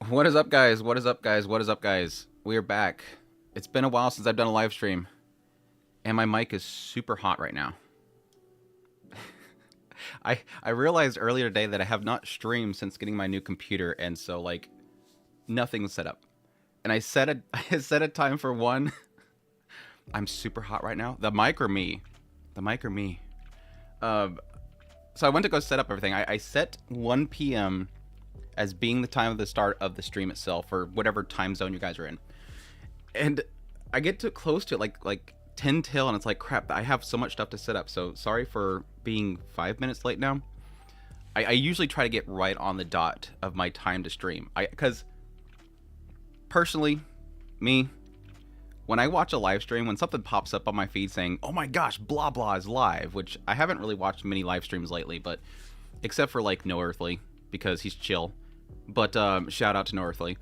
What is up, guys? What is up, guys? What is up, guys? We are back. It's been a while since I've done a live stream, and my mic is super hot right now. I realized earlier today that I have not streamed since getting my new computer, and so like nothing's set up. And I set a time for 1. I'm super hot right now. The mic or me? The mic or me? So I went to go set up everything. I set 1 p.m. as being the time of the start of the stream itself, or whatever time zone you guys are in. And I get to close to it like 10 till, and it's like, crap, I have so much stuff to set up. So sorry for being 5 minutes late now. I usually try to get right on the dot of my time to stream. Because personally, me, when I watch a live stream, when something pops up on my feed saying, oh my gosh, blah blah is live, which I haven't really watched many live streams lately, but except for like No Earthly, because he's chill. But shout out to No Earthly.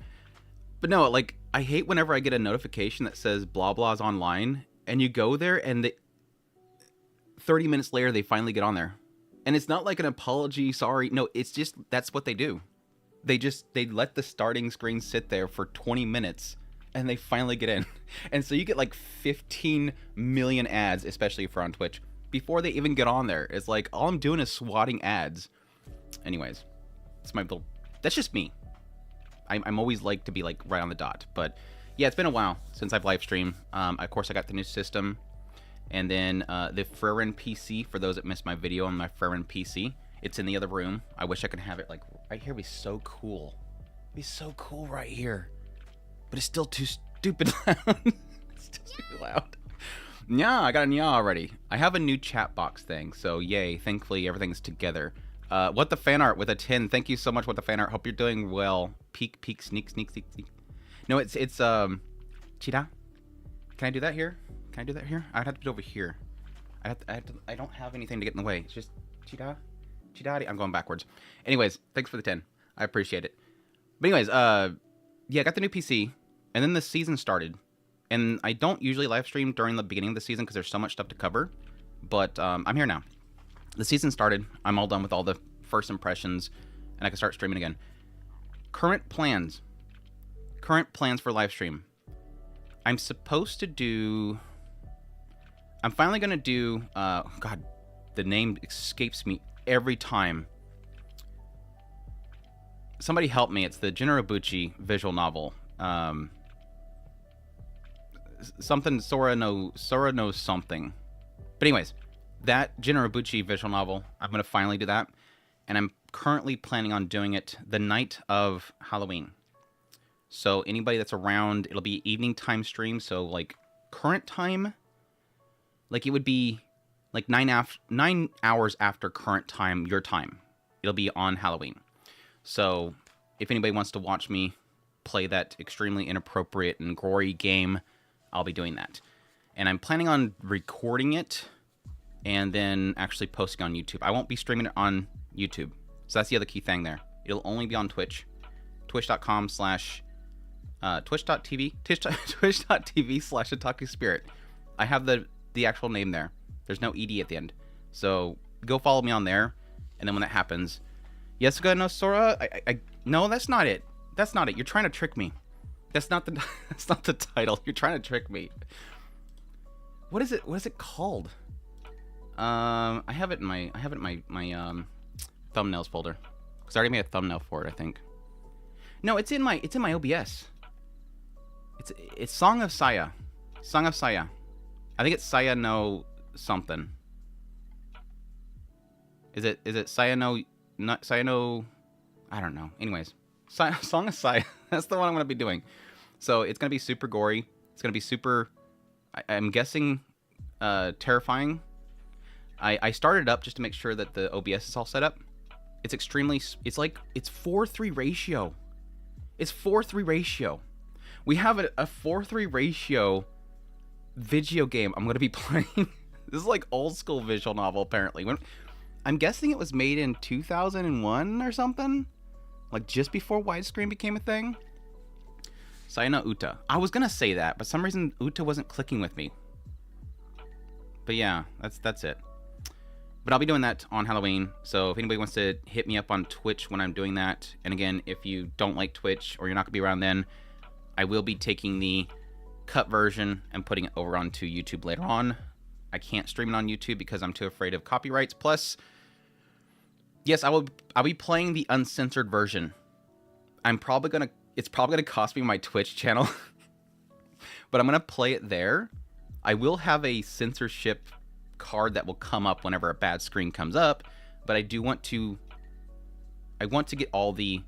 But no, like, I hate whenever I get a notification that says blah blah's online, and you go there and 30 minutes later they finally get on there. And it's not like an apology, sorry. No, it's just that's what they do. They let the starting screen sit there for 20 minutes and they finally get in. And so you get like 15 million ads, especially if you're on Twitch, before they even get on there. It's like all I'm doing is swatting ads. Anyways, it's my little, that's just me. I'm always like to be like right on the dot. But yeah, it's been a while since I've live streamed. Of course, I got the new system. And then the Ferrin PC, for those that missed my video on my Ferrin PC. It's in the other room. I wish I could have it like right here. It'd be so cool. It'd be so cool right here. But it's still too stupid loud. It's still too loud. Yeah, I got a nya already. I have a new chat box thing. So yay, thankfully everything's together. What the fan art with a 10. Thank you so much, What the fan art. Hope you're doing well. Peek, peek, sneak, sneak, sneak, sneak. No, it's Chida. Can I do that here? Can I do that here? I'd have to do it over here. I don't have anything to get in the way. It's just Chida. I'm going backwards. Anyways, thanks for the 10. I appreciate it. But anyways, yeah, I got the new PC, and then the season started, And I don't usually live stream during the beginning of the season because there's so much stuff to cover. But I'm here now. The season started. I'm all done with all the first impressions, and I can start streaming again. Current plans for live stream. I'm supposed to do... I'm finally going to do... God, the name escapes me every time. Somebody help me. It's the Jinrobuchi visual novel. Something Sora knows something. But anyways, that Jinrobuchi visual novel, I'm going to finally do that. And I'm currently planning on doing it the night of Halloween. So anybody that's around, it'll be evening time stream. So like current time, like it would be like 9 hours after current time, your time. It'll be on Halloween. So if anybody wants to watch me play that extremely inappropriate and gory game, I'll be doing that. And I'm planning on recording it and then actually posting on YouTube. I won't be streaming it on YouTube. So that's the other key thing there. It'll only be on Twitch. Twitch.com/ twitch.tv /otakuspirit. I have the actual name there. There's no ed at the end. So go follow me on there. And then when that happens, Yasuga no Sora, no, that's not it. That's not it. You're trying to trick me. That's not the title. You're trying to trick me. What is it? What is it called? I have it in my thumbnails folder. Cuz I already made a thumbnail for it, I think. No, it's in my OBS. It's Song of Saya. Song of Saya. I think it's Saya no something. Is it Saya no I don't know. Anyways, Song of Saya. That's the one I'm going to be doing. So it's going to be super gory. It's going to be super, I'm guessing, terrifying. I started it up just to make sure that the OBS is all set up. It's extremely, it's 4:3 ratio. It's 4:3 ratio. We have a 4:3 ratio video game I'm going to be playing. This is like old school visual novel, apparently. I'm guessing it was made in 2001 or something. Like just before widescreen became a thing. Sayano Uta. I was going to say that, but for some reason Uta wasn't clicking with me. But yeah, that's it. But I'll be doing that on Halloween. So if anybody wants to hit me up on Twitch when I'm doing that. And again, if you don't like Twitch or you're not going to be around then, I will be taking the cut version and putting it over onto YouTube later on. I can't stream it on YouTube because I'm too afraid of copyrights. Plus, yes, I'll be playing the uncensored version. It's probably gonna cost me my Twitch channel, but I'm gonna play it there. I will have a censorship card that will come up whenever a bad screen comes up, but I want to get all the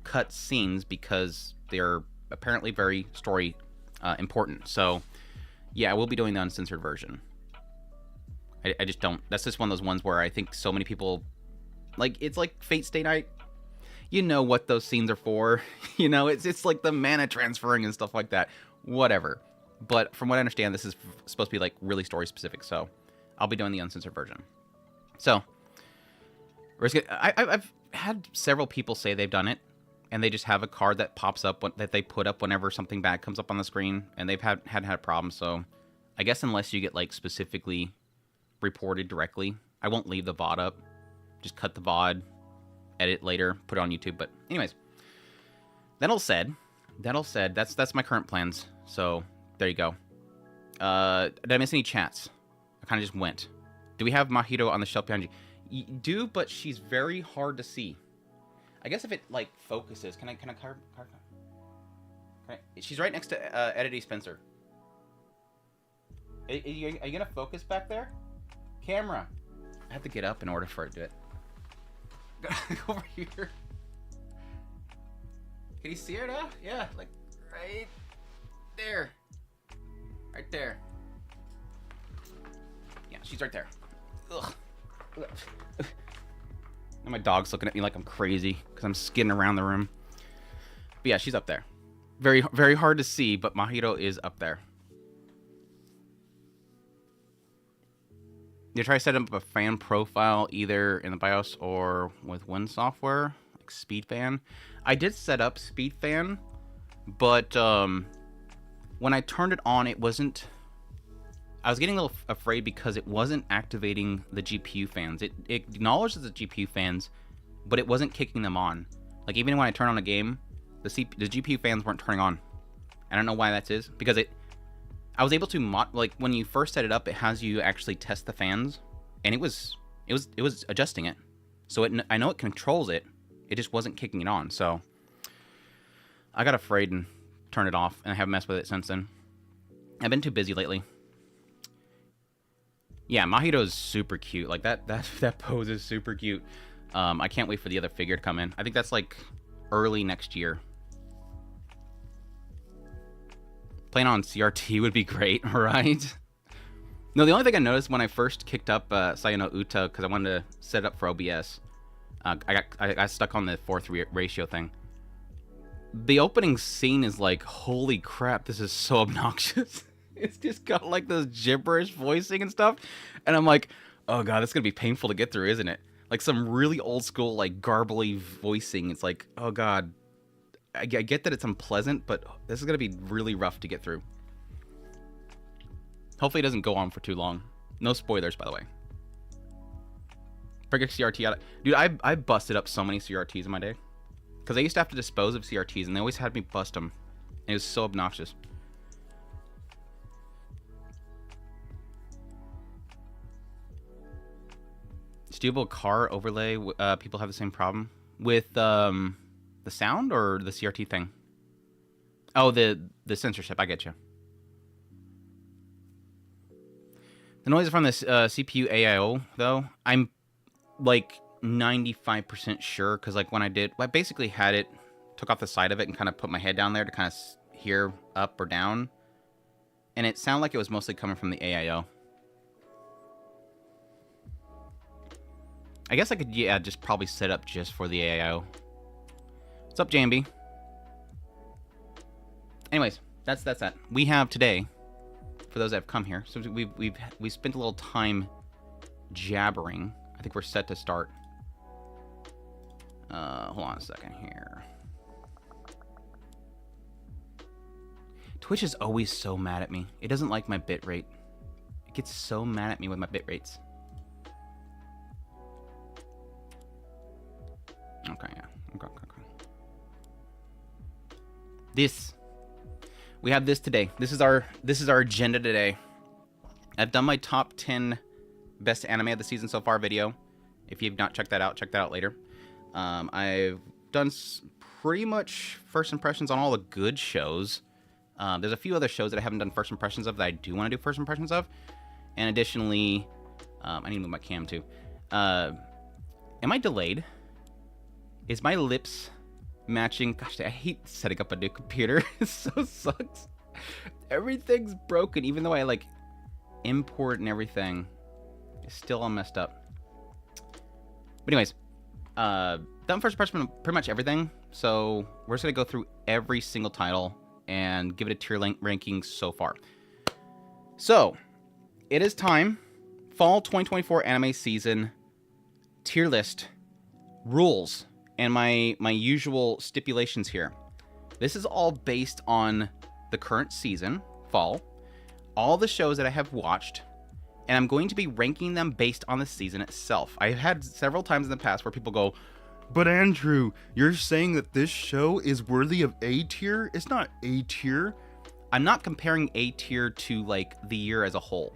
cut scenes because they're apparently very story important. So yeah, I will be doing the uncensored version. I just don't. That's just one of those ones where I think so many people, like, it's like Fate Stay Night. You know what those scenes are for. You know, it's like the mana transferring and stuff like that. Whatever. But from what I understand, this is supposed to be like really story specific. So I'll be doing the uncensored version. So I've had several people say they've done it, and they just have a card that pops up that they put up whenever something bad comes up on the screen, and they've had a problem. So I guess unless you get like specifically reported directly, I won't leave the VOD up. Just cut the VOD, edit later, put it on YouTube. But anyways, that all said, that's my current plans. So there you go. Did I miss any chats? I kind of just went. Do we have Mahito on the shelf behind you? You do, but she's very hard to see. I guess if it like focuses, can I she's right next to Eddie Spencer. Are you gonna focus back there? Camera. I have to get up in order for it to do it. Over here. Can you see her now? Yeah, like right there. Right there. Yeah, she's right there. Ugh. And my dog's looking at me like I'm crazy because I'm skidding around the room. But yeah, she's up there. Very, very hard to see, but Mahito is up there. You try setting up a fan profile either in the BIOS or with Win software, like SpeedFan. I did set up SpeedFan, but when I turned it on, it wasn't... I was getting a little afraid because it wasn't activating the GPU fans. It acknowledges the GPU fans, but it wasn't kicking them on. Like, even when I turn on a game, the GPU fans weren't turning on. I don't know why that is, because I was able to like, when you first set it up, it has you actually test the fans, and it was adjusting it. So I know it controls it. It just wasn't kicking it on. So I got afraid and turned it off, and I haven't messed with it since then. I've been too busy lately. Yeah, Mahito is super cute. Like, that pose is super cute. I can't wait for the other figure to come in. I think that's like early next year. Playing on CRT would be great, right? No, the only thing I noticed when I first kicked up Sayano Uta, because I wanted to set it up for OBS, I got stuck on the 4:3 ratio thing. The opening scene is like, holy crap, this is so obnoxious. It's just got like those gibberish voicing and stuff. And I'm like, oh god, this is going to be painful to get through, isn't it? Like some really old school, like garbly voicing. It's like, oh god. I get that it's unpleasant, but this is going to be really rough to get through. Hopefully it doesn't go on for too long. No spoilers, by the way. Break a CRT out. Dude, I busted up so many CRTs in my day. Because I used to have to dispose of CRTs, and they always had me bust them. And it was so obnoxious. Stealable car overlay, people have the same problem with the sound or the CRT thing? Oh, the censorship. I get you. The noise from this CPU AIO, though, I'm like 95% sure, because like when I basically had it, took off the side of it and kind of put my head down there to kind of hear up or down, and it sounded like it was mostly coming from the AIO. I guess I could, yeah, just probably set up just for the AIO. What's up, JMB? Anyways, that's that. We have today, for those that have come here, so we spent a little time jabbering. I think we're set to start. Hold on a second here. Twitch is always so mad at me. It doesn't like my bitrate. It gets so mad at me with my bitrates. Okay, yeah. Okay. We have this today. This is our agenda today. I've done my top 10 best anime of the season so far video. If you've not checked that out later. I've done pretty much first impressions on all the good shows. There's a few other shows that I haven't done first impressions of that I do want to do first impressions of. And additionally, I need to move my cam too. Am I delayed? Is my lips matching? Gosh, I hate setting up a new computer. It so sucks. Everything's broken, even though I like import and everything. It's still all messed up. But anyways, done first impression pretty much everything. So we're just gonna go through every single title and give it a tier ranking so far. So it is time. Fall 2024 anime season tier list rules. And my usual stipulations here. This is all based on the current season, fall, all the shows that I have watched, and I'm going to be ranking them based on the season itself. I've had several times in the past where people go, but Andrew, you're saying that this show is worthy of A tier? It's not A tier. I'm not comparing A tier to like the year as a whole,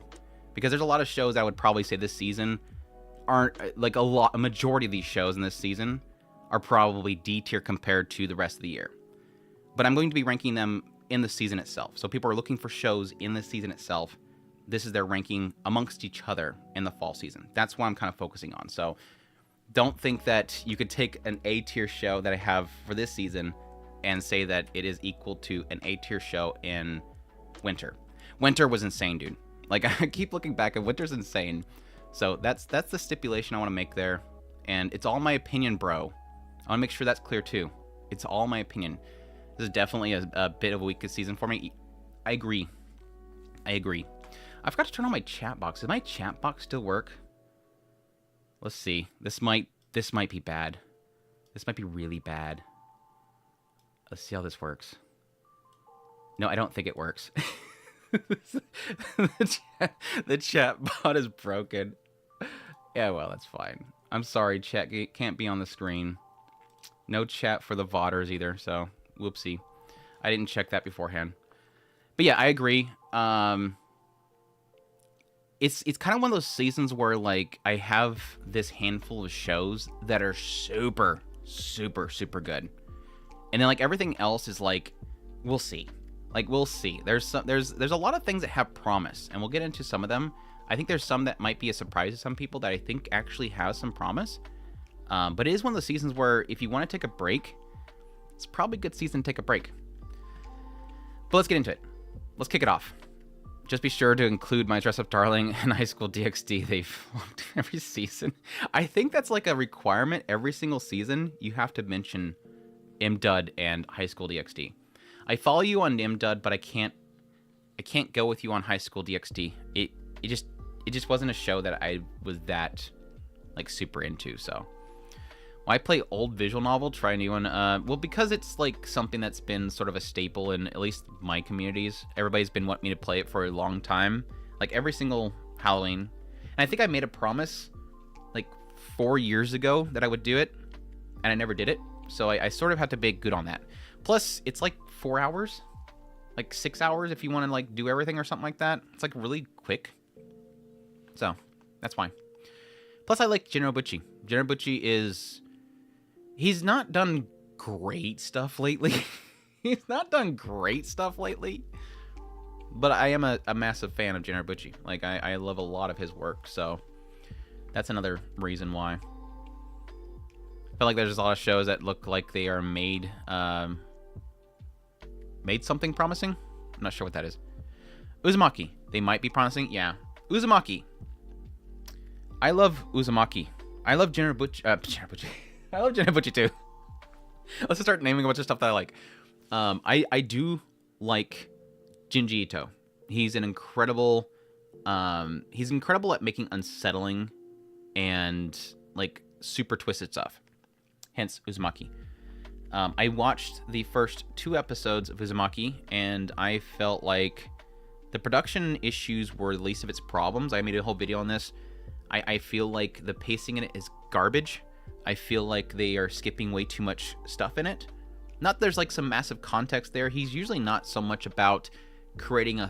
because there's a lot of shows I would probably say this season aren't, like a majority of these shows in this season are probably D tier compared to the rest of the year. But I'm going to be ranking them in the season itself. So people are looking for shows in the season itself. This is their ranking amongst each other in the fall season. That's what I'm kind of focusing on. So don't think that you could take an A tier show that I have for this season and say that it is equal to an A tier show in winter. Winter was insane, dude. Like, I keep looking back and winter's insane. So that's the stipulation I want to make there. And it's all my opinion, bro. I want to make sure that's clear too. It's all my opinion. This is definitely a bit of a weakest season for me. I agree. I forgot to turn on my chat box. Does my chat box still work? Let's see. This might be bad. This might be really bad. Let's see how this works. No, I don't think it works. The chat bot is broken. Yeah, well, that's fine. I'm sorry, chat can't be on the screen. No chat for the vodders either, so whoopsie. I didn't check that beforehand. But yeah, I agree. It's kind of one of those seasons where, like, I have this handful of shows that are super, super, super good. And then, like, everything else is like, we'll see. Like, we'll see. There's a lot of things that have promise, and we'll get into some of them. I think there's some that might be a surprise to some people that I think actually has some promise. But it is one of those seasons where if you want to take a break, it's probably a good season to take a break. But let's get into it. Let's kick it off. Just be sure to include My Dress Up Darling and High School DxD. They've flopped every season. I think that's like a requirement. Every single season, you have to mention MDUD and High School DxD. I follow you on MDUD, but I can't go with you on High School DxD. It just wasn't a show that I was that like super into. So why play old visual novel? Try a new one. Well, because it's like something that's been sort of a staple in at least my communities. Everybody's been wanting me to play it for a long time, like every single Halloween. And I think I made a promise like 4 years ago that I would do it, and I never did it. So I sort of have to be good on that. Plus, it's like 4 hours, like 6 hours if you want to like do everything or something like that. It's like really quick. So that's fine. Plus, I like Jinrobuchi. Jinrobuchi he's not done great stuff lately. He's not done great stuff lately. But I am a massive fan of Jinrobuchi. Like, I love a lot of his work. So that's another reason why. I feel like there's a lot of shows that look like they are made something promising. I'm not sure what that is. Uzumaki. They might be promising. Yeah. Uzumaki. I love Uzumaki. I love Jinrobuchi. I love Jinrobuchi too. Let's just start naming a bunch of stuff that I like. I do like Junji Ito. He's incredible at making unsettling and like super twisted stuff. Hence Uzumaki. I watched the first 2 episodes of Uzumaki, and I felt like the production issues were the least of its problems. I made a whole video on this. I feel like the pacing in it is garbage. I feel like they are skipping way too much stuff in it. Not there's like some massive context there. He's usually not so much about creating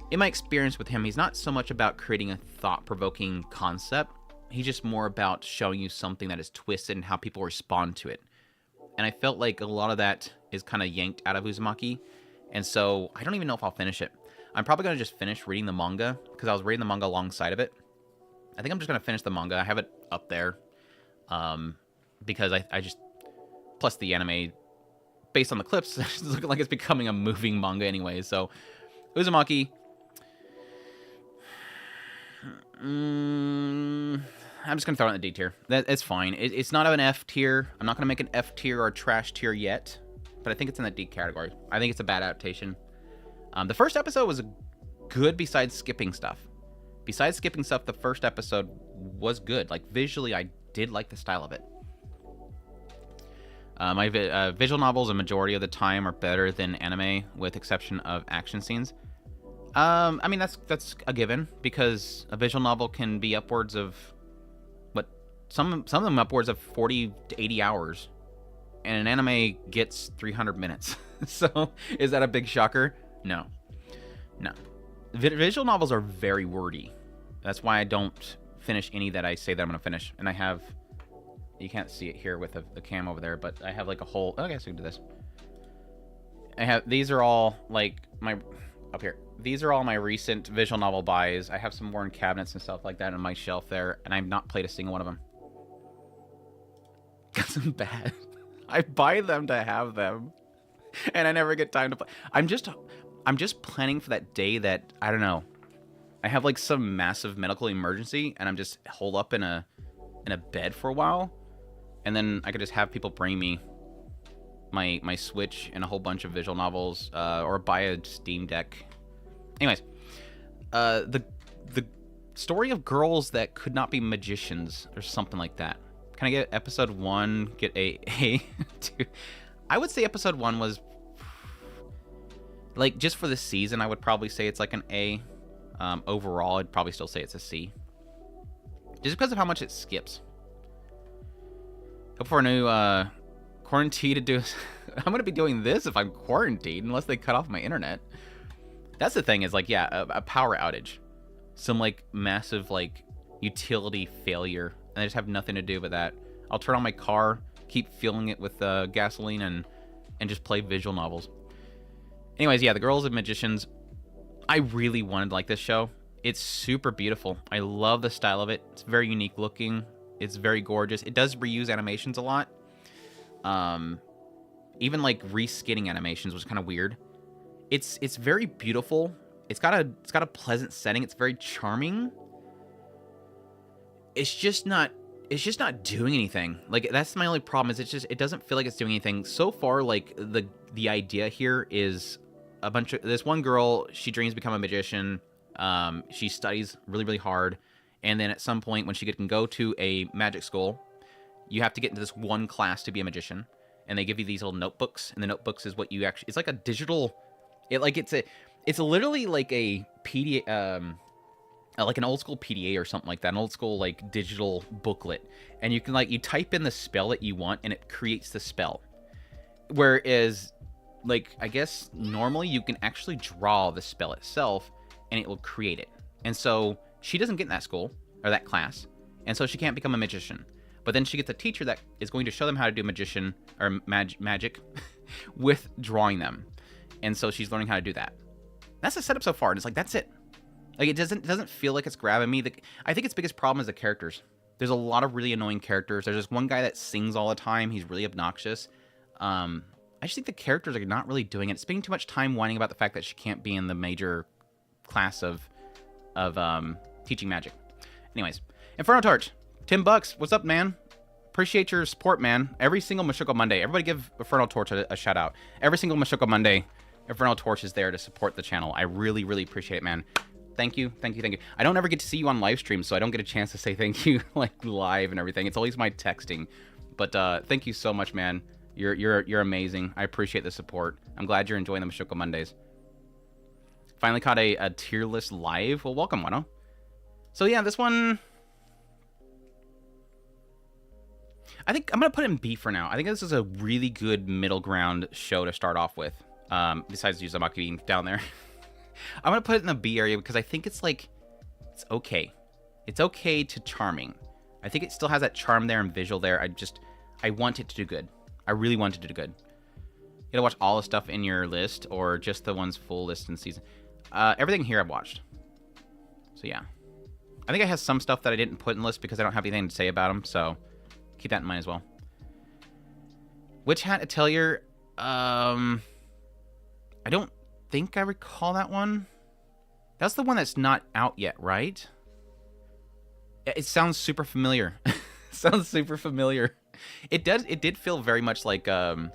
in my experience with him, he's not so much about creating a thought-provoking concept. He's just more about showing you something that is twisted and how people respond to it. And I felt like a lot of that is kind of yanked out of Uzumaki. And so I don't even know if I'll finish it. I'm probably going to just finish reading the manga because I was reading the manga alongside of it. I think I'm just going to finish the manga. I have it up there because I just... Plus the anime, based on the clips, it's looking like it's becoming a moving manga anyway. So Uzumaki... I'm just going to throw it in the D tier. It's fine. It's not an F tier. I'm not going to make an F tier or a trash tier yet, but I think it's in the D category. I think it's a bad adaptation. The first episode was good besides skipping stuff. Besides skipping stuff, the first episode was good. Like, visually, I did like the style of it. My visual novels, a majority of the time, are better than anime, with exception of action scenes. I mean, that's a given, because a visual novel can be upwards of, some of them upwards of 40 to 80 hours, and an anime gets 300 minutes. So, is that a big shocker? No. Visual novels are very wordy. That's why I don't finish any that I say that I'm going to finish. And I have, you can't see it here with the cam over there, but I have like a whole, okay, so we can do this. These are all like up here. These are all my recent visual novel buys. I have some more in cabinets and stuff like that on my shelf there, and I've not played a single one of them. Because I'm bad. I buy them to have them, and I never get time to play. I'm just planning for that day that, I don't know, I have like some massive medical emergency, and I'm just holed up in a bed for a while, and then I could just have people bring me my Switch and a whole bunch of visual novels, or buy a Steam Deck. Anyways, the story of girls that could not be magicians, or something like that. Can I get episode 1? Get a 2? I would say episode 1 was Like, just for the season, I would probably say it's like an A. Overall, I'd probably still say it's a C. Just because of how much it skips. Hope for a new quarantine to do. I'm going to be doing this if I'm quarantined, unless they cut off my internet. That's the thing is, like, yeah, a power outage. Some, like, massive, like, utility failure. And I just have nothing to do with that. I'll turn on my car, keep filling it with gasoline, and just play visual novels. Anyways, yeah, The Girls of Magicians. I really wanted to like this show. It's super beautiful. I love the style of it. It's very unique looking. It's very gorgeous. It does reuse animations a lot. Even like reskinning animations was kind of weird. It's very beautiful. It's got a pleasant setting. It's very charming. It's just not doing anything. Like, that's my only problem, is it doesn't feel like it's doing anything. So far, like, the idea here is a bunch of, this one girl, she dreams to become a magician. She studies really, really hard. And then at some point, when she can go to a magic school, you have to get into this one class to be a magician. And they give you these little notebooks. And the notebooks is what you actually, it's like a digital, it's literally like a PDA, like an old school PDA or something like that, an old school like digital booklet, and you can like, you type in the spell that you want and it creates the spell. Whereas, like, I guess normally you can actually draw the spell itself and it will create it. And so she doesn't get in that school or that class, and so she can't become a magician. But then she gets a teacher that is going to show them how to do magician or magic with drawing them. And so she's learning how to do that. That's the setup so far, and it's like, that's it. Like, it doesn't feel like it's grabbing me. I think its biggest problem is the characters. There's a lot of really annoying characters. There's this one guy that sings all the time. He's really obnoxious. I just think the characters are not really doing it. Spending too much time whining about the fact that she can't be in the major class of teaching magic. Anyways, Inferno Torch, $10. What's up, man? Appreciate your support, man. Every single Mashoko Monday, everybody give Inferno Torch a shout out. Every single Mashoko Monday, Inferno Torch is there to support the channel. I really, really appreciate it, man. Thank you, thank you, thank you. I don't ever get to see you on live stream, so I don't get a chance to say thank you like live and everything. It's always my texting. But thank you so much, man. You're amazing. I appreciate the support. I'm glad you're enjoying the Mashoko Mondays. Finally caught a tier list live. Well, welcome, Wano. So yeah, this one, I think I'm gonna put it in B for now. I think this is a really good middle ground show to start off with. Besides Uzumaki being down there. I'm going to put it in the B area because I think it's like, it's okay. It's okay to charming. I think it still has that charm there and visual there. I want it to do good. I really want it to do good. You gotta watch all the stuff in your list or just the ones full list in season. Everything here I've watched. So yeah. I think I have some stuff that I didn't put in the list because I don't have anything to say about them. So keep that in mind as well. Witch Hat Atelier. I don't think I recall that one. That's the one that's not out yet, right? It sounds super familiar. Sounds super familiar. It did feel very much like Little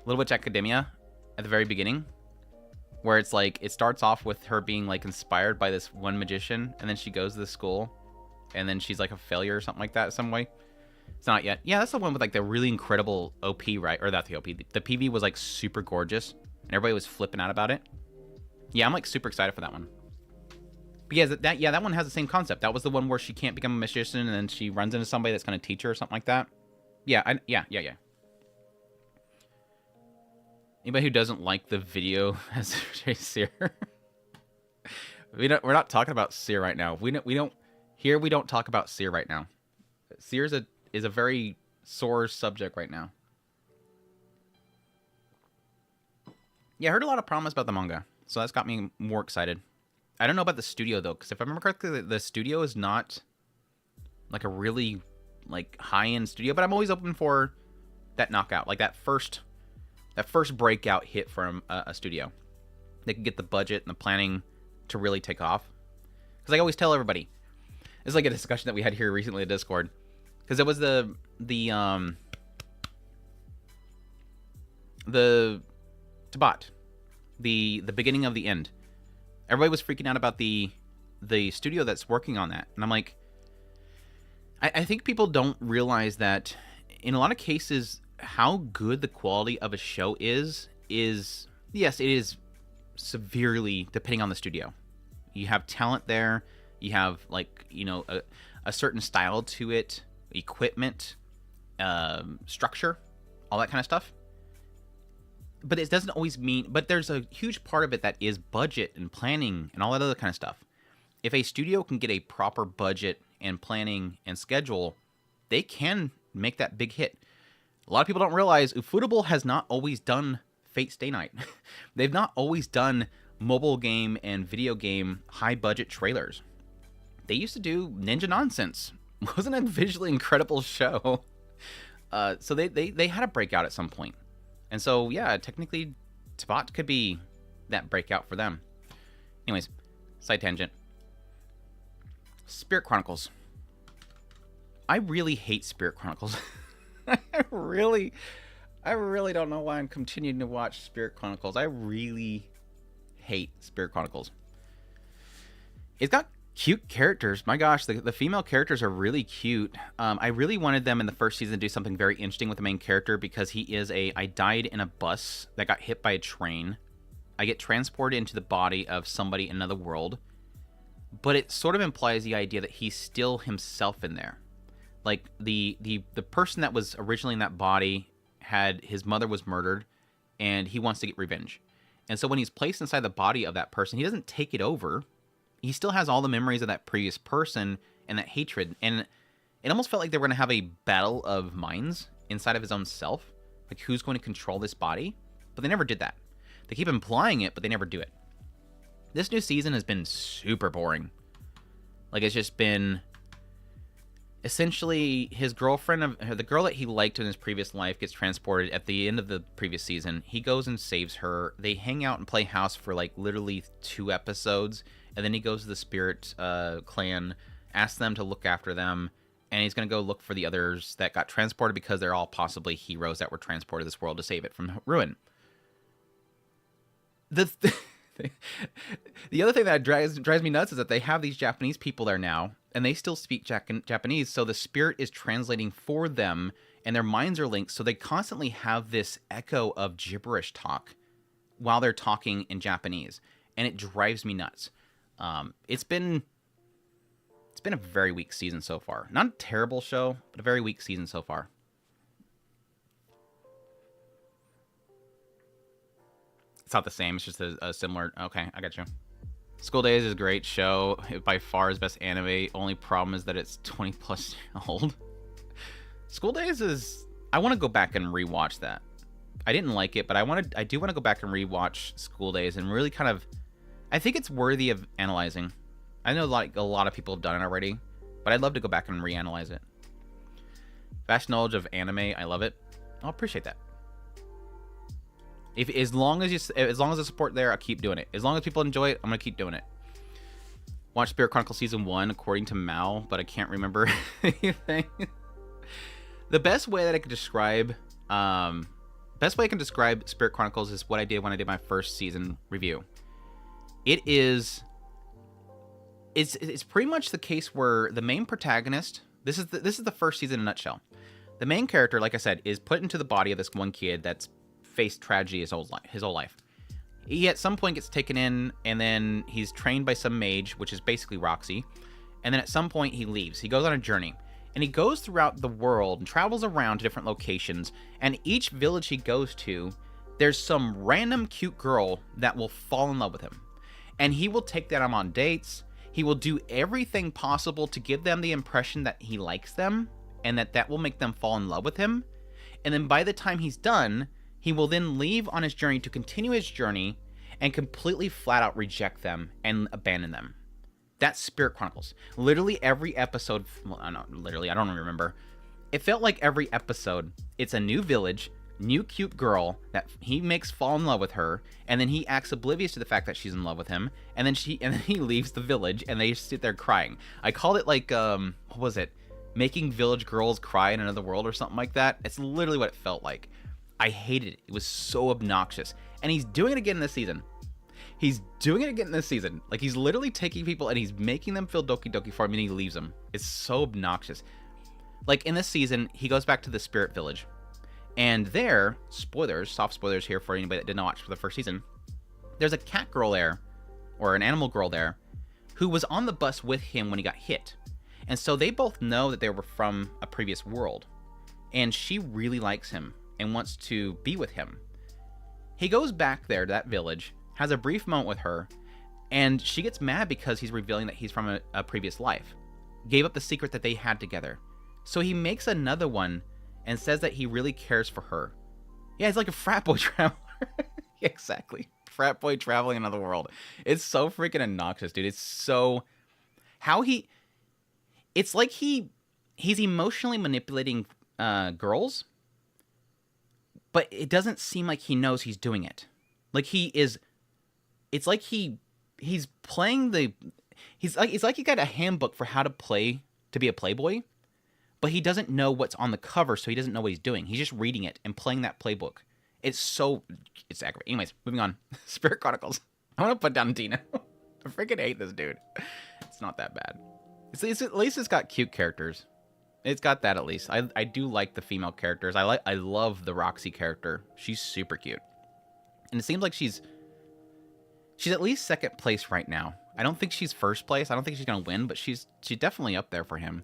Witch Academia at the very beginning, where it's like it starts off with her being like inspired by this one magician, and then she goes to the school, and then she's like a failure or something like that in some way. It's not yet. Yeah, that's the one with like the really incredible OP, right? Or not the OP. The PV was like super gorgeous. And everybody was flipping out about it. Yeah, I'm like super excited for that one. But yeah, that one has the same concept. That was the one where she can't become a magician and then she runs into somebody that's going to teach her or something like that. Yeah, yeah. Anybody who doesn't like the video has Seer. We're not talking about Seer right now. We don't talk about Seer right now. Seer is a very sore subject right now. Yeah, I heard a lot of promise about the manga, so that's got me more excited. I don't know about the studio, though, because if I remember correctly, the studio is not, like, a really, like, high-end studio, but I'm always open for that knockout, like, that first breakout hit from a studio. They can get the budget and the planning to really take off. Because I always tell everybody, it's like a discussion that we had here recently at Discord, because it was the Tabat, the beginning of the end. Everybody was freaking out about the studio that's working on that, and I'm like, I think people don't realize that in a lot of cases, how good the quality of a show is yes, it is severely depending on the studio. You have talent there. You have, like, you know, a certain style to it, equipment, structure, all that kind of stuff. But it doesn't always mean, but there's a huge part of it that is budget and planning and all that other kind of stuff. If a studio can get a proper budget and planning and schedule, they can make that big hit. A lot of people don't realize Ufotable has not always done Fate Stay Night. They've not always done mobile game and video game high budget trailers. They used to do Ninja Nonsense. Wasn't it a visually incredible show? So they had a breakout at some point. And so, yeah, technically, Spot could be that breakout for them. Anyways, side tangent. Spirit Chronicles. I really hate Spirit Chronicles. I really don't know why I'm continuing to watch Spirit Chronicles. I really hate Spirit Chronicles. It's got cute characters. My gosh, the female characters are really cute. I really wanted them in the first season to do something very interesting with the main character, because he is I died in a bus that got hit by a train. I get transported into the body of somebody in another world. But it sort of implies the idea that he's still himself in there. Like, the person that was originally in that body his mother was murdered, and he wants to get revenge. And so when he's placed inside the body of that person, he doesn't take it over. He still has all the memories of that previous person and that hatred. And it almost felt like they were going to have a battle of minds inside of his own self. Like, who's going to control this body? But they never did that. They keep implying it, but they never do it. This new season has been super boring. Like, it's just been essentially his girlfriend, the girl that he liked in his previous life, gets transported at the end of the previous season. He goes and saves her. They hang out and play house for like literally 2 episodes. And then he goes to the Spirit clan, asks them to look after them. And he's going to go look for the others that got transported, because they're all possibly heroes that were transported to this world to save it from ruin. The other thing that drives me nuts is that they have these Japanese people there now, and they still speak Japanese, so the Spirit is translating for them, and their minds are linked, so they constantly have this echo of gibberish talk while they're talking in Japanese, and it drives me nuts. It's been a very weak season so far. Not a terrible show, but a very weak season so far. It's not the same. It's just a similar... Okay, I got you. School Days is a great show. It by far is best anime. Only problem is that it's 20 plus old. School Days is... I want to go back and rewatch that. I didn't like it, but I do want to go back and rewatch School Days and really kind of... I think it's worthy of analyzing. I know a lot of people have done it already, but I'd love to go back and reanalyze it. Vast knowledge of anime, I love it. I'll appreciate that. As long as the support there, I'll keep doing it. As long as people enjoy it, I'm gonna keep doing it. Watch Spirit Chronicles Season 1 according to Mal, but I can't remember anything. The best way I can describe Spirit Chronicles is what I did when I did my first season review. It's pretty much the case where the main protagonist, this is the first season in a nutshell. The main character, like I said, is put into the body of this one kid that's faced tragedy his whole life. He at some point gets taken in, and then he's trained by some mage, which is basically Roxy. And then at some point he leaves. He goes on a journey, and he goes throughout the world and travels around to different locations. And each village he goes to, there's some random cute girl that will fall in love with him, and he will take them on dates. He will do everything possible to give them the impression that he likes them, and that will make them fall in love with him. And then by the time he's done, he will then leave on his journey to continue his journey and completely flat out reject them and abandon them. That's Spirit Chronicles. Literally every episode, well, not literally, I don't remember. It felt like every episode, it's a new village, new cute girl that he makes fall in love with her, and then he acts oblivious to the fact that she's in love with him, and then he leaves the village, and they just sit there crying. I called it like, what was it? Making village girls cry in another world or something like that. It's literally what it felt like. I hated it. It was so obnoxious. And he's doing it again this season. Like, he's literally taking people and he's making them feel doki doki for him, and he leaves them. It's so obnoxious. Like, in this season, he goes back to the Spirit Village. And there, spoilers, soft spoilers here for anybody that did not watch for the first season, there's a cat girl there, or an animal girl there, who was on the bus with him when he got hit. And so they both know that they were from a previous world. And she really likes him and wants to be with him. He goes back there to that village, has a brief moment with her, and she gets mad because he's revealing that he's from a previous life. Gave up the secret that they had together. So he makes another one and says that he really cares for her. Yeah, he's like a frat boy traveler. Exactly. Frat boy traveling another world. It's so freaking obnoxious, dude. It's so... It's like he's emotionally manipulating girls, but it doesn't seem like he knows he's doing it. Like he is... It's like he's playing the... It's like he got a handbook for how to play to be a playboy, but he doesn't know what's on the cover, so he doesn't know what he's doing. He's just reading it and playing that playbook. It's aggravating. Anyways, moving on. Spirit Chronicles. I want to put down Dino. I freaking hate this dude. It's not that bad. At least it's got cute characters. It's got that at least. I do like the female characters. I love the Roxy character. She's super cute. And it seems like she's at least second place right now. I don't think she's first place. I don't think she's gonna win, but she's definitely up there for him.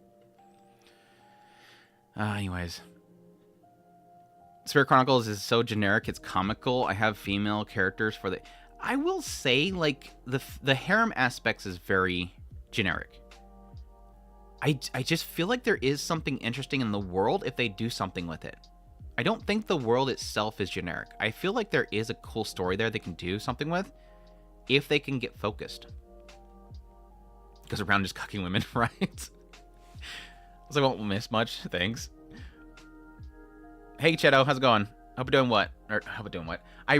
Anyways. Spirit Chronicles is so generic, it's comical. I have female characters for the... I will say, like, the harem aspects is very generic. I just feel like there is something interesting in the world if they do something with it. I don't think the world itself is generic. I feel like there is a cool story there they can do something with if they can get focused. Goes around just cucking women, right? So I won't miss much. Thanks. Hey, Cheto, how's it going? Hope you're doing what? Or hope you're doing what? I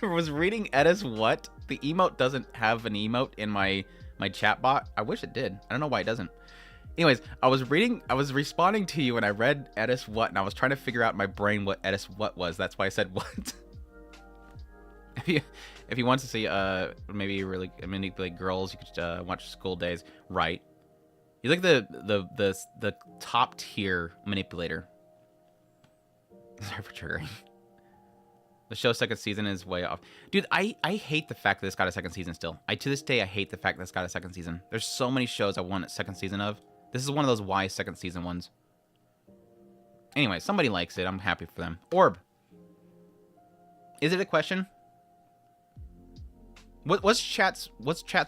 was reading Edis what? The emote doesn't have an emote in my chat bot. I wish it did. I don't know why it doesn't. Anyways, I was responding to you and I read Edis what, and I was trying to figure out in my brain what Edis what was. That's why I said what. If you want to see maybe really manipulate girls, you could watch School Days. Right. He's like the top tier manipulator. Sorry for triggering. The show's second season is way off. Dude, I hate the fact that it's got a second season still. To this day, I hate the fact that it's got a second season. There's so many shows I want a second season of. This is one of those why second season ones. Anyway, somebody likes it. I'm happy for them. Orb. Is it a question? What's chat's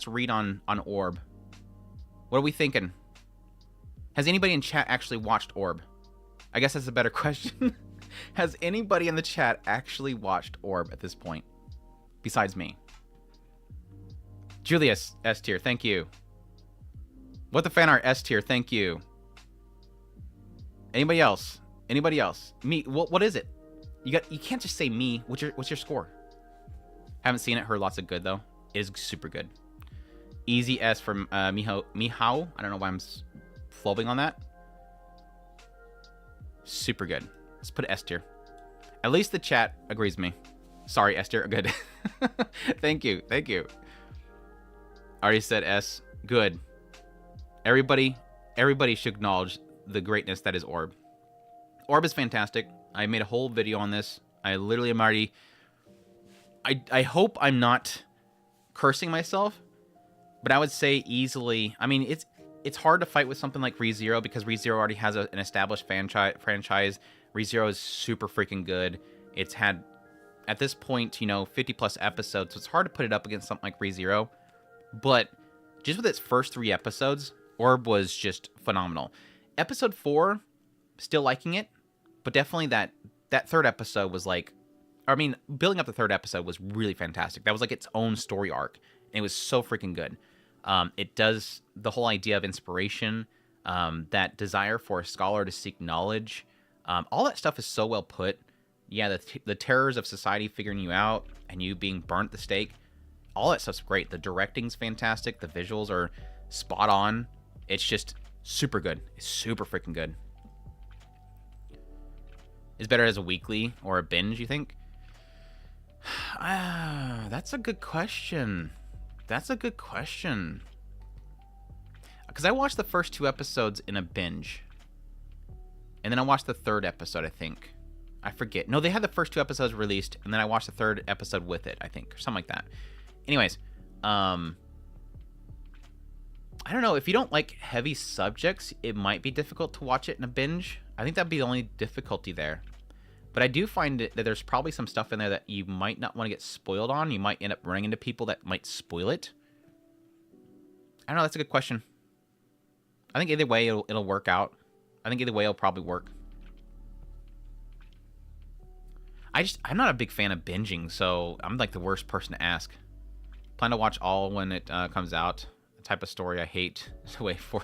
read on Orb? What are we thinking? Has anybody in chat actually watched Orb? I guess that's a better question. Has anybody in the chat actually watched Orb at this point? Besides me. Julius, S tier, thank you. What the fan art, S tier, thank you. Anybody else? Anybody else? Me, what is it? You can't just say me. What's your score? Haven't seen it, heard lots of good though. It is super good. Easy S from Mihao. I don't know why I'm flubbing on that. Super good. Let's put S tier. At least the chat agrees with me. Sorry, S tier. Good. Thank you. Thank you. Already said S. Good. Everybody should acknowledge the greatness that is Orb. Orb is fantastic. I made a whole video on this. I literally am already... I hope I'm not cursing myself, but I would say easily... I mean, it's hard to fight with something like ReZero because ReZero already has an established franchise. ReZero is super freaking good. It's had, at this point, 50 plus episodes, so it's hard to put it up against something like ReZero. But just with its first 3 episodes, Orb was just phenomenal. Episode 4, still liking it, but definitely that 3rd episode was like, building up the 3rd episode was really fantastic. That was like its own story arc, and it was so freaking good. It does the whole idea of inspiration, that desire for a scholar to seek knowledge. All that stuff is so well put. Yeah, the terrors of society figuring you out and you being burnt at the stake. All that stuff's great. The directing's fantastic. The visuals are spot on. It's just super good. It's super freaking good. Is better as a weekly or a binge, you think? That's a good question. That's a good question. Because I watched the first 2 episodes in a binge. And then I watched the 3rd episode, I think. I forget. No, they had the first 2 episodes released, and then I watched the 3rd episode with it, I think, or something like that. Anyways, I don't know. If you don't like heavy subjects, it might be difficult to watch it in a binge. I think that'd be the only difficulty there. But I do find that there's probably some stuff in there that you might not want to get spoiled on. You might end up running into people that might spoil it. I don't know. That's a good question. I think either way, it'll work out. I think either way, it'll probably work. I'm not a big fan of binging, so I'm like the worst person to ask. Plan to watch all when it comes out. The type of story I hate to wait for.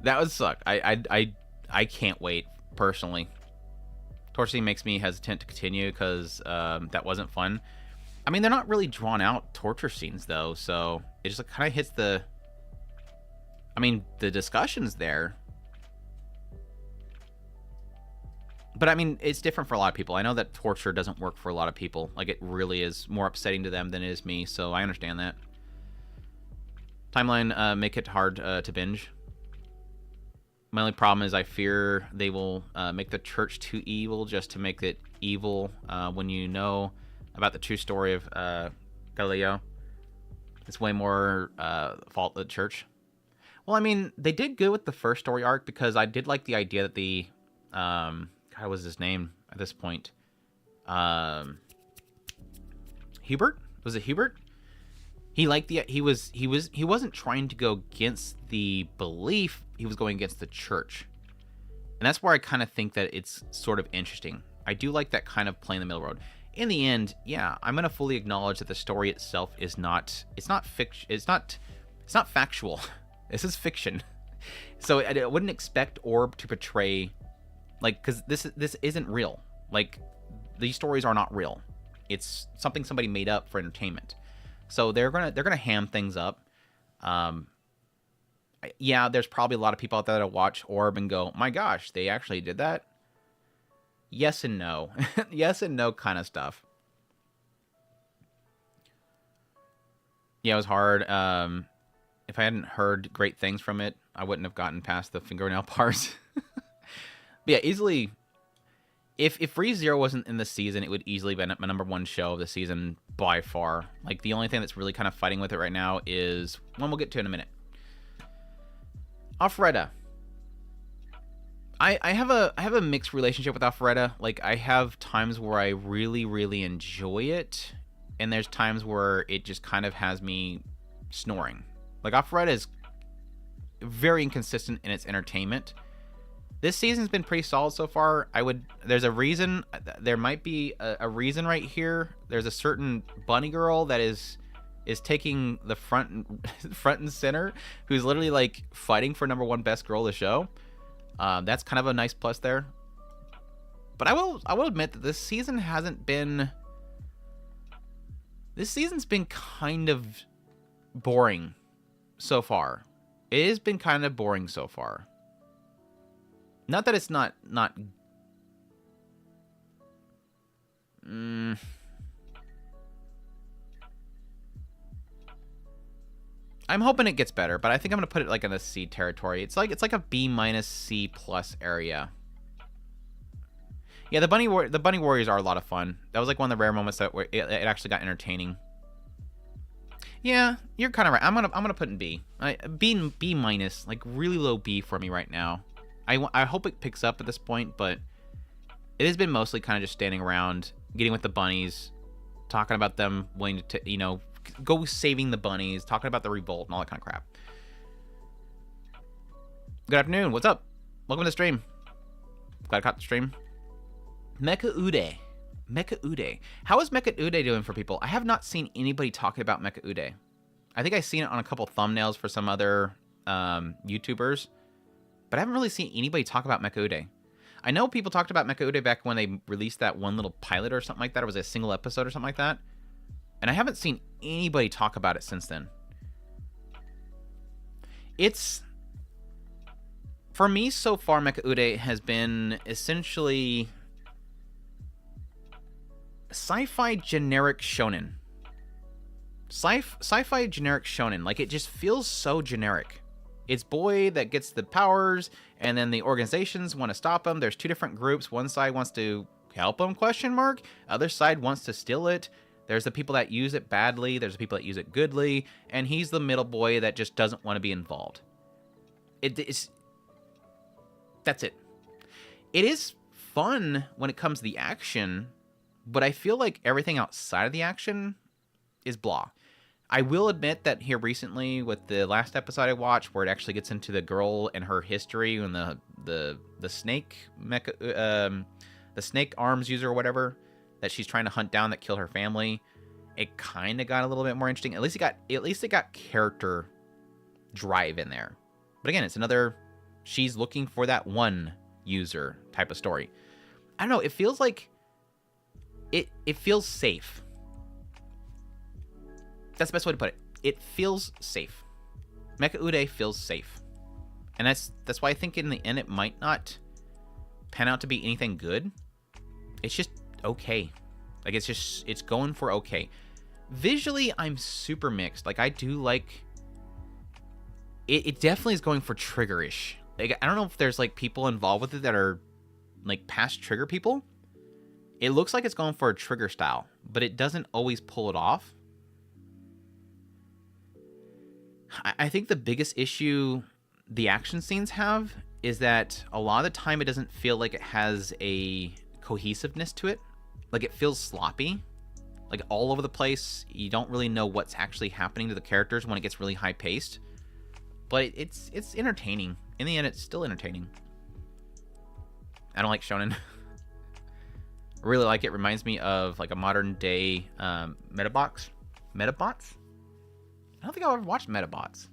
That would suck. I can't wait, personally. Torture scene makes me hesitant to continue because that wasn't fun. I mean, they're not really drawn out torture scenes, though, so it just kind of hits the... I mean, the discussion's there. But, I mean, it's different for a lot of people. I know that torture doesn't work for a lot of people. Like, it really is more upsetting to them than it is me, so I understand that. Timeline, make it hard to binge. My only problem is I fear they will make the church too evil just to make it evil when you know about the true story of Galileo. It's way more fault of the church. Well, I mean, they did good with the first story arc because I did like the idea that the... God, what was his name at this point? Hubert? Was it Hubert? He wasn't trying to go against the belief, he was going against the church. And that's where I kind of think that it's sort of interesting. I do like that kind of play in the middle road. In the end, yeah, I'm gonna fully acknowledge that the story itself is not fiction, it's not factual. This is fiction. So I wouldn't expect Orb to portray, like, because this isn't real. Like, these stories are not real. It's something somebody made up for entertainment. So they're gonna ham things up. Yeah, there's probably a lot of people out there that watch Orb and go, "My gosh, they actually did that." Yes and no, yes and no kind of stuff. Yeah, it was hard. If I hadn't heard great things from it, I wouldn't have gotten past the fingernail parts. But yeah, easily. If ReZero wasn't in the season, it would easily be my number 1 show of the season by far. Like, the only thing that's really kind of fighting with it right now is one we'll get to in a minute. Alpharetta. I have a mixed relationship with Alpharetta. Like, I have times where I really, really enjoy it, and there's times where it just kind of has me snoring. Like, Alpharetta is very inconsistent in its entertainment. This season's been pretty solid so far. There's a reason. There might be a reason right here. There's a certain bunny girl that is taking the front and center, who's literally like fighting for number 1 best girl of the show. That's kind of a nice plus there. But I will admit that this season hasn't been. This season's been kind of boring so far. It has been kind of boring so far. Not that it's not. I'm hoping it gets better, but I think I'm gonna put it like in the C territory. It's like a B- C+ area. Yeah, the bunny warriors are a lot of fun. That was like one of the rare moments that it actually got entertaining. Yeah, you're kind of right. I'm gonna put in B. B-, like really low B for me right now. I hope it picks up at this point, but it has been mostly kind of just standing around, getting with the bunnies, talking about them wanting to, go saving the bunnies, talking about the revolt and all that kind of crap. Good afternoon. What's up? Welcome to the stream. Glad I caught the stream. Mecha Ude. How is Mecha Ude doing for people? I have not seen anybody talking about Mecha Ude. I think I've seen it on a couple thumbnails for some other YouTubers, but I haven't really seen anybody talk about Mecha Ude. I know people talked about Mecha Ude back when they released that one little pilot or something like that. It was a single episode or something like that. And I haven't seen anybody talk about it since then. For me so far, Mecha Ude has been essentially sci-fi generic shonen. Sci-fi generic shonen. Like, it just feels so generic. It's boy that gets the powers, and then the organizations want to stop him. There's two different groups. One side wants to help him, question mark. Other side wants to steal it. There's the people that use it badly. There's the people that use it goodly. And he's the middle boy that just doesn't want to be involved. That's it. It is fun when it comes to the action, but I feel like everything outside of the action is blah. I will admit that here recently with the last episode I watched, where it actually gets into the girl and her history and the snake mecha, the snake arms user or whatever that she's trying to hunt down that killed her family, it kind of got a little bit more interesting. At least it got character drive in there. But again, it's another she's looking for that one user type of story. I don't know. It feels like it feels safe. That's the best way to put it. It feels safe. Mecha Ude feels safe. And that's why I think in the end it might not pan out to be anything good. It's just okay. Like it's going for okay. Visually, I'm super mixed. Like I do like it definitely is going for triggerish. Like I don't know if there's like people involved with it that are like past trigger people. It looks like it's going for a trigger style, but it doesn't always pull it off. I think the biggest issue the action scenes have is that a lot of the time it doesn't feel like it has a cohesiveness to it. Like it feels sloppy, like all over the place. You don't really know what's actually happening to the characters when it gets really high paced. But it's entertaining. In the end, it's still entertaining. I don't like shonen. I really like it. Reminds me of like a modern day Metabots. I don't think I've ever watched Metabots.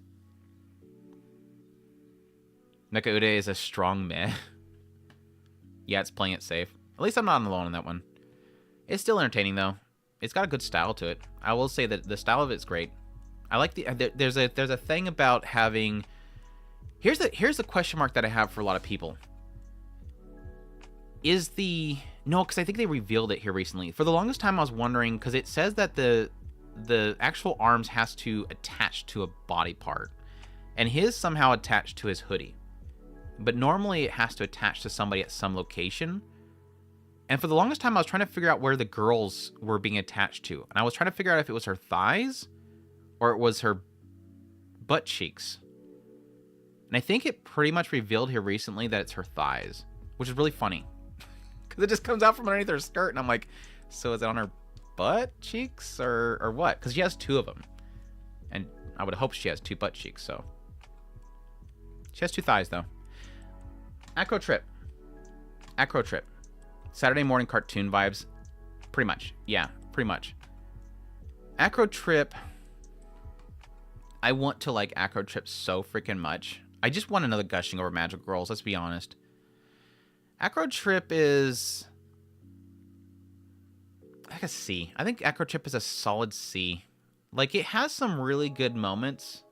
Mecha Ude is a strong meh. Yeah, it's playing it safe. At least I'm not alone on that one. It's still entertaining though. It's got a good style to it. I will say that the style of it's great. I like there's a thing about having. Here's the question mark that I have for a lot of people. Because I think they revealed it here recently. For the longest time, I was wondering because it says that the actual arms has to attach to a body part, and his somehow attached to his hoodie. But normally it has to attach to somebody at some location. And for the longest time, I was trying to figure out where the girls were being attached to. And I was trying to figure out if it was her thighs or it was her butt cheeks. And I think it pretty much revealed here recently that it's her thighs, which is really funny. Because it just comes out from underneath her skirt. And I'm like, so is it on her butt cheeks or what? Because she has two of them. And I would hope she has two butt cheeks, so. She has two thighs, though. Acro Trip. Saturday morning cartoon vibes. Pretty much. Yeah, pretty much. Acro Trip. I want to like Acro Trip so freaking much. I just want another gushing over magical girls, let's be honest. Acro Trip is like a C. I think Acro Trip is a solid C. Like, it has some really good moments,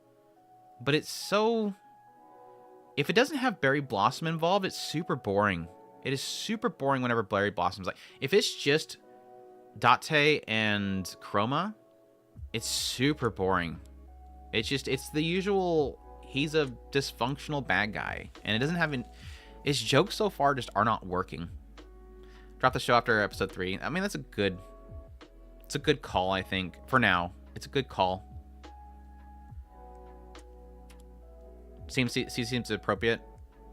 but it's so... If it doesn't have Berry Blossom involved, it's super boring. It is super boring whenever Berry Blossom's like... If it's just Date and Chroma, it's super boring. It's the usual... He's a dysfunctional bad guy, and it doesn't have... Its jokes so far just are not working. Drop the show after episode 3. I mean, that's a good... It's a good call, I think. For now. It's a good call. Seems appropriate.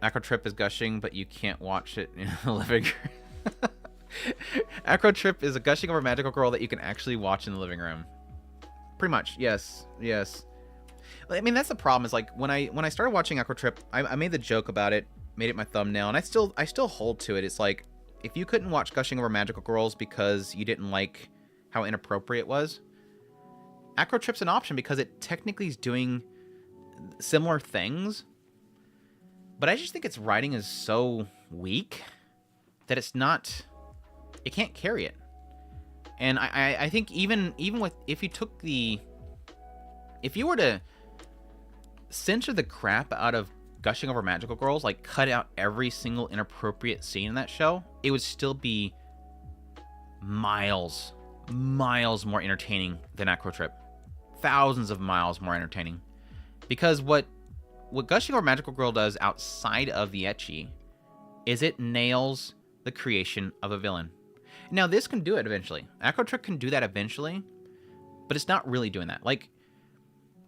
Acro Trip is gushing, but you can't watch it in the living room. Acro Trip is a gushing over magical girl that you can actually watch in the living room. Pretty much, yes. I mean, that's the problem. Is like when I started watching Acro Trip, I made the joke about it, made it my thumbnail, and I still hold to it. It's like, if you couldn't watch gushing over magical girls because you didn't like how inappropriate it was, Acro Trip's an option because it technically is doing similar things, but I just think its writing is so weak that it can't carry it. And I think even with, if you were to censor the crap out of gushing over magical girls, like cut out every single inappropriate scene in that show, it would still be miles more entertaining than Acro Trip. Thousands of miles more entertaining. Because what what Gushing Over Magical Girl does outside of the ecchi is it nails the creation of a villain. Now, this can do it eventually. Acro Trick can do that eventually, but it's not really doing that. Like,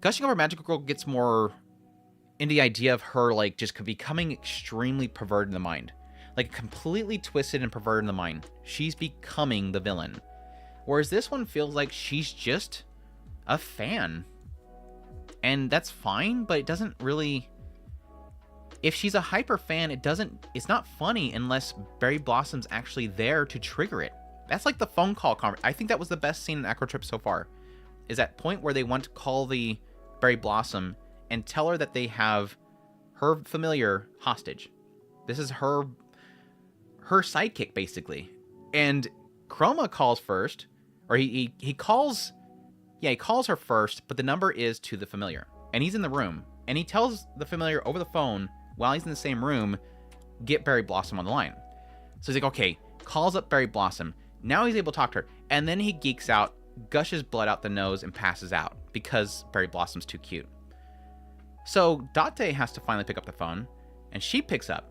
Gushing Over Magical Girl gets more in the idea of her, like, just becoming extremely perverted in the mind. Like, completely twisted and perverted in the mind. She's becoming the villain. Whereas this one feels like she's just a fan. And that's fine, but it doesn't really... If she's a hyper fan, it's not funny unless Berry Blossom's actually there to trigger it. That's like the phone call I think that was the best scene in Acro Trip so far. Is that point where they want to call the Berry Blossom and tell her that they have her familiar hostage. This is her sidekick, basically. And Chroma calls first, or he calls... Yeah, he calls her first, but the number is to the familiar. And he's in the room. And he tells the familiar over the phone, while he's in the same room, get Berry Blossom on the line. So he's like, okay, calls up Berry Blossom. Now he's able to talk to her. And then he geeks out, gushes blood out the nose, and passes out because Berry Blossom's too cute. So Date has to finally pick up the phone, and she picks up.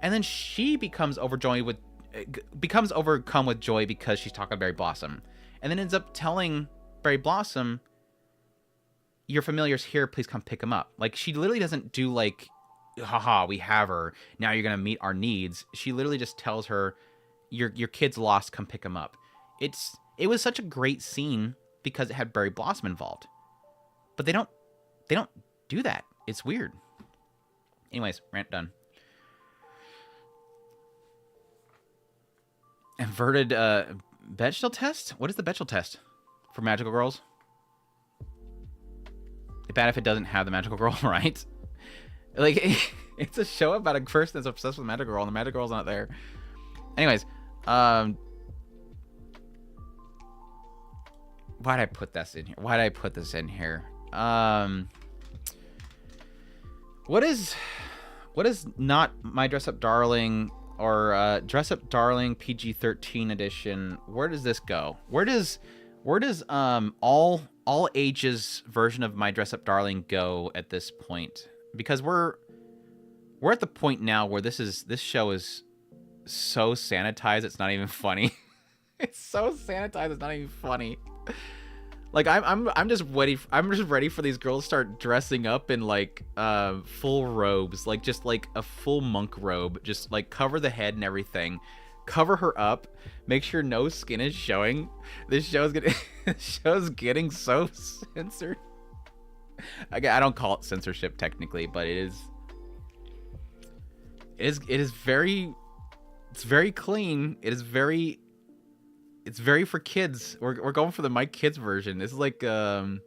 And then she becomes overcome with joy because she's talking to Berry Blossom. And then ends up telling Berry Blossom, your familiar's here, please come pick him up. Like, she literally doesn't do like, haha, we have her, now you're gonna meet our needs. She literally just tells her, your kid's lost, come pick him up. It was such a great scene because it had Berry Blossom involved. But they don't do that. It's weird. Anyways, rant done. Inverted Bechdel test? What is the Bechdel test for magical girls? It's bad if it doesn't have the magical girl, right? Like, it's a show about a person that's obsessed with the magical girl, and the magical girl's not there. Anyways, why'd I put this in here? Why'd I put this in here? What is not My Dress Up Darling or Dress Up Darling PG-13 edition? Where does this go? Where does all ages version of My Dress Up Darling go at this point? Because we're at the point now where this show is so sanitized it's not even funny. It's so sanitized it's not even funny. Like, I'm just ready for these girls to start dressing up in like full robes, like just like a full monk robe, just like cover the head and everything, cover her up, make sure no skin is showing. This show's getting so censored. I don't call it censorship technically, but it is very clean. It's very for kids. We're going for the My Kids version. This is like what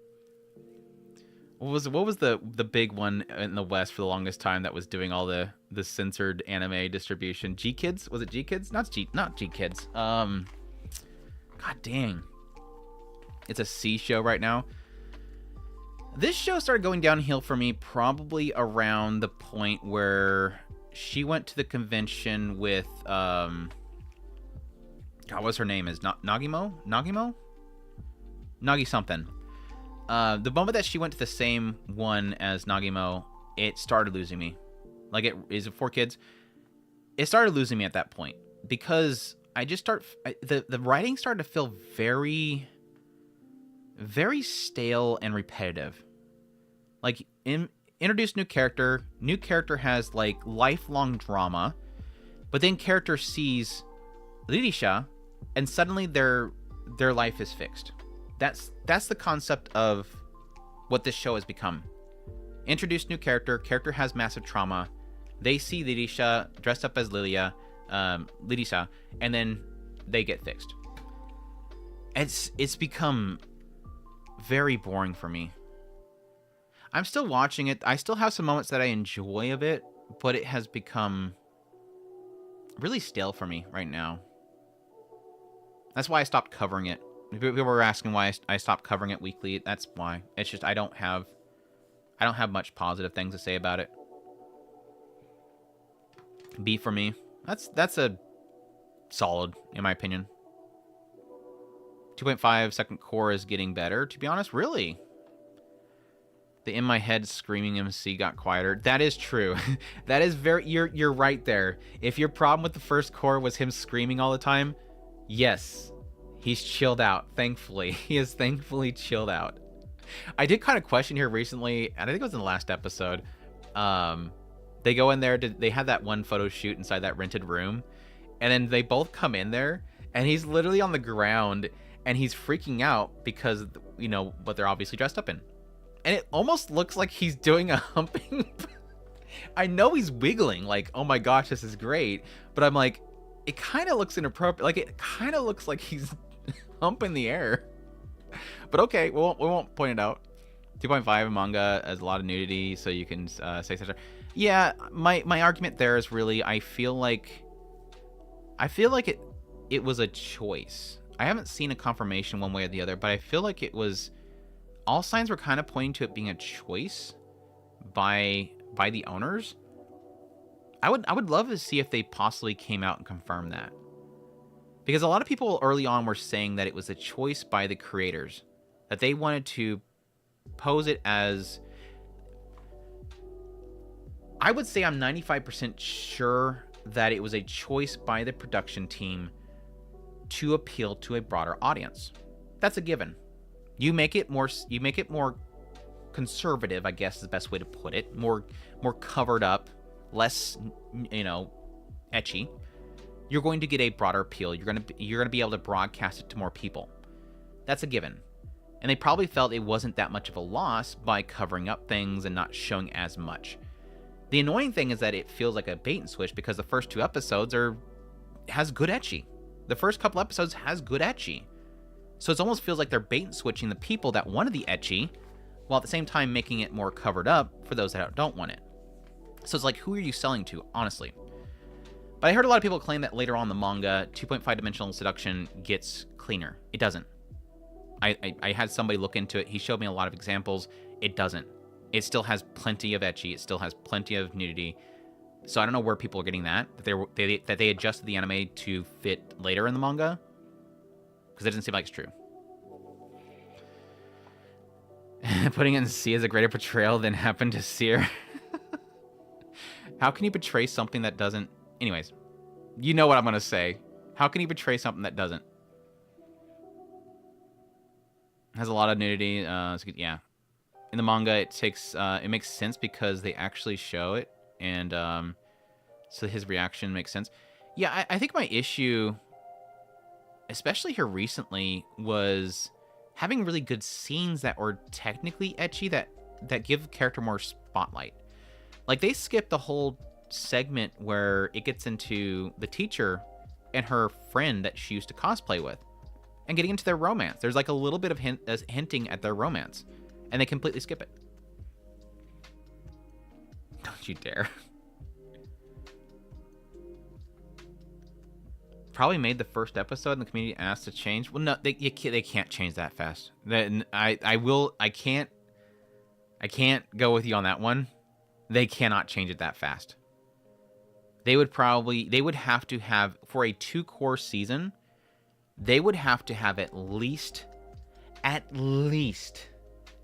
was the big one in the West for the longest time that was doing all the censored anime distribution? G Kids? Was it G Kids? Not G Kids. God dang. It's a C show right now. This show started going downhill for me probably around the point where she went to the convention with God, what's her name? Is Nagimo? Nagi something. The moment that she went to the same one as Nagimo, it started losing me. Like, is it 4 kids? It started losing me at that point because the writing started to feel very, very stale and repetitive. Like, introduce new character has like lifelong drama, but then character sees Lirisha, and suddenly their life is fixed. That's the concept of what this show has become. Introduce new character has massive trauma. They see Lirisha dressed up as Lirisha, and then they get fixed. It's become very boring for me. I'm still watching it. I still have some moments that I enjoy of it, but it has become really stale for me right now. That's why I stopped covering it. People were asking why I stopped covering it weekly. That's why. It's just I don't have much positive things to say about it. B for me. That's a solid, in my opinion. 2.5 second core is getting better. To be honest, really. The in my head screaming MC got quieter. That is true. That is very. You're right there. If your problem with the first core was him screaming all the time, yes, he's chilled out. Thankfully, he is thankfully chilled out. I did kind of question here recently, and I think it was in the last episode. They go in there. They had that one photo shoot inside that rented room, and then they both come in there, and he's literally on the ground, and he's freaking out because what they're obviously dressed up in. And it almost looks like he's doing a humping. I know he's wiggling, like, oh my gosh, this is great. But I'm like, it kind of looks inappropriate. Like, it kind of looks like he's humping the air. But okay, we won't point it out. 2.5 manga has a lot of nudity, so you can say such. Yeah, my argument there is really, I feel like it was a choice. I haven't seen a confirmation one way or the other, but I feel like it was. All signs were kind of pointing to it being a choice by the owners. I would love to see if they possibly came out and confirmed that. Because a lot of people early on were saying that it was a choice by the creators. That they wanted to pose it as... I would say I'm 95% sure that it was a choice by the production team to appeal to a broader audience. That's a given. You make it more conservative, I guess is the best way to put it. More covered up, less, ecchi. You're going to get a broader appeal. You're going to be able to broadcast it to more people. That's a given. And they probably felt it wasn't that much of a loss by covering up things and not showing as much. The annoying thing is that it feels like a bait and switch because the first 2 episodes has good ecchi. The first couple episodes has good ecchi. So it almost feels like they're bait and switching the people that wanted the ecchi, while at the same time making it more covered up for those that don't want it. So it's like, who are you selling to, honestly? But I heard a lot of people claim that later on in the manga, 2.5 dimensional seduction gets cleaner. It doesn't. I had somebody look into it. He showed me a lot of examples. It doesn't. It still has plenty of ecchi. It still has plenty of nudity. So I don't know where people are getting that they adjusted the anime to fit later in the manga. Because it doesn't seem like it's true. Putting it in C is a greater portrayal than happened to Seer. How can you portray something that doesn't... Anyways, you know what I'm going to say. How can you portray something that doesn't? Has a lot of nudity. Yeah. In the manga, it makes sense because they actually show it. And so his reaction makes sense. Yeah, I think my issue... especially here recently, was having really good scenes that were technically ecchi that give the character more spotlight. Like, they skipped the whole segment where it gets into the teacher and her friend that she used to cosplay with and getting into their romance. There's like a little bit of hinting at their romance, and they completely skip it. Don't you dare. Probably made the first episode and the community asked to change. Well, no, they can't change that fast. Then I can't go with you on that one. They cannot change it that fast. They would have to have, for a 2-core season, they would have to have at least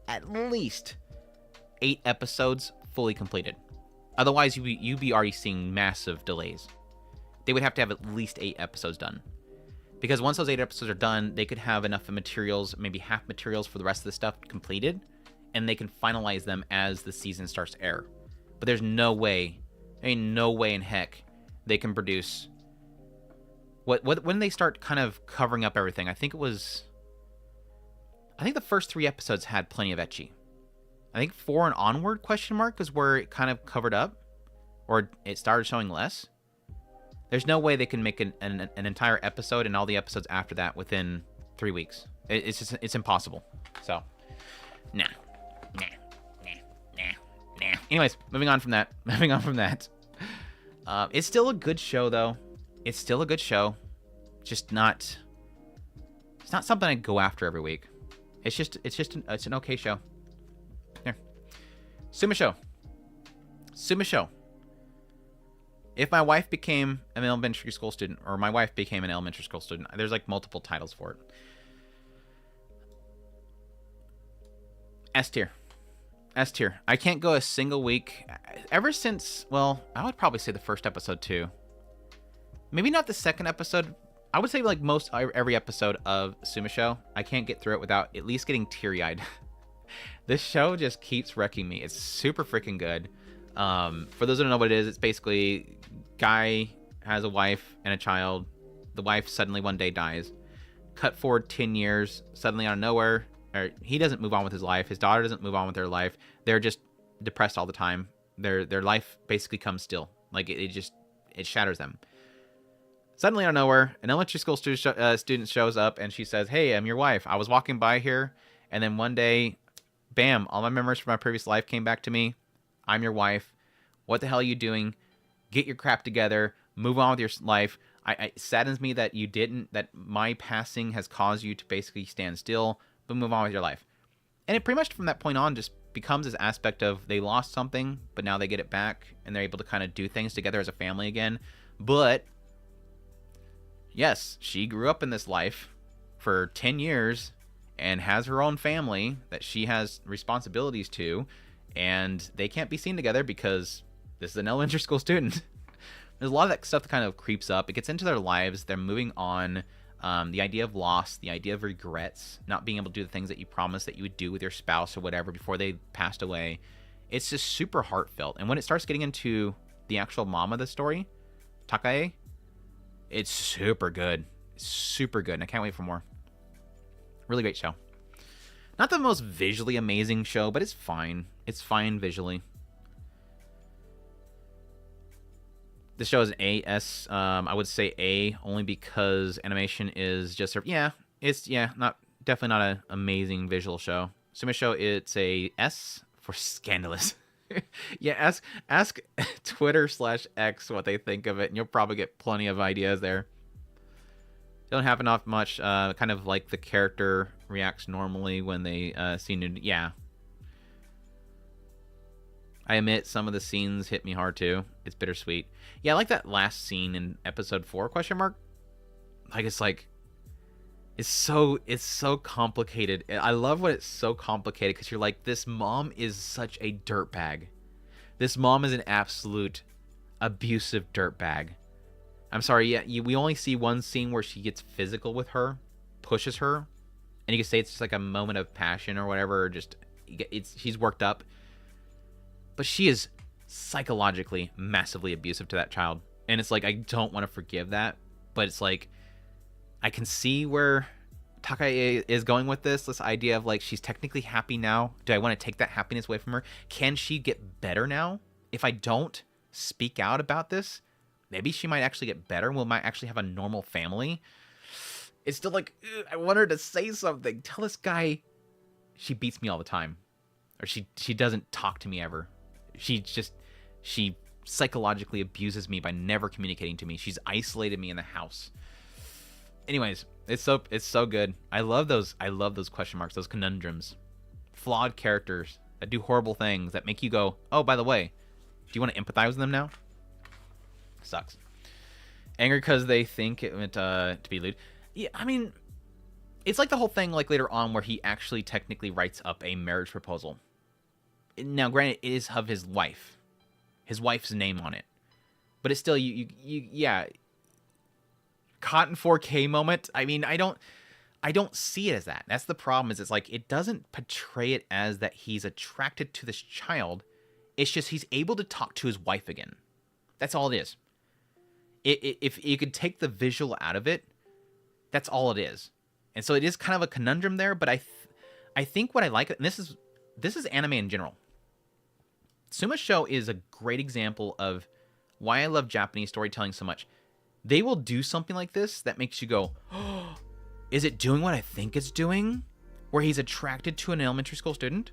8 episodes fully completed. Otherwise, you'd be already seeing massive delays. They would have to have at least 8 episodes done. Because once those 8 episodes are done, they could have enough of materials, maybe half materials for the rest of the stuff completed, and they can finalize them as the season starts to air. But there's no way, no way in heck they can produce... When they start kind of covering up everything, I think the first 3 episodes had plenty of ecchi. I think 4 and onward, is where it kind of covered up, or it started showing less. There's no way they can make an entire episode and all the episodes after that within 3 weeks. It's impossible. So, nah. Anyways, moving on from that. It's still a good show, though. It's still a good show. Just not... It's not something I'd go after every week. It's an okay show. Here. Sumisho. If my wife became an elementary school student, or my wife became an elementary school student, there's like multiple titles for it. S tier. S tier. I can't go a single week ever since. Well, I would probably say the first episode too. Maybe not the second episode. I would say like most every episode of Suma Show. I can't get through it without at least getting teary-eyed. This show just keeps wrecking me. It's super freaking good. For those who don't know what it is, it's basically guy has a wife and a child. The wife suddenly one day dies. Cut forward 10 years, suddenly out of nowhere, or he doesn't move on with his life. His daughter doesn't move on with their life. They're just depressed all the time. Their life basically comes still. Like it shatters them. Suddenly out of nowhere, an elementary school student shows up and she says, "Hey, I'm your wife. I was walking by here, and then one day, bam, all my memories from my previous life came back to me. I'm your wife. What the hell are you doing? Get your crap together. Move on with your life. It saddens me that you didn't, that my passing has caused you to basically stand still, but move on with your life." And it pretty much from that point on just becomes this aspect of they lost something, but now they get it back, and they're able to kind of do things together as a family again. But yes, she grew up in this life for 10 years and has her own family that she has responsibilities to, and they can't be seen together because this is an elementary school student. There's a lot of that stuff that kind of creeps up. It gets into their lives. They're moving on. The idea of loss, the idea of regrets, not being able to do the things that you promised that you would do with your spouse or whatever before they passed away. It's just super heartfelt. And when it starts getting into the actual mom of the story, Takae, it's super good. It's super good. And I can't wait for more. Really great show. Not the most visually amazing show, but it's fine. It's fine visually. The show is A-S. I would say A only because animation is just not definitely not an amazing visual show. Suma Show, it's a S for scandalous. Yeah, ask Twitter/X what they think of it, and you'll probably get plenty of ideas there. Don't have enough much. Kind of like the character reacts normally when they see nudity. Yeah. I admit some of the scenes hit me hard too. It's bittersweet. Yeah, I like that last scene in episode 4, ? It's so complicated. I love when it's so complicated because you're like, this mom is such a dirtbag. This mom is an absolute abusive dirtbag. I'm sorry, yeah, we only see one scene where she gets physical with her, pushes her, and you can say it's just like a moment of passion or whatever, or just she's worked up. But she is psychologically massively abusive to that child. And it's like, I don't want to forgive that. But it's like, I can see where Takae is going with this idea of like, she's technically happy now. Do I want to take that happiness away from her? Can she get better now? If I don't speak out about this, maybe she might actually get better. We might actually have a normal family. It's still like, I want her to say something. Tell this guy she beats me all the time. Or she doesn't talk to me ever. She psychologically abuses me by never communicating to me. She's isolated me in the house. Anyways, it's so good. I love those question marks, those conundrums. Flawed characters that do horrible things that make you go, "Oh, by the way, do you want to empathize with them now?" Sucks. Angry because they think it meant to be lewd. Yeah, I mean, it's like the whole thing like later on where he actually technically writes up a marriage proposal. Now, granted, it is of his wife's name on it, but it's still yeah. Cotton 4K moment. I mean, I don't see it as that. That's the problem. Is it's like it doesn't portray it as that he's attracted to this child. It's just he's able to talk to his wife again. That's all it is. If you could take the visual out of it, that's all it is. And so it is kind of a conundrum there. But I think what I like, and this is anime in general. Suma Show is a great example of why I love Japanese storytelling so much. They will do something like this that makes you go, "Oh, is it doing what I think it's doing?" Where he's attracted to an elementary school student.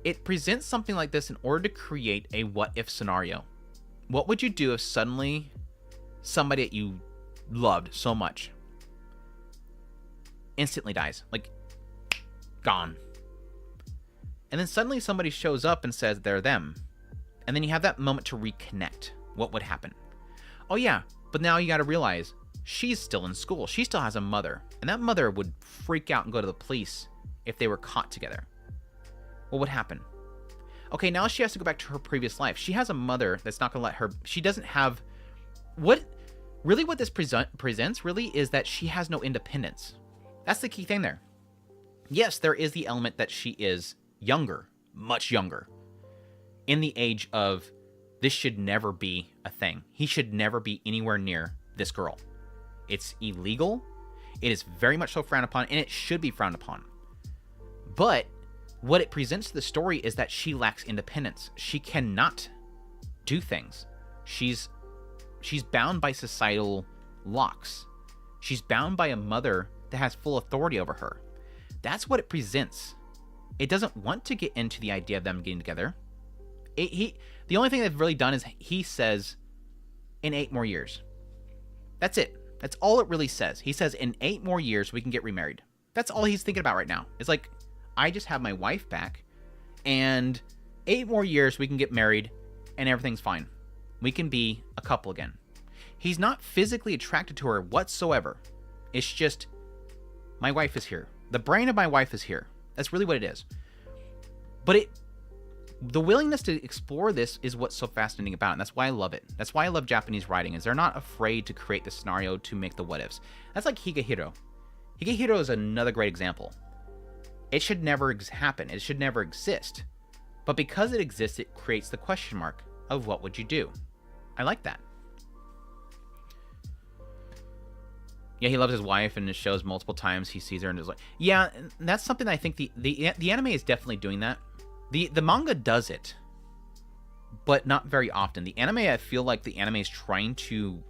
It presents something like this in order to create a what-if scenario. What would you do if suddenly somebody that you loved so much instantly dies? Like, gone. And then suddenly somebody shows up and says they're them. And then you have that moment to reconnect. What would happen? Oh yeah, but now you got to realize she's still in school. She still has a mother. And that mother would freak out and go to the police if they were caught together. What would happen? Okay, now she has to go back to her previous life. She has a mother that's not going to let her. She doesn't have. What this presents really is that she has no independence. That's the key thing there. Yes, there is the element that she is younger, much younger, in the age of this should never be a thing. He should never be anywhere near this girl. It's illegal. It is very much so frowned upon, and it should be frowned upon. But what it presents to the story is that she lacks independence. She cannot do things. She's bound by societal locks. She's bound by a mother that has full authority over her. That's what it presents. It doesn't want to get into the idea of them getting together. The only thing they've really done is he says, in 8 more years. That's it. That's all it really says. He says, in 8 more years, we can get remarried. That's all he's thinking about right now. It's like, I just have my wife back, and 8 more years, we can get married, and everything's fine. We can be a couple again. He's not physically attracted to her whatsoever. It's just, my wife is here. The brain of my wife is here. That's really what it is. But the willingness to explore this is what's so fascinating about it, and that's why I love it. That's why I love Japanese writing, is they're not afraid to create the scenario to make the what-ifs. That's like Higehiro. Higehiro is another great example. It should never happen. It should never exist. But because it exists, it creates the question mark of what would you do? I like that. Yeah, he loves his wife, and it shows multiple times he sees her and is like, yeah, that's something that I think the anime is definitely doing that. The manga does it, but not very often. The anime, I feel like the anime is trying to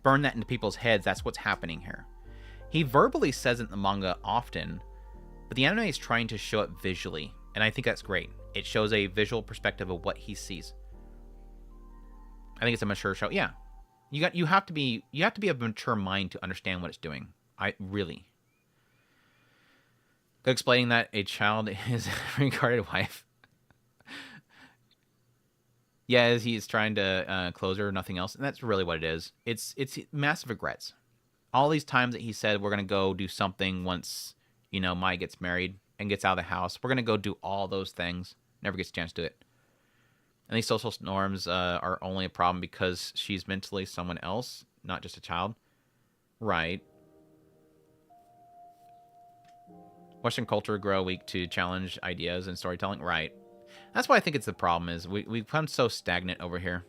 burn that into people's heads. That's what's happening here. He verbally says it in the manga often, but the anime is trying to show it visually, and I think that's great. It shows a visual perspective of what he sees. I think it's a mature show. Yeah, you have to be of a mature mind to understand what it's doing. Really. Explaining that a child is a regarded wife. Yeah, as he's trying to close her, nothing else. And that's really what it is. It's massive regrets. All these times that he said, we're going to go do something once, Mai gets married and gets out of the house. We're going to go do all those things. Never gets a chance to do it. And these social norms are only a problem because she's mentally someone else, not just a child. Right. Western culture grow weak to challenge ideas and storytelling. Right. That's why I think it's the problem is we've become so stagnant over here.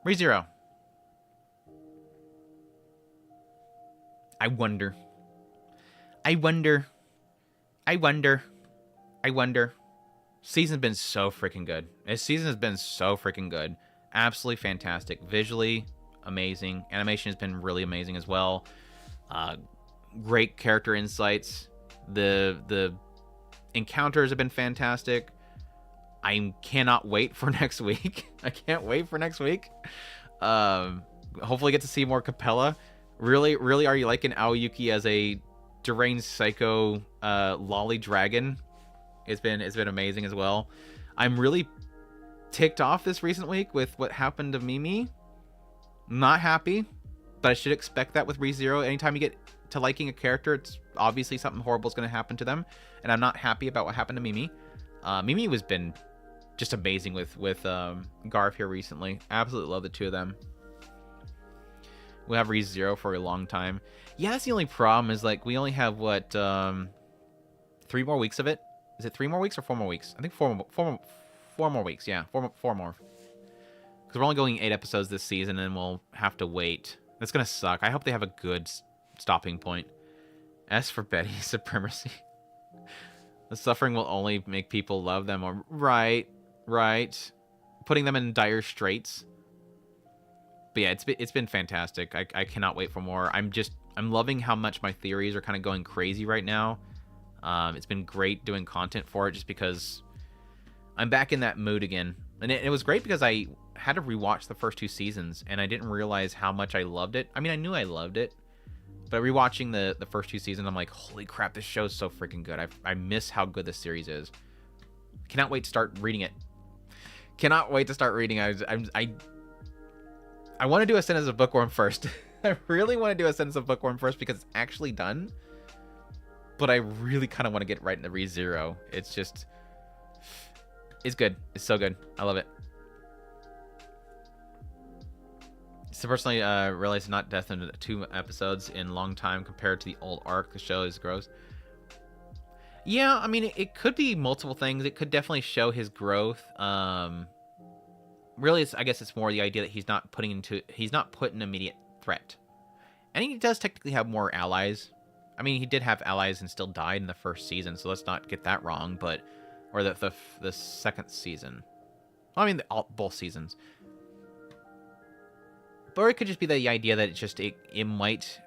ReZero. I wonder. Season's been so freaking good. This season has been so freaking good. Absolutely fantastic. Visually amazing. Animation has been really amazing as well. Great character insights. The encounters have been fantastic. I cannot wait for next week. I can't wait for next week. Hopefully get to see more Capella. Really, are you liking Aoyuki as a deranged psycho lolly dragon? It's been amazing as well. I'm really ticked off this recent week with what happened to Mimi. Not happy, but I should expect that with ReZero. Anytime you get to liking a character, it's obviously something horrible is going to happen to them, and I'm not happy about what happened to Mimi. Mimi has been just amazing with Garv here recently. Absolutely love the two of them. We'll have ReZero for a long time. Yeah, that's the only problem is like we only have what 3 more weeks of it. Is it 3 more weeks or 4 more weeks? I think 4 more weeks. Yeah, 4 more. Because we're only going 8 episodes this season, and we'll have to wait. That's gonna suck. I hope they have a good stopping point. As for Betty's supremacy, the suffering will only make people love them. Or right, putting them in dire straits. But yeah, it's been fantastic. I cannot wait for more. I'm loving how much my theories are kind of going crazy right now. It's been great doing content for it just because I'm back in that mood again. And it was great because I had to rewatch the first 2 seasons and I didn't realize how much I loved it. I mean, I knew I loved it, but rewatching the first 2 seasons, I'm like, holy crap, this show's so freaking good. I miss how good this series is. Cannot wait to start reading it. Cannot wait to start reading. I want to do a Sentence of Bookworm first. I really want to do a Sentence of Bookworm first because it's actually done. But I really kind of want to get right into ReZero. It's just... It's good. It's so good. I love it. So personally, realized not death in 2 episodes in long time compared to the old arc. The show is gross. Yeah, I mean, it could be multiple things. It could definitely show his growth. Really, I guess it's more the idea that he's not put an immediate threat, and he does technically have more allies. I mean, he did have allies and still died in the first season, so let's not get that wrong. But or the second season. Well, I mean, both seasons. Or it could just be the idea that it might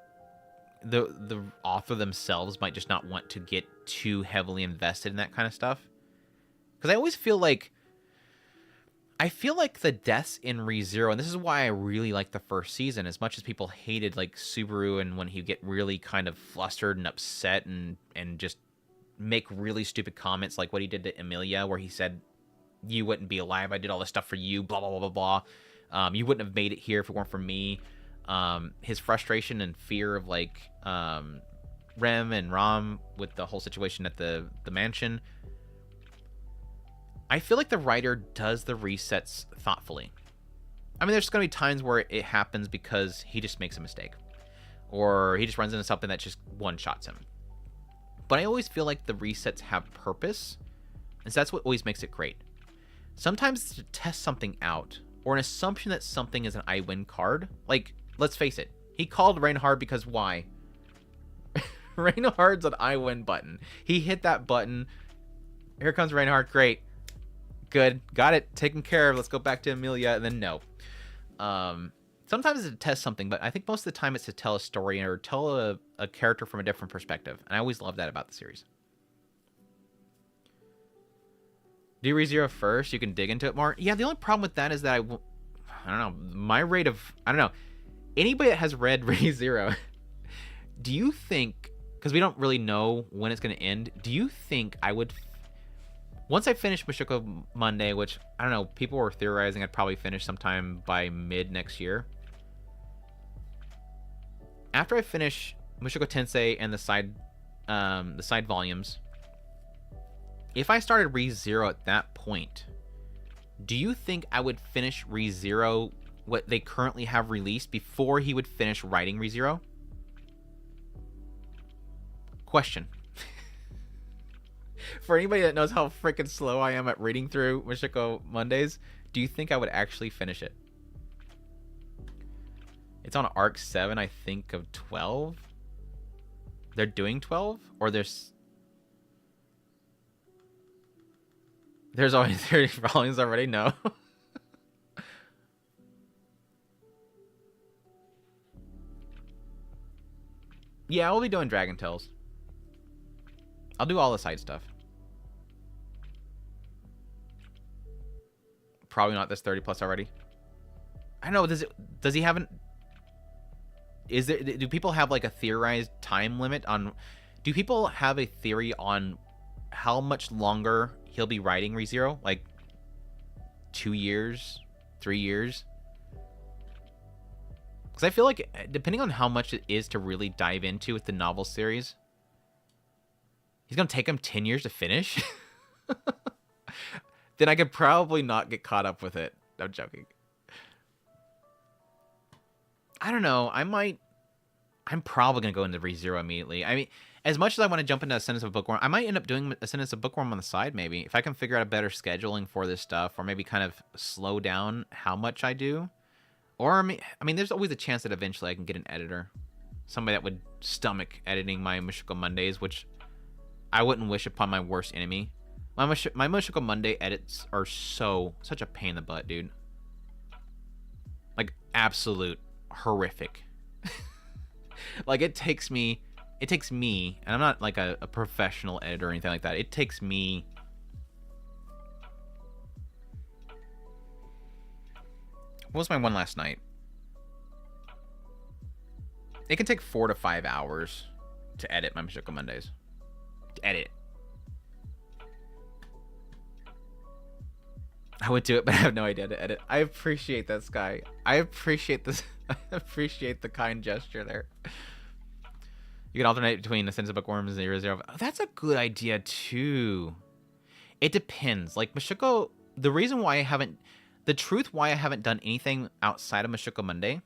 the author themselves might just not want to get too heavily invested in that kind of stuff. Because I always feel like the deaths in ReZero, and this is why I really like the first season, as much as people hated like Subaru and when he get really kind of flustered and upset and just make really stupid comments like what he did to Emilia, where he said, "You wouldn't be alive. I did all this stuff for you. Blah blah blah blah blah. You wouldn't have made it here if it weren't for me." His frustration and fear of like Rem and Ram with the whole situation at the mansion. I feel like the writer does the resets thoughtfully. I mean, there's going to be times where it happens because he just makes a mistake, or he just runs into something that just one-shots him. But I always feel like the resets have purpose, and so that's what always makes it great. Sometimes it's to test something out, or an assumption that something is an I win card. Like, let's face it, he called Reinhard because why? Reinhard's an I win button. He hit that button. Here comes Reinhard. Great. Good. Got it. Taken care of. Let's go back to Emilia. And then no. Sometimes it's to test something, but I think most of the time it's to tell a story or tell a character from a different perspective. And I always love that about the series. Do ReZero first, you can dig into it more. Yeah, the only problem with that is that I don't know, my rate of, I don't know, anybody that has read ReZero, do you think, because we don't really know when it's going to end, do you think I would, once I finish Mushoku Monday, which, I don't know, people were theorizing I'd probably finish sometime by mid next year. After I finish Mushoku Tensei and the side volumes, if I started ReZero at that point, do you think I would finish ReZero, what they currently have released, before he would finish writing ReZero? Question. For anybody that knows how freaking slow I am at reading through Mushoku Mondays, do you think I would actually finish it? It's on arc 7, I think, of 12. They're doing 12? Or there's only 30 volumes already? No. Yeah, I'll be doing Dragon Tales. I'll do all the side stuff. Probably not this 30 plus already. I don't know, does he have do people have like a theorized time limit on, do people have a theory on how much longer he'll be writing ReZero? Like 2 years, 3 years? Because I feel like depending on how much it is to really dive into with the novel series, he's going to take him 10 years to finish? Then I could probably not get caught up with it. I'm joking. I don't know. I'm probably going to go into ReZero immediately. I mean, as much as I want to jump into Ascendance of Bookworm, I might end up doing Ascendance of Bookworm on the side, maybe. If I can figure out a better scheduling for this stuff, or maybe kind of slow down how much I do. Or, I mean, there's always a chance that eventually I can get an editor. Somebody that would stomach editing my Mushoku Mondays, which I wouldn't wish upon my worst enemy. My Mushoku Monday edits are such a pain in the butt, dude. Like, absolute horrific. Like, it takes me, and I'm not like a professional editor or anything like that. It takes me, what was my one last night? It can take 4 to 5 hours to edit my Mushoku Mondays. To edit. I would do it, but I have no idea to edit. I appreciate that, Sky. I appreciate this. I appreciate the kind gesture there. You can alternate between Ascendance of Bookworms and 0. Oh, that's a good idea, too. It depends. Like Mashiko, the reason why I haven't, the truth why I haven't done anything outside of Mashiko Monday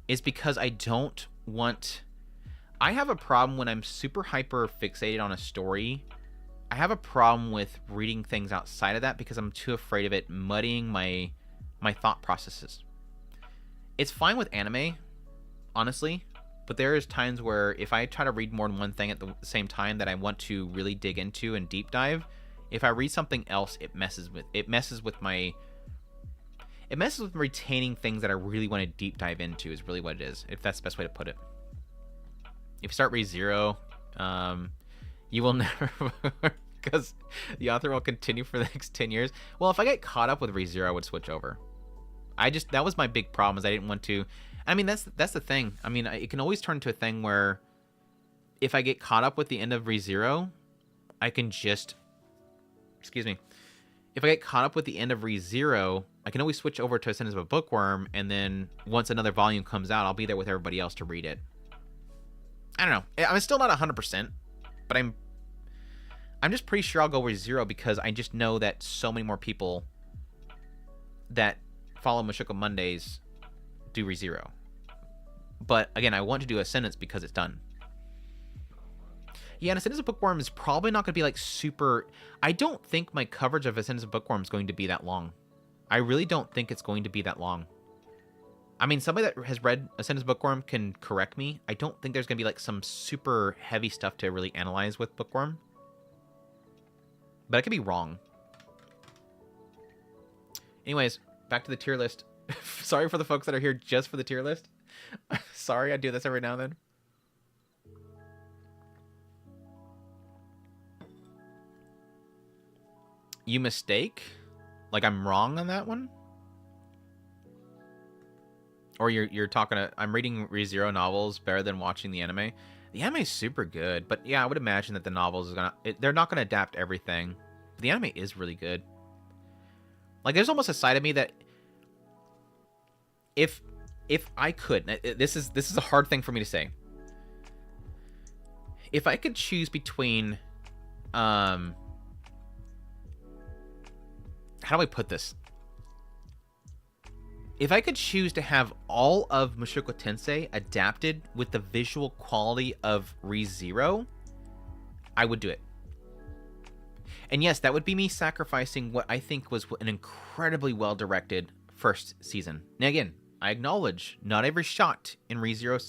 is because I don't want, I have a problem when I'm super hyper fixated on a story. I have a problem with reading things outside of that because I'm too afraid of it muddying my thought processes. It's fine with anime, honestly, but there is times where if I try to read more than one thing at the same time that I want to really dig into and deep dive, if I read something else, it messes with retaining things that I really want to deep dive into is really what it is, if that's the best way to put it. If you start ReZero, you will never, because the author will continue for the next 10 years. Well, if I get caught up with ReZero, I would switch over. That was my big problem, is I didn't want to. I mean, that's the thing. I mean, it can always turn into a thing where if I get caught up with the end of ReZero, I can just, excuse me. If I get caught up with the end of ReZero, I can always switch over to Ascendance of a Bookworm, and then once another volume comes out, I'll be there with everybody else to read it. I don't know. I'm still not 100%, but I'm just pretty sure I'll go ReZero because I just know that so many more people that follow Mashiko Mondays do ReZero. But again, I want to do Ascendance because it's done. Yeah, and Ascendance of Bookworm is probably not going to be like super... I don't think my coverage of Ascendance of Bookworm is going to be that long. I really don't think it's going to be that long. I mean, somebody that has read Ascendance of Bookworm can correct me. I don't think there's going to be like some super heavy stuff to really analyze with Bookworm. But I could be wrong. Anyways, back to the tier list. Sorry for the folks that are here just for the tier list. Sorry, I do this every now and then. You mistake? Like I'm wrong on that one? Or you're talking to, I'm reading ReZero novels better than watching the anime. The anime is super good, but yeah, I would imagine that the novels is they're not gonna adapt everything. The anime is really good. Like there's almost a side of me that if I could, this is a hard thing for me to say. If I could choose between how do I put this? If I could choose to have all of Mushoku Tensei adapted with the visual quality of ReZero, I would do it. And yes, that would be me sacrificing what I think was an incredibly well-directed first season. Now again, I acknowledge not every shot in ReZero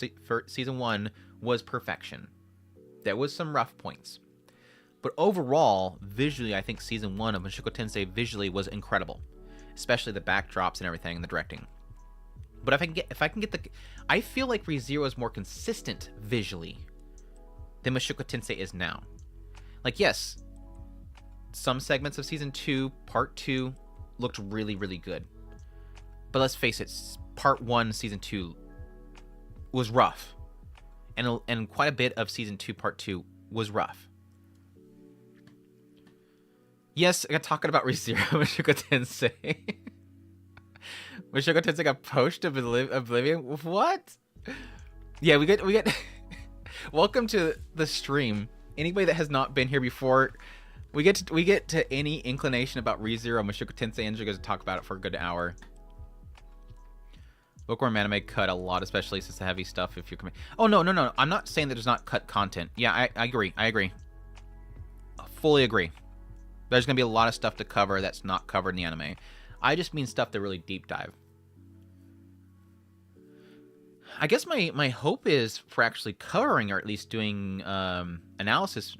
Season 1 was perfection. There was some rough points. But overall, visually, I think Season 1 of Mushoku Tensei visually was incredible. Especially the backdrops and everything and the directing. But if I can get the... I feel like ReZero is more consistent visually than Mushoku Tensei is now. Like, yes, some segments of Season 2, Part 2, looked really, really good. But let's face it, Part 1, Season 2 was rough. And quite a bit of Season 2, Part 2 was rough. Yes, I got talking about ReZero Mushoku Tensei. Mushoku Tensei got poached of Oblivion? What? Yeah, we get welcome to the stream. Anybody that has not been here before, we get to any inclination about ReZero Mushoku Tensei and you're going to talk about it for a good hour. Bookworm anime cut a lot, especially since the heavy stuff if you're coming. Oh no. I'm not saying that there's not cut content. Yeah, I agree. I fully agree. There's going to be a lot of stuff to cover that's not covered in the anime. I just mean stuff to really deep dive. I guess my hope is for actually covering, or at least doing novel analysis,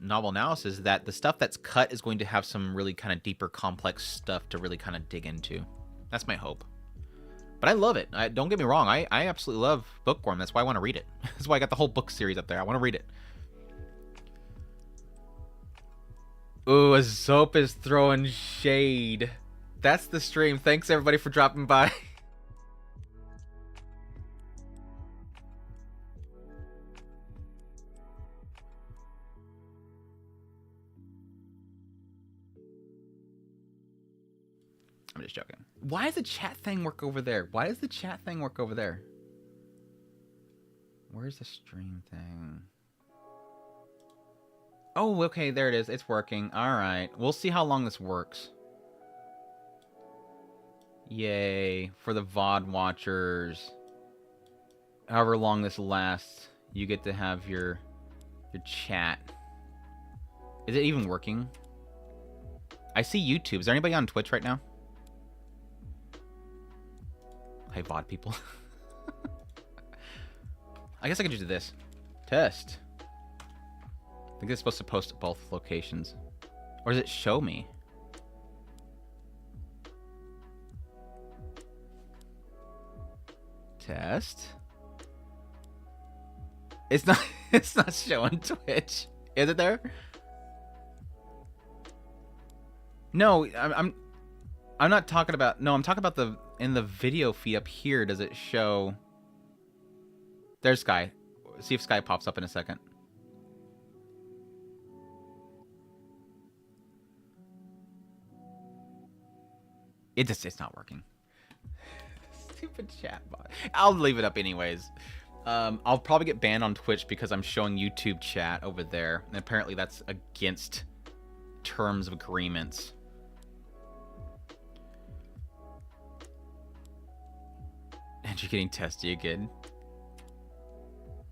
that the stuff that's cut is going to have some really kind of deeper, complex stuff to really kind of dig into. That's my hope. But I love it. Don't get me wrong. I absolutely love Bookworm. That's why I want to read it. That's why I got the whole book series up there. I want to read it. Ooh, Azop is throwing shade. That's the stream. Thanks everybody for dropping by. I'm just joking. Why does the chat thing work over there? Why does the chat thing work over there? Where's the stream thing? Oh, okay, there it is. It's working. All right. We'll see how long this works. Yay. For the VOD watchers. However long this lasts, you get to have your chat. Is it even working? I see YouTube. Is there anybody on Twitch right now? Hey, VOD people. I guess I could just do this. Test. I think it's supposed to post at both locations. Or does it show me? Test. It's not it's not showing Twitch. Is it there? No, I'm not talking about. No, I'm talking about the in the video feed up here. Does it show? There's Sky. See if Sky pops up in a second. It's not working. Stupid chat bot. I'll leave it up anyways. I'll probably get banned on Twitch because I'm showing YouTube chat over there, and apparently that's against terms of agreements. And you're getting testy again.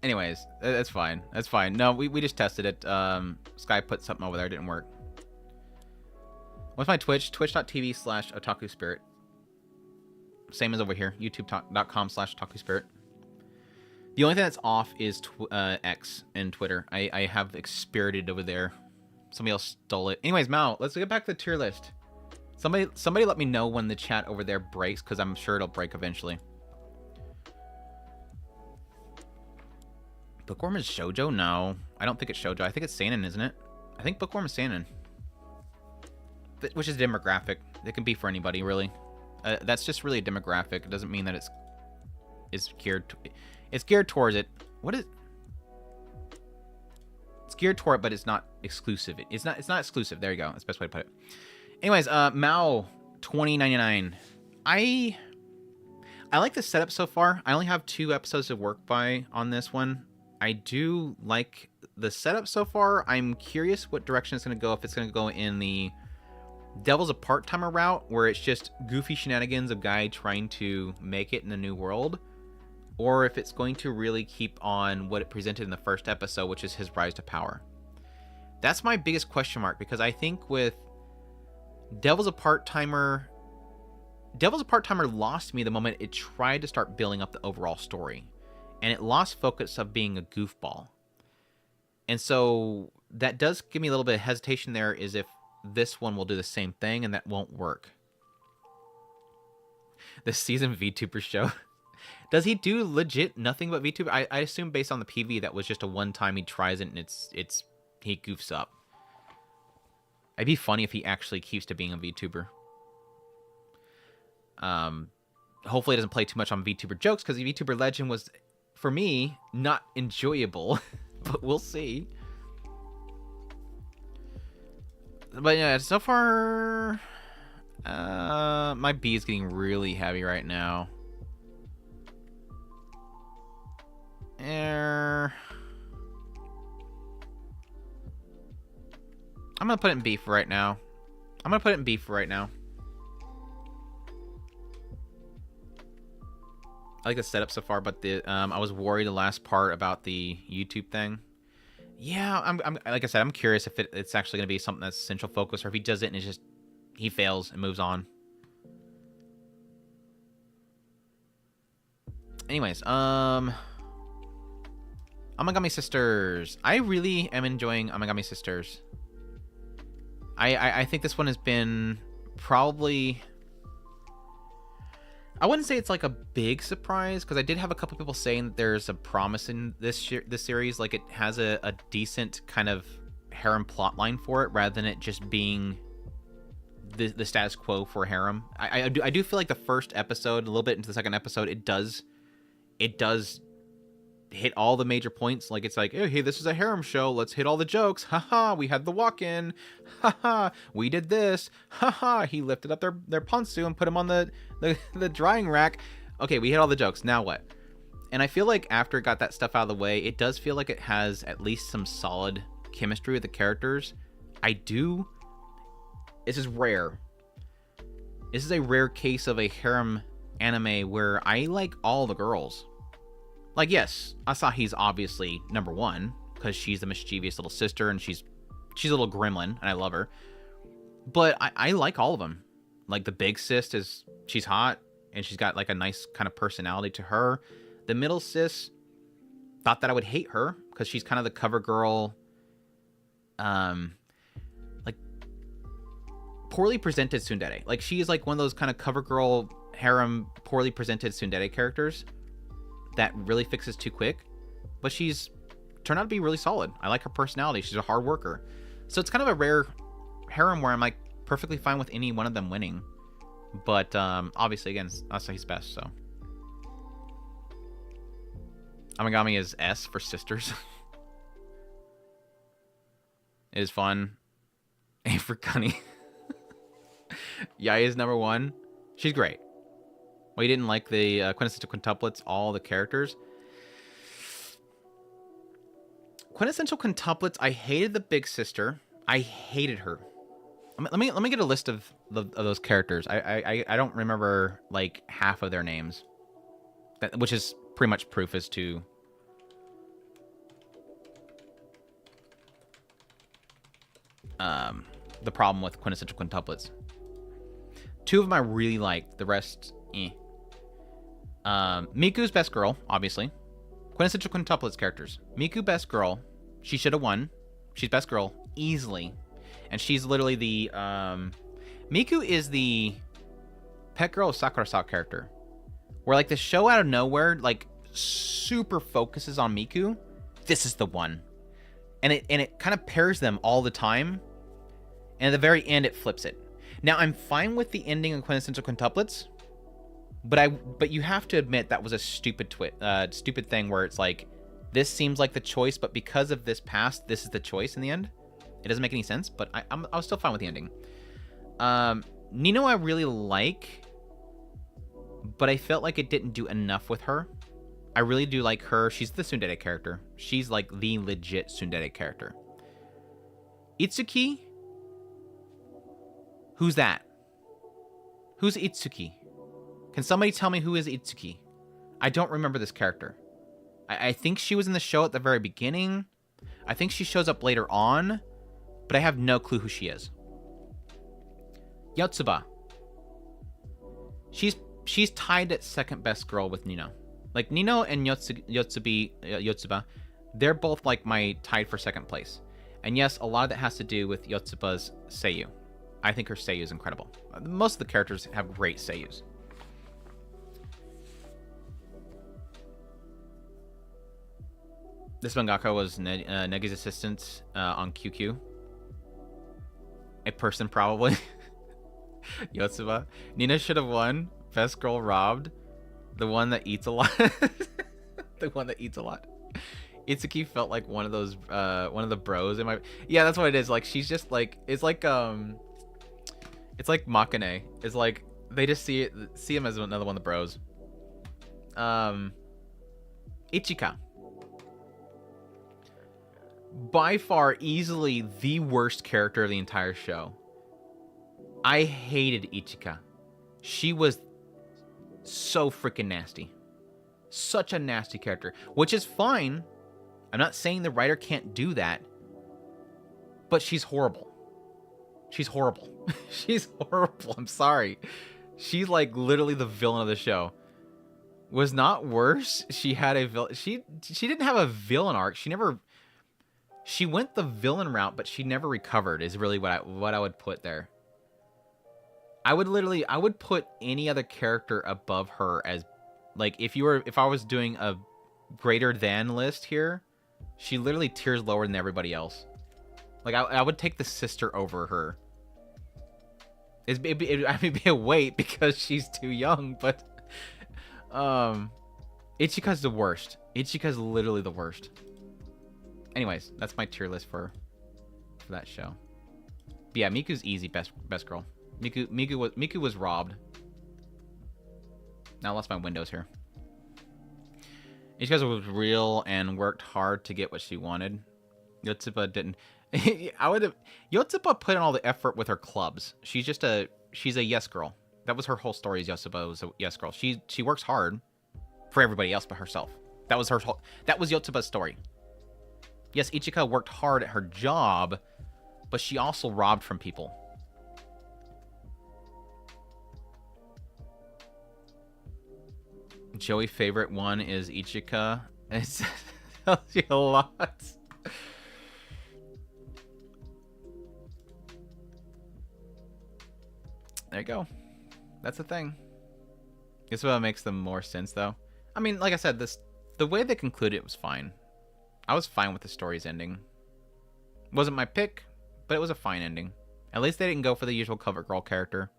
Anyways, that's fine. That's fine. No, we just tested it. Sky put something over there. It didn't work. What's my Twitch? Twitch.tv/otakuspirit. Same as over here. YouTube.com/otakuspirit. The only thing that's off is X and Twitter. I have experited over there. Somebody else stole it. Anyways, Mao, let's get back to the tier list. Somebody let me know when the chat over there breaks, because I'm sure it'll break eventually. Bookworm is shoujo? No, I don't think it's shoujo. I think it's seinen, isn't it? I think Bookworm is seinen. Which is demographic. It can be for anybody, really. That's just really a demographic. It doesn't mean that it's geared towards it. What is? It's geared toward it, but it's not exclusive. It's not exclusive. There you go. That's the best way to put it. Anyways, Mao 2099. I like the setup so far. I only have 2 episodes to work by on this one. I do like the setup so far. I'm curious what direction it's going to go. If it's going to go in the Devil's a part-timer route, where it's just goofy shenanigans of guy trying to make it in the new world, or if it's going to really keep on what it presented in the first episode, which is his rise to power. That's my biggest question mark, because I think with Devil's a part-timer lost me the moment it tried to start building up the overall story, and it lost focus of being a goofball. And so that does give me a little bit of hesitation there, is if this one will do the same thing, and that won't work. The season VTuber show. Does he do legit nothing but VTuber? I assume based on the PV that was just a one time he tries it and he goofs up. It'd be funny if he actually keeps to being a VTuber. Hopefully it doesn't play too much on VTuber jokes, because the VTuber Legend was, for me, not enjoyable. But we'll see. But yeah, so far, my B is getting really heavy right now. I'm gonna put it in B for right now. I like the setup so far, but I was worried the last part about the YouTube thing. Yeah, I'm like I said, I'm curious if it's actually going to be something that's central focus, or if he does it and it's just he fails and moves on. Anyways, Amagami Sisters. I really am enjoying Amagami Sisters. I think this one has been probably, I wouldn't say it's like a big surprise, because I did have a couple people saying that there's a promise in this series. Like, it has a decent kind of harem plotline for it, rather than it just being the status quo for harem. I do feel like the first episode, a little bit into the second episode, it does hit all the major points. Like, it's like, oh, hey, this is a harem show, let's hit all the jokes. Haha, we had the walk-in. Haha, we did this. Haha, he lifted up their pantsu and put him on the drying rack. Okay, we hit all the jokes, now what? And I feel like after it got that stuff out of the way, it does feel like it has at least some solid chemistry with the characters. I do. This is rare. This is a rare case of a harem anime where I like all the girls. Like, yes, Asahi's obviously number one because she's the mischievous little sister and she's a little gremlin and I love her. But I like all of them. Like the big sis she's hot and she's got like a nice kind of personality to her. The middle sis, thought that I would hate her because she's kind of the cover girl, like poorly presented tsundere. Like she is like one of those kind of cover girl harem poorly presented tsundere characters that really fixes too quick, but she's turned out to be really solid. I like her personality. She's a hard worker. So it's kind of a rare harem where I'm like perfectly fine with any one of them winning. But obviously, again, Asahi's best, so. Amagami is S for sisters. It is fun. A for Cunny. Yai is number one. She's great. Well, you didn't like the quintessential quintuplets, all the characters. Quintessential quintuplets, I hated the big sister. I hated her. Let me get a list of those characters. I don't remember like half of their names, which is pretty much proof as to the problem with quintessential quintuplets. Two of them I really liked. The rest, eh. Miku's best girl, obviously. Quintessential quintuplets characters. Miku best girl. She should have won. She's best girl easily. And she's literally the Miku is the pet girl of Sakura-sa character. Where like the show out of nowhere like super focuses on Miku. This is the one. And it kind of pairs them all the time. And at the very end it flips it. Now I'm fine with the ending of quintessential quintuplets. But you have to admit that was a stupid thing where it's like this seems like the choice, but because of this past, this is the choice in the end. It doesn't make any sense, but I was still fine with the ending. Nino I really like, but I felt like it didn't do enough with her. I really do like her. She's the tsundere character. She's like the legit tsundere character. Itsuki? Who's that? Who's Itsuki? Can somebody tell me who is Itsuki? I don't remember this character. I think she was in the show at the very beginning. I think she shows up later on, but I have no clue who she is. Yotsuba. She's tied at second best girl with Nino. Like Nino and Yotsuba, they're both like my tied for second place. And yes, a lot of that has to do with Yotsuba's seiyuu. I think her seiyuu is incredible. Most of the characters have great seiyus. This mangaka was Negi's assistant on QQ. A person, probably. Yotsuba. Nina should have won. Best girl robbed. The one that eats a lot. The one that eats a lot. Itsuki felt like one of those, one of the bros in my. Yeah, that's what it is. Like she's just like it's like Makane. It's like they just see him as another one of the bros. Ichika. By far, easily the worst character of the entire show. I hated Ichika. She was so freaking nasty. Such a nasty character. Which is fine. I'm not saying the writer can't do that. But she's horrible. She's horrible. She's horrible. I'm sorry. She's like literally the villain of the show. Was not worse. She had a villain. She didn't have a villain arc. She went the villain route, but she never recovered. Is really what I would put there. I would put any other character above her as, like, if I was doing a greater than list here, she literally tiers lower than everybody else. Like I would take the sister over her. It'd be a wait because she's too young, but Ichika's the worst. Ichika's literally the worst. Anyways, that's my tier list for that show. But yeah, Miku's easy best girl. Miku was robbed. Now I lost my windows here. Ichika was real and worked hard to get what she wanted. Yotsuba didn't. I would have. Yotsuba put in all the effort with her clubs. She's a yes girl. That was her whole story. Is Yotsuba was a yes girl. She works hard for everybody else but herself. That was that was Yotsuba's story. Yes, Ichika worked hard at her job, but she also robbed from people. Joey favorite one is Ichika. It tells you a lot. There you go. That's the thing. This is what makes them more sense, though. I mean, like I said, the way they concluded it was fine. I was fine with the story's ending. Wasn't my pick, but it was a fine ending. At least they didn't go for the usual cover girl character.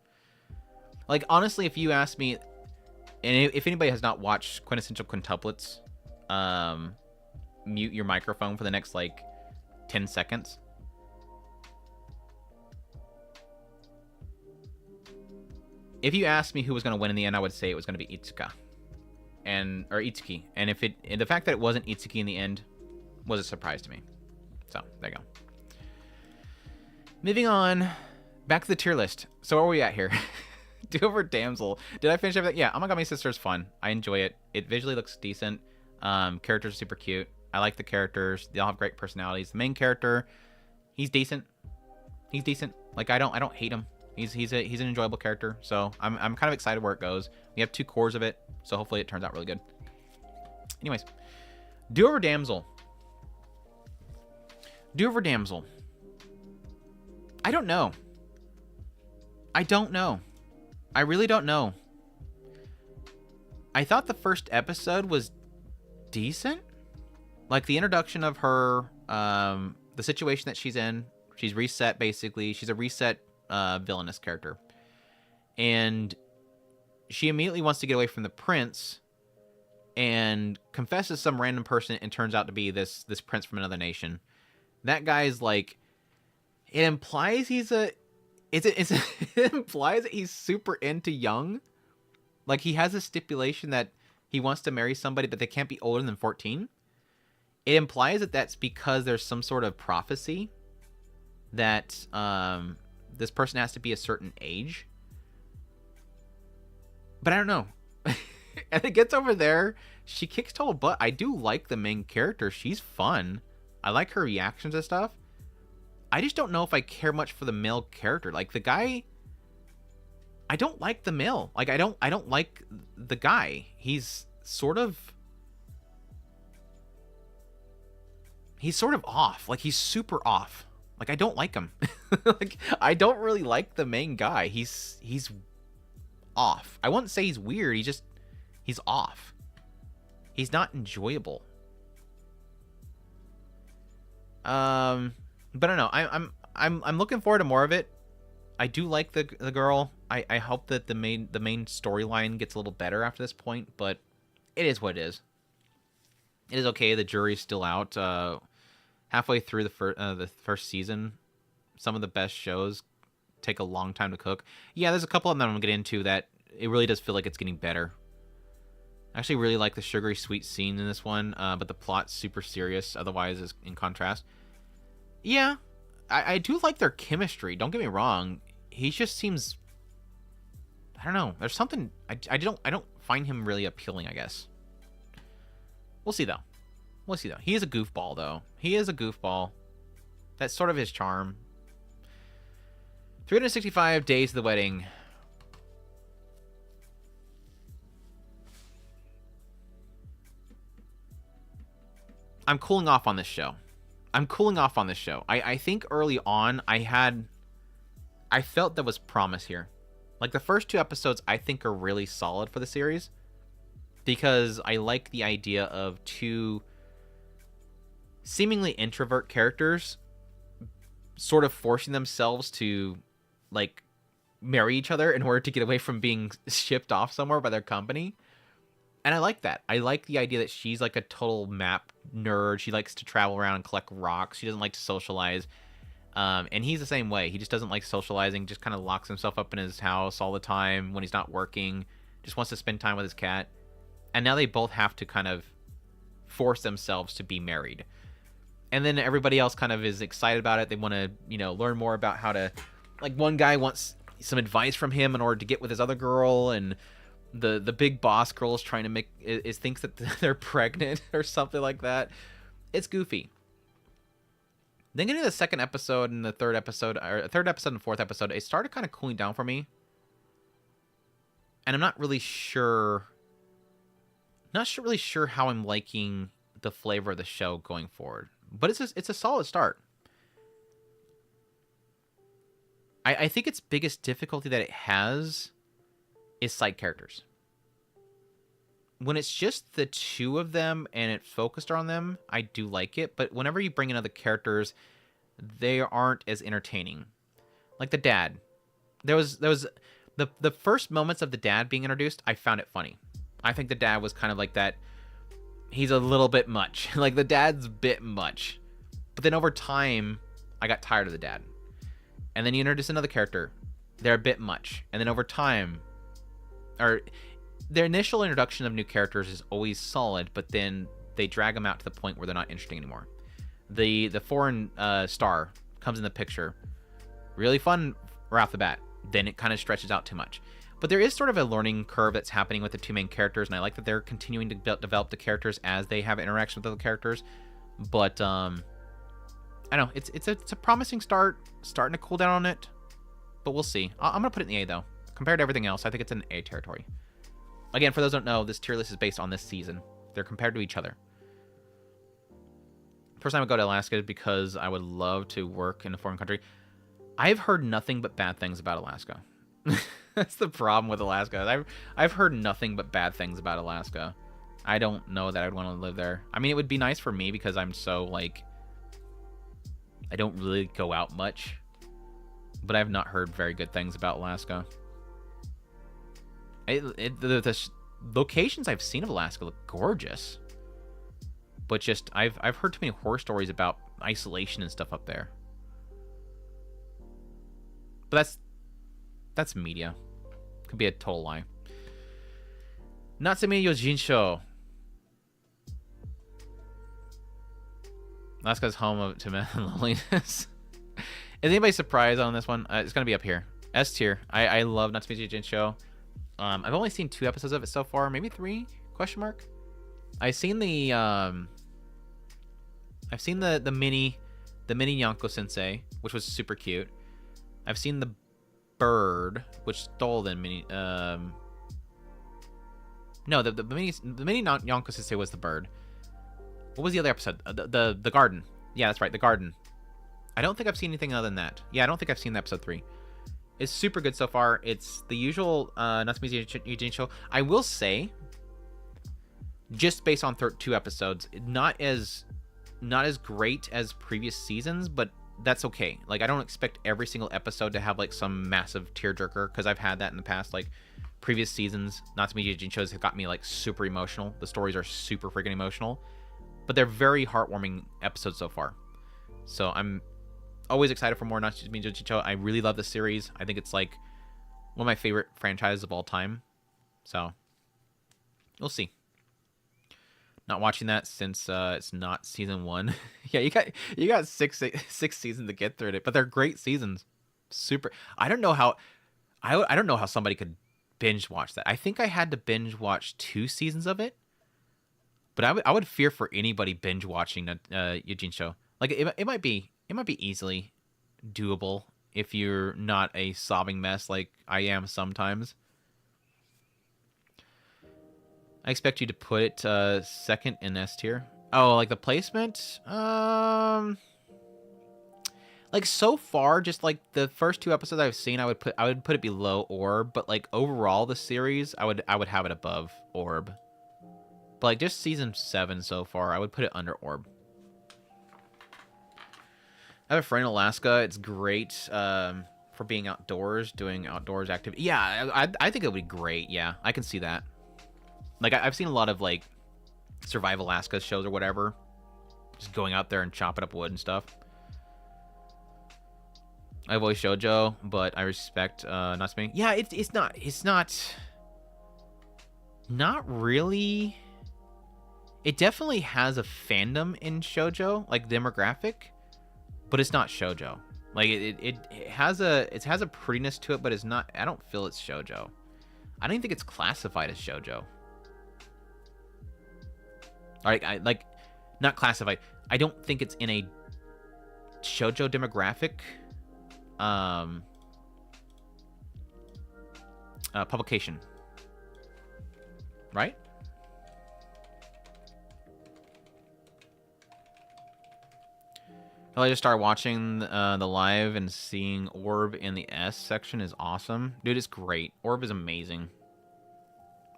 Like, honestly, if you ask me, and if anybody has not watched Quintessential Quintuplets, mute your microphone for the next, like, 10 seconds. If you asked me who was going to win in the end, I would say it was going to be Itsuka. Or Itsuki. And the fact that it wasn't Itsuki in the end was a surprise to me. So, there you go. Moving on, back to the tier list. So where are we at here? Do Over Damsel. Did I finish everything? Yeah, Amagami Sister is fun. I enjoy it. It visually looks decent. Characters are super cute. I like the characters. They all have great personalities. The main character, he's decent. He's decent. Like, I don't hate him. He's an enjoyable character. So I'm kind of excited where it goes. We have 2 cores of it, so hopefully it turns out really good. Anyways, Do Over Damsel. Do Over Damsel. I don't know. I don't know. I really don't know. I thought the first episode was decent. Like, the introduction of her, the situation that she's in. She's reset, basically. She's a reset villainous character. And she immediately wants to get away from the prince and confesses some random person and turns out to be this prince from another nation. That guy's like, it implies it implies that he's super into young. Like, he has a stipulation that he wants to marry somebody, but they can't be older than 14. It implies that that's because there's some sort of prophecy that this person has to be a certain age. But I don't know. And it gets over there. She kicks total butt. I do like the main character. She's fun. I like her reactions and stuff. I just don't know if I care much for the male character. Like, the guy, I don't like the male. Like, I don't like the guy. He's sort of off. Like, he's super off. Like, I don't like him. Like, I don't really like the main guy. He's off. I wouldn't say he's weird. He's off. He's not enjoyable. But I don't know. I'm looking forward to more of it. I do like the girl. I hope that the main storyline gets a little better after this point, but it is what it is. It is okay. The jury's still out. Halfway through the first season, some of the best shows take a long time to cook. Yeah, there's a couple of them that I'm gonna get into that it really does feel like it's getting better. I actually really like the sugary sweet scene in this one, but the plot's super serious. Otherwise, is in contrast. Yeah, I do like their chemistry. Don't get me wrong. He just seems, I don't know. There's something I don't find him really appealing, I guess. We'll see though. He is a goofball though. He is a goofball. That's sort of his charm. 365 Days of the Wedding. I'm cooling off on this show. I think early on I felt there was promise here. Like, the first 2 episodes I think are really solid for the series, because I like the idea of 2 seemingly introvert characters sort of forcing themselves to, like, marry each other in order to get away from being shipped off somewhere by their company. And I like that. I like the idea that she's like a total map nerd. She likes to travel around and collect rocks. She doesn't like to socialize. And he's the same way. He just doesn't like socializing. Just kind of locks himself up in his house all the time when he's not working. Just wants to spend time with his cat. And now they both have to kind of force themselves to be married. and then everybody else kind of is excited about it. They want to, learn more about how to, like, one guy wants some advice from him in order to get with his other girl, and the big boss girl is trying to thinks that they're pregnant or something like that. It's goofy. Then getting to the second episode and the third episode and fourth episode, it started kind of cooling down for me. And I'm not really really sure how I'm liking the flavor of the show going forward. But it's a solid start. I think its biggest difficulty that it has is side characters. When it's just the two of them and it's focused on them, I do like it. But whenever you bring in other characters, they aren't as entertaining. Like the dad. There was the first moments of the dad being introduced, I found it funny. I think the dad was kind of like that. He's a little bit much. Like, the dad's a bit much. But then over time, I got tired of the dad. And then you introduce another character. They're a bit much. And then over time, or their initial introduction of new characters is always solid, but then they drag them out to the point where they're not interesting anymore. The foreign star comes in the picture. Really fun right off the bat. Then it kind of stretches out too much. But there is sort of a learning curve that's happening with the two main characters, and I like that they're continuing to develop the characters as they have interaction with other characters. But I don't know, it's a promising start, starting to cool down on it, but we'll see. I'm gonna put it in the A though. Compared to everything else, I think it's in A territory. Again, for those who don't know, this tier list is based on this season. They're compared to each other. First time I go to Alaska is because I would love to work in a foreign country. I've heard nothing but bad things about Alaska. That's the problem with Alaska. I've heard nothing but bad things about Alaska. I don't know that I'd want to live there. I mean, it would be nice for me because I'm so, like, I don't really go out much. But I've not heard very good things about Alaska. The locations I've seen of Alaska look gorgeous. But just, I've heard too many horror stories about isolation and stuff up there. But that's media. Could be a total lie. Natsume Yojinsho. Alaska's home to men and loneliness. Is anybody surprised on this one? It's going to be up here. S tier. I love Natsume Yojinsho. I've only seen 2 episodes of it so far. Maybe 3? Question mark? I've seen the mini Yanko Sensei, which was super cute. I've seen the bird, which stole the mini. No, the mini Yanko Sensei was the bird. What was the other episode? The garden. Yeah, that's right, the garden. I don't think I've seen anything other than that. Yeah, I don't think I've seen episode 3. It's super good so far. It's the usual Natsume Yojinsho. I will say, just based on 2 episodes, not as great as previous seasons, but that's okay. Like, I don't expect every single episode to have, like, some massive tearjerker, because I've had that in the past. Like, previous seasons, Natsume Yojinsho's have got me, like, super emotional. The stories are super freaking emotional, but they're very heartwarming episodes so far. So I'm always excited for more Natsume Yojinsho. I really love the series. I think it's, like, one of my favorite franchises of all time. So we'll see. Not watching that since it's not season 1. Yeah, you got six seasons to get through it, but they're great seasons. Super. I don't know how somebody could binge watch that. I think I had to binge watch 2 seasons of it, but I would fear for anybody binge watching Yojinsho. Like, it might be easily doable if you're not a sobbing mess like I am sometimes. I expect you to put it second in S tier. Oh, like the placement? Like, so far, just like the first 2 episodes I've seen, I would put it below Orb, but like overall the series, I would have it above Orb. But like just season 7 so far, I would put it under Orb. I have a friend in Alaska. It's great for being outdoors, doing outdoors activity. Yeah, I think it would be great. Yeah, I can see that. Like, I've seen a lot of, like, Survive Alaska shows or whatever. Just going out there and chopping up wood and stuff. I voice shoujo, but I respect Natsume. Yeah, it's not really... It definitely has a fandom in shoujo, like demographic, but it's not shoujo. Like it has a prettiness to it, but it's not. I don't feel it's shoujo. I don't even think it's classified as shoujo. All right, like not classified. I don't think it's in a shoujo demographic publication, right? I just started watching the live, and seeing Orb in the S section is awesome. Dude, it's great. Orb is amazing.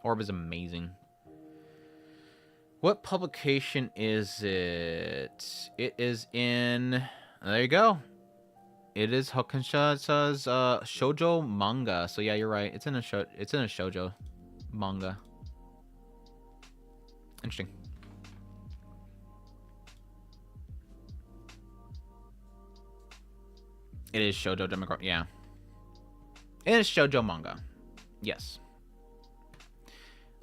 Orb is amazing. What publication is it? It is in... There you go. It is Hokansha's shoujo manga. So yeah, you're right. It's in a shoujo manga. Interesting. It is shoujo demographic. Yeah. It is shoujo manga. Yes.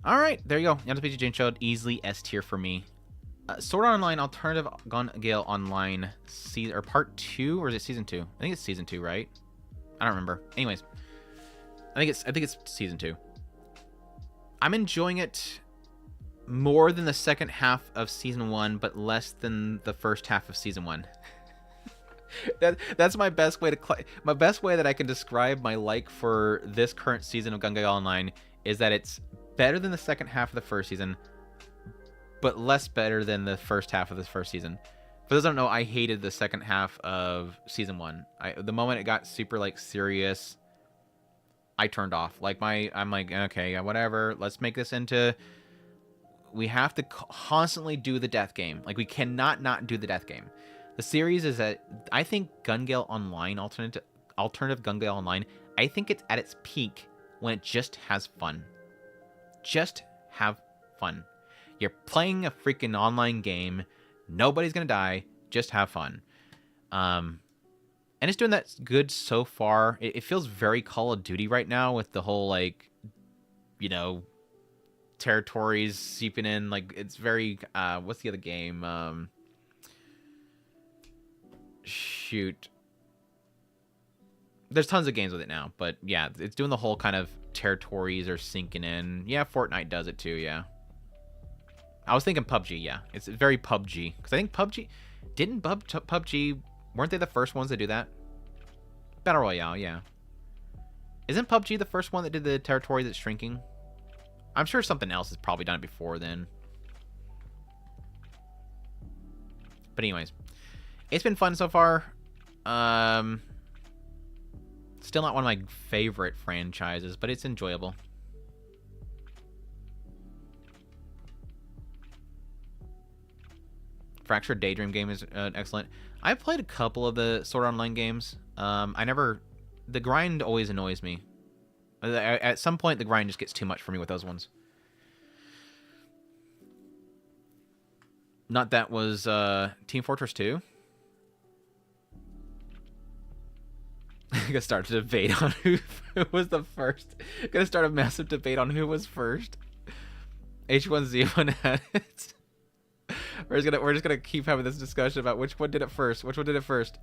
All right, there you go. Yamato PG Jane showed easily S tier for me. Sword Art Online Alternative Gun Gale Online or part 2, or is it season 2? I think it's season 2, right? I don't remember. Anyways, I think it's season 2. I'm enjoying it more than the second half of season 1, but less than the first half of season 1. That's my best way that I can describe my like for this current season of Gun Gale Online is that it's better than the second half of the first season, but less better than the first half of this first season. For those who don't know, I hated the second half of season 1. The moment it got super like serious, I turned off. I'm like, okay, whatever. Let's make this into. We have to constantly do the death game. Like, we cannot not do the death game. The series is that I think Gun Gale Online, alternative Gun Gale Online, I think it's at its peak when it just has fun. Just have fun. You're playing a freaking online game. Nobody's gonna die. Just have fun. And it's doing that good so far. It feels very Call of Duty right now with the whole, like, you know, territories seeping in. Like, it's very, what's the other game? Shoot. There's tons of games with it now, but yeah, it's doing the whole kind of territories are sinking in. Yeah, Fortnite does it too, yeah. I was thinking PUBG, yeah. It's very PUBG. Because I think PUBG... Didn't PUBG... Weren't they the first ones to do that? Battle Royale, yeah. Isn't PUBG the first one that did the territory that's shrinking? I'm sure something else has probably done it before then. But anyways. It's been fun so far. Still not one of my favorite franchises, but it's enjoyable. Fractured Daydream game is excellent. I've played a couple of the Sword Art Online games. The grind always annoys me. At some point, the grind just gets too much for me with those ones. Not that was Team Fortress 2. Gonna start a debate on who was the first. Gonna start a massive debate on who was first. H1Z1 had it. We're just gonna keep having this discussion about which one did it first. Which one did it first?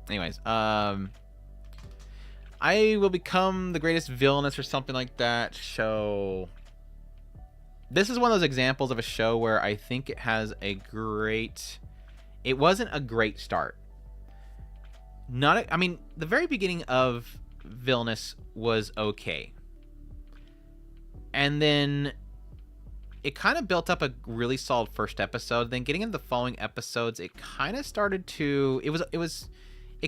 Anyways, I will become the greatest villainess or something like that show. This is one of those examples of a show where I think it has a great. It wasn't a great start. I mean, the very beginning of Villainous was okay. And then it kind of built up a really solid first episode. Then getting into the following episodes, it kind of started to... It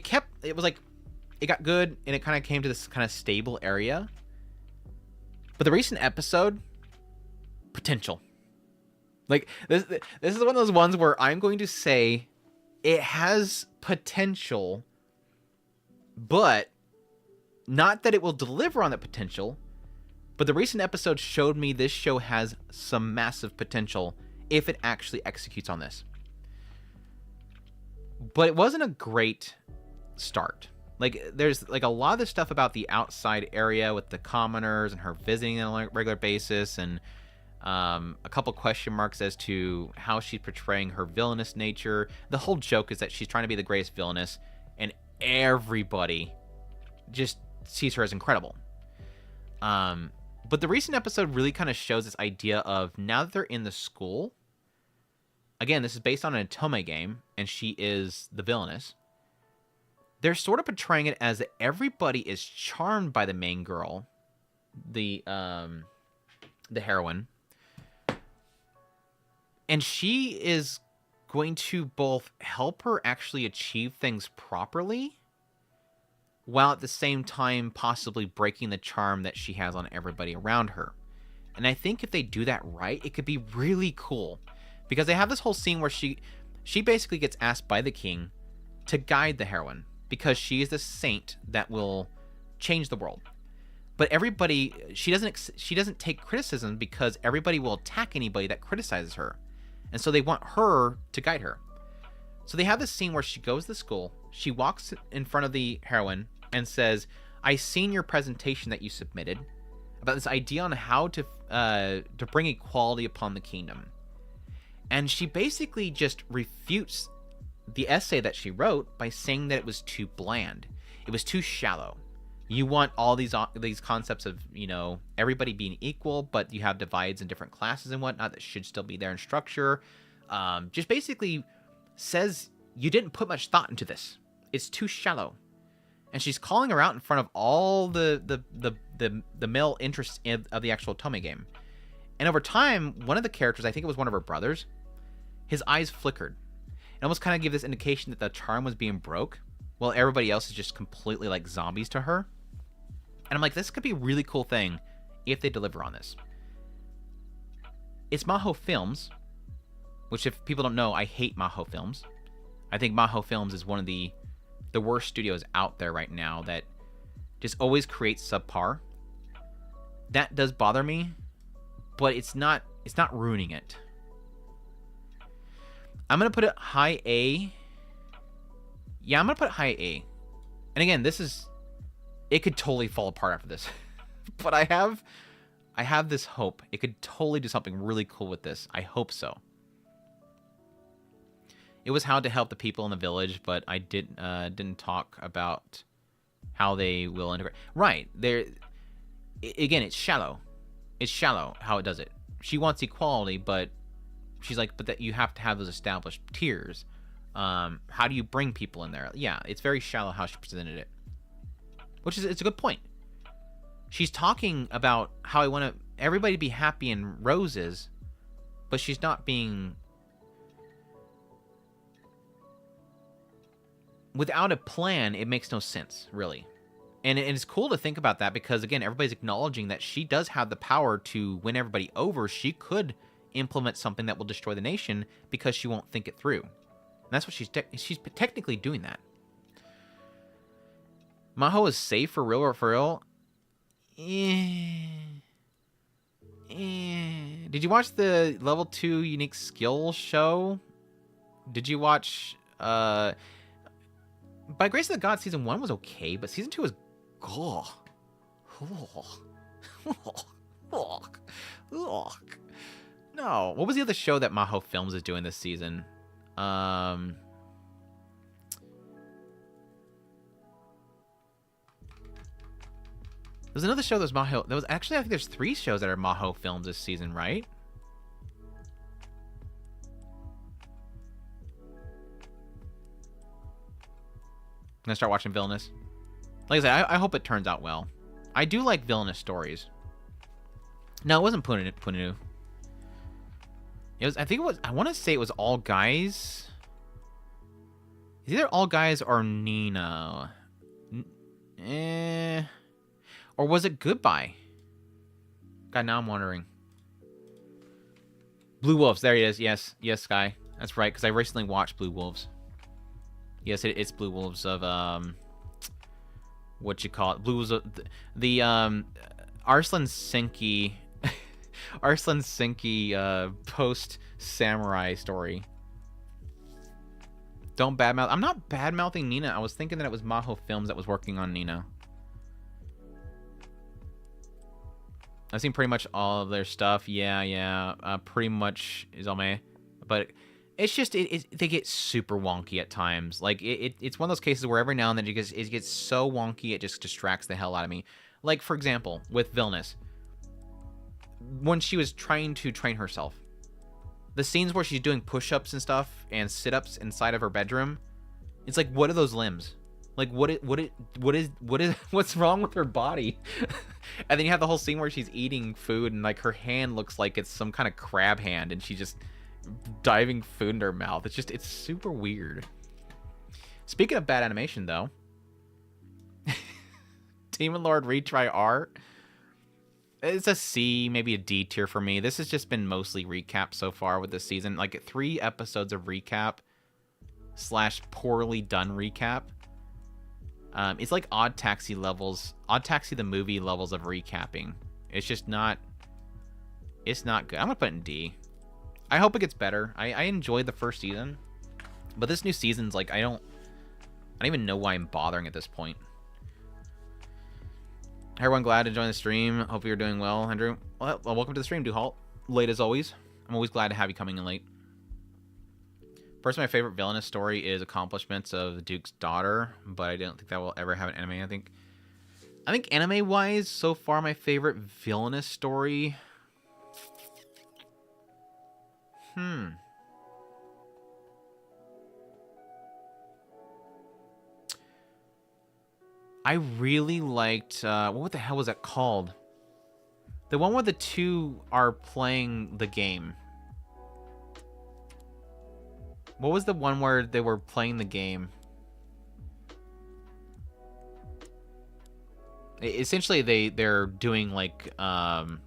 got good, and it kind of came to this kind of stable area. But the recent episode, potential. Like, this is one of those ones where I'm going to say it has potential... But not that it will deliver on that potential, but the recent episode showed me this show has some massive potential if it actually executes on this. But it wasn't a great start. Like, there's like a lot of the stuff about the outside area with the commoners and her visiting on a regular basis, and A couple question marks as to how she's portraying her villainous nature. The whole joke is that she's trying to be the greatest villainess, and everybody just sees her as incredible. But the recent episode really kind of shows this idea of now that they're in the school. Again, this is based on an Otome game, and she is the villainess. They're sort of portraying it as that everybody is charmed by the main girl, the heroine, and she is going to both help her actually achieve things properly, while at the same time possibly breaking the charm that she has on everybody around her. And I think if they do that right, it could be really cool. Because they have this whole scene where she basically gets asked by the king to guide the heroine, because she is the saint that will change the world. But everybody, she doesn't take criticism, because everybody will attack anybody that criticizes her. And so they want her to guide her. So they have this scene where she goes to school, she walks in front of the heroine and says, "I seen your presentation that you submitted about this idea on how to bring equality upon the kingdom." And she basically just refutes the essay that she wrote by saying that it was too bland. It was too shallow. You want all these concepts of, everybody being equal, but you have divides in different classes and whatnot that should still be there in structure. Just basically says you didn't put much thought into this. It's too shallow. And she's calling her out in front of all the male interests of the actual Otome game. And over time, one of the characters, I think it was one of her brothers, his eyes flickered. It almost kind of gave this indication that the charm was being broke, while everybody else is just completely like zombies to her. And I'm like, this could be a really cool thing if they deliver on this. It's Maho Films, which, if people don't know, I hate Maho Films. I think Maho Films is one of the worst studios out there right now that just always creates subpar. That does bother me, but it's not ruining it. I'm going to put it high A. Yeah, I'm going to put it high A. And again, it could totally fall apart after this. But I have this hope. It could totally do something really cool with this. I hope so. It was how to help the people in the village, but I didn't talk about how they will integrate. Right. Again, it's shallow. It's shallow how it does it. She wants equality, but she's like, but that you have to have those established tiers. How do you bring people in there? Yeah, it's very shallow how she presented it. It's a good point. She's talking about how I want everybody to be happy in roses, but she's not being... Without a plan, it makes no sense, really. And it's cool to think about that, because, again, everybody's acknowledging that she does have the power to win everybody over. She could implement something that will destroy the nation because she won't think it through. And that's what she's technically doing that. Maho is safe for real or for real? Did you watch the level 2 unique skill show? Did you watch... By Grace of the God, season 1 was okay, but season 2 was... No. What was the other show that Maho Films is doing this season? There's another show that was Maho... I think there's 3 shows that are Maho Films this season, right? I'm gonna start watching Villainous. Like I said, I hope it turns out well. I do like villainous stories. No, it wasn't Puninu. It was. I think it was. I want to say it was All Guys. It's either All Guys or Nina. Or was it Goodbye? God, now I'm wondering. Blue Wolves. There he is. Yes, Sky. That's right. Because I recently watched Blue Wolves. Yes, it's Blue Wolves of what you call it? Blue Wolves of the Arslan Senki post samurai story. Don't badmouth. I'm not badmouthing Nina. I was thinking that it was Maho Films that was working on Nina. I've seen pretty much all of their stuff. Yeah. Pretty much is all my, but it's just they get super wonky at times. Like it's one of those cases where every now and then it gets so wonky it just distracts the hell out of me. Like for example, with Villainous, when she was trying to train herself, the scenes where she's doing push-ups and stuff and sit-ups inside of her bedroom, it's like, what are those limbs? Like what's wrong with her body? And then you have the whole scene where she's eating food and like her hand looks like it's some kind of crab hand and she's just diving food into her mouth. It's super weird. Speaking of bad animation though, Demon Lord Retry R, it's a C, maybe a D tier for me. This has just been mostly recap so far with this season. Like 3 episodes of recap / poorly done recap. It's like Odd Taxi levels, Odd Taxi the movie levels of recapping. It's just not, it's not good. I'm gonna put it in D. I hope it gets better. I enjoyed the first season, but this new season's like, I don't even know why I'm bothering at this point. Hey everyone, glad to join the stream. Hope you're doing well, Andrew. Well, welcome to the stream, Duhalt. Late as always. I'm always glad to have you coming in late. Personally, my favorite Villainous story is Accomplishments of the Duke's Daughter, but I don't think that will ever have an anime. I think anime-wise, so far my favorite Villainous story... I really liked... what the hell was that called? The one where the two are playing the game. What was the one where they were playing the game? Essentially, they're doing like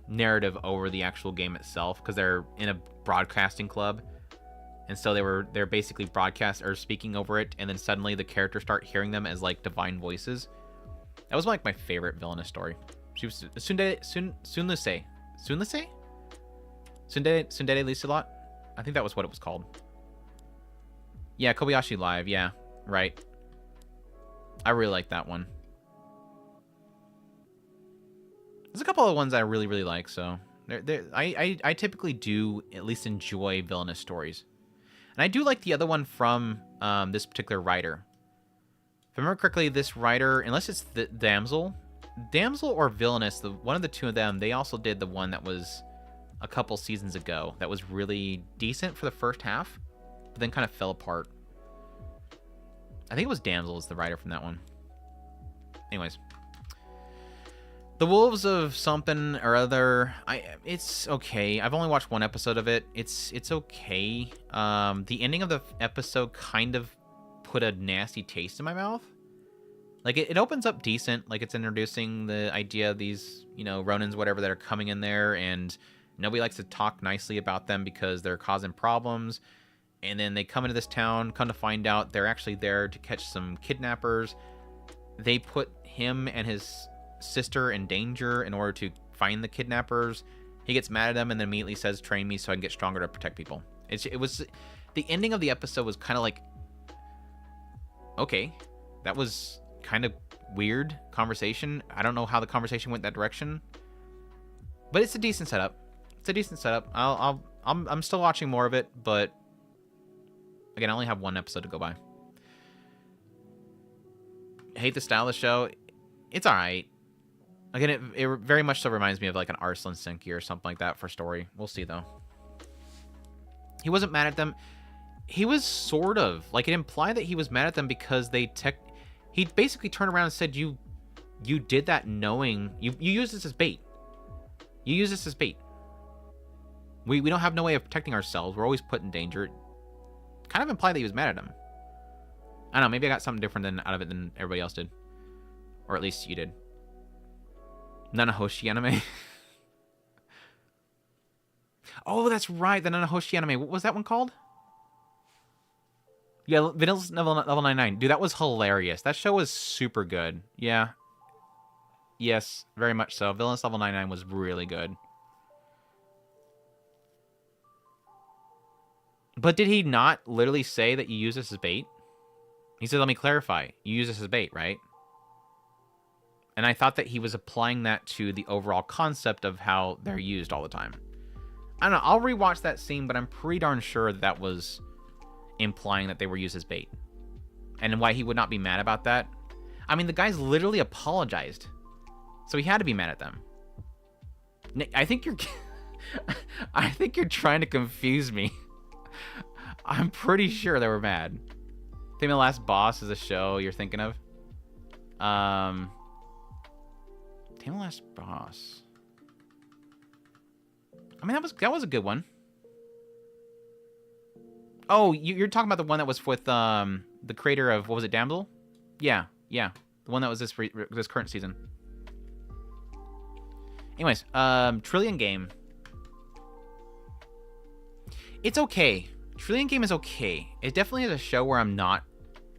narrative over the actual game itself because they're in a broadcasting club, and so they're basically broadcast or speaking over it, and then suddenly the characters start hearing them as like divine voices. That was like my favorite Villainous story. She was Tsundere Liselot? I think that was what it was called. Yeah, Kobayashi Live. Yeah, right. I really like that one. There's a couple of ones I really, really like, so... I typically do at least enjoy Villainous stories. And I do like the other one from this particular writer. If I remember correctly, this writer, unless it's the Damsel or Villainous, one of the two of them, they also did the one that was a couple seasons ago that was really decent for the first half, but then kind of fell apart. I think it was Damsel is the writer from that one. Anyways. The Wolves of something or other, it's okay. I've only watched one episode of it. It's okay. The ending of the episode kind of put a nasty taste in my mouth. Like, it opens up decent. Like, it's introducing the idea of these, Ronins, whatever, that are coming in there, and nobody likes to talk nicely about them because they're causing problems. And then they come into this town, come to find out they're actually there to catch some kidnappers. They put him and his sister in danger in order to find the kidnappers. He gets mad at them and then immediately says, train me so I can get stronger to protect people. It was the ending of the episode was kind of like, okay, that was kind of weird conversation. I don't know how the conversation went that direction, but it's a decent setup. I'm still watching more of it, but again, I only have one episode to go by. I hate the style of the show. It's all right. Again, it very much so reminds me of like an Arslan Senki or something like that for story. We'll see, though. He wasn't mad at them. He was sort of. Like, it implied that he was mad at them because he basically turned around and said, you did that knowing... You used this as bait. You used this as bait. We don't have no way of protecting ourselves. We're always put in danger. It kind of implied that he was mad at him. I don't know. Maybe I got something different out of it than everybody else did. Or at least you did. Nanahoshi anime. Oh, that's right. The Nanahoshi anime. What was that one called? Yeah, Vanilla level 99. Dude, that was hilarious. That show was super good. Yeah. Yes, very much so. Villainous level 99 was really good. But did he not literally say that you use this as bait? He said, let me clarify. You use this as bait, right? And I thought that he was applying that to the overall concept of how they're used all the time. I don't know. I'll rewatch that scene, but I'm pretty darn sure that was implying that they were used as bait. And why he would not be mad about that. I mean, the guys literally apologized. So he had to be mad at them. I think you're... I think you're trying to confuse me. I'm pretty sure they were mad. Tame the Last Boss is a show you're thinking of. Tame the Last Boss. I mean, that was a good one. Oh, you're talking about the one that was with the creator of, what was it, Damsel? Yeah. The one that was this current season. Anyways, Trillion Game. It's okay. Trillion Game is okay. It definitely is a show where I'm not...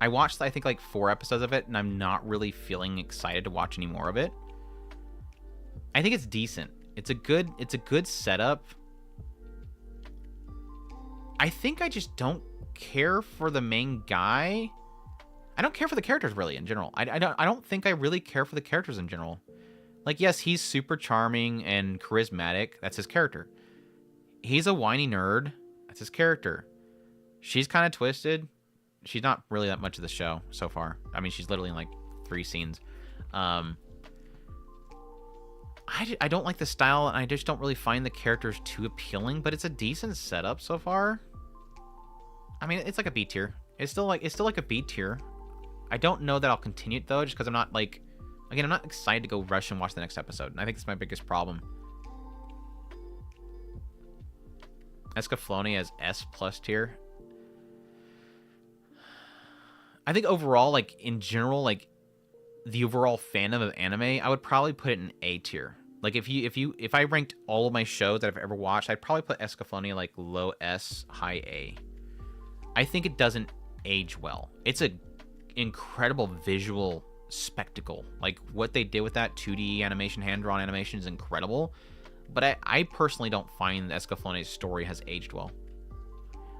I watched, I think, like 4 episodes of it, and I'm not really feeling excited to watch any more of it. I think it's decent. It's a good setup. I think I just don't care for the main guy. I don't care for the characters, really, in general. I don't think I really care for the characters in general. Like, yes, he's super charming and charismatic. That's his character. He's a whiny nerd. That's his character. She's kind of twisted. She's not really that much of the show so far. I mean, she's literally in like 3 scenes. I don't like the style, and I just don't really find the characters too appealing, but it's a decent setup so far. I mean, it's like a B tier. It's still like a B tier. I don't know that I'll continue it though, just because I'm not like, again, I'm not excited to go rush and watch the next episode, and I think that's my biggest problem. Escaflowne as S+ tier. I think overall, like in general, like the overall fandom of anime, I would probably put it in A tier. Like if I ranked all of my shows that I've ever watched, I'd probably put Escaflowne like low S, high A. I think it doesn't age well. It's a incredible visual spectacle. Like what they did with that 2D animation, hand-drawn animation is incredible. But I personally don't find Escaflowne's story has aged well.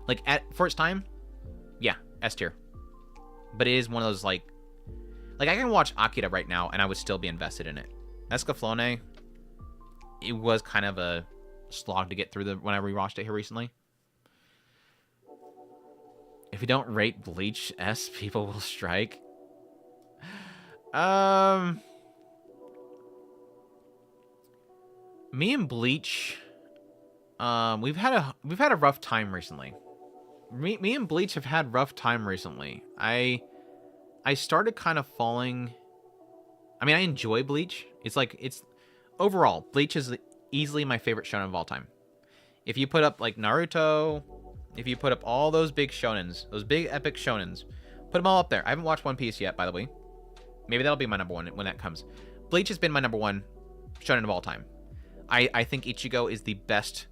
Like for its time, yeah, S tier. But it is one of those like I can watch Akira right now and I would still be invested in it. Escaflowne, it was kind of a slog to get through when I rewatched it here recently. If you don't rate Bleach S, people will strike. Me and Bleach, we've had a rough time recently. Me and Bleach have had rough time recently. I started kind of falling. I mean, I enjoy Bleach. It's overall, Bleach is easily my favorite shonen of all time. If you put up like Naruto, if you put up all those big shonens, those big epic shonens, put them all up there. I haven't watched One Piece yet, by the way. Maybe that'll be my number 1 when that comes. Bleach has been my number 1 shonen of all time. I think Ichigo is the best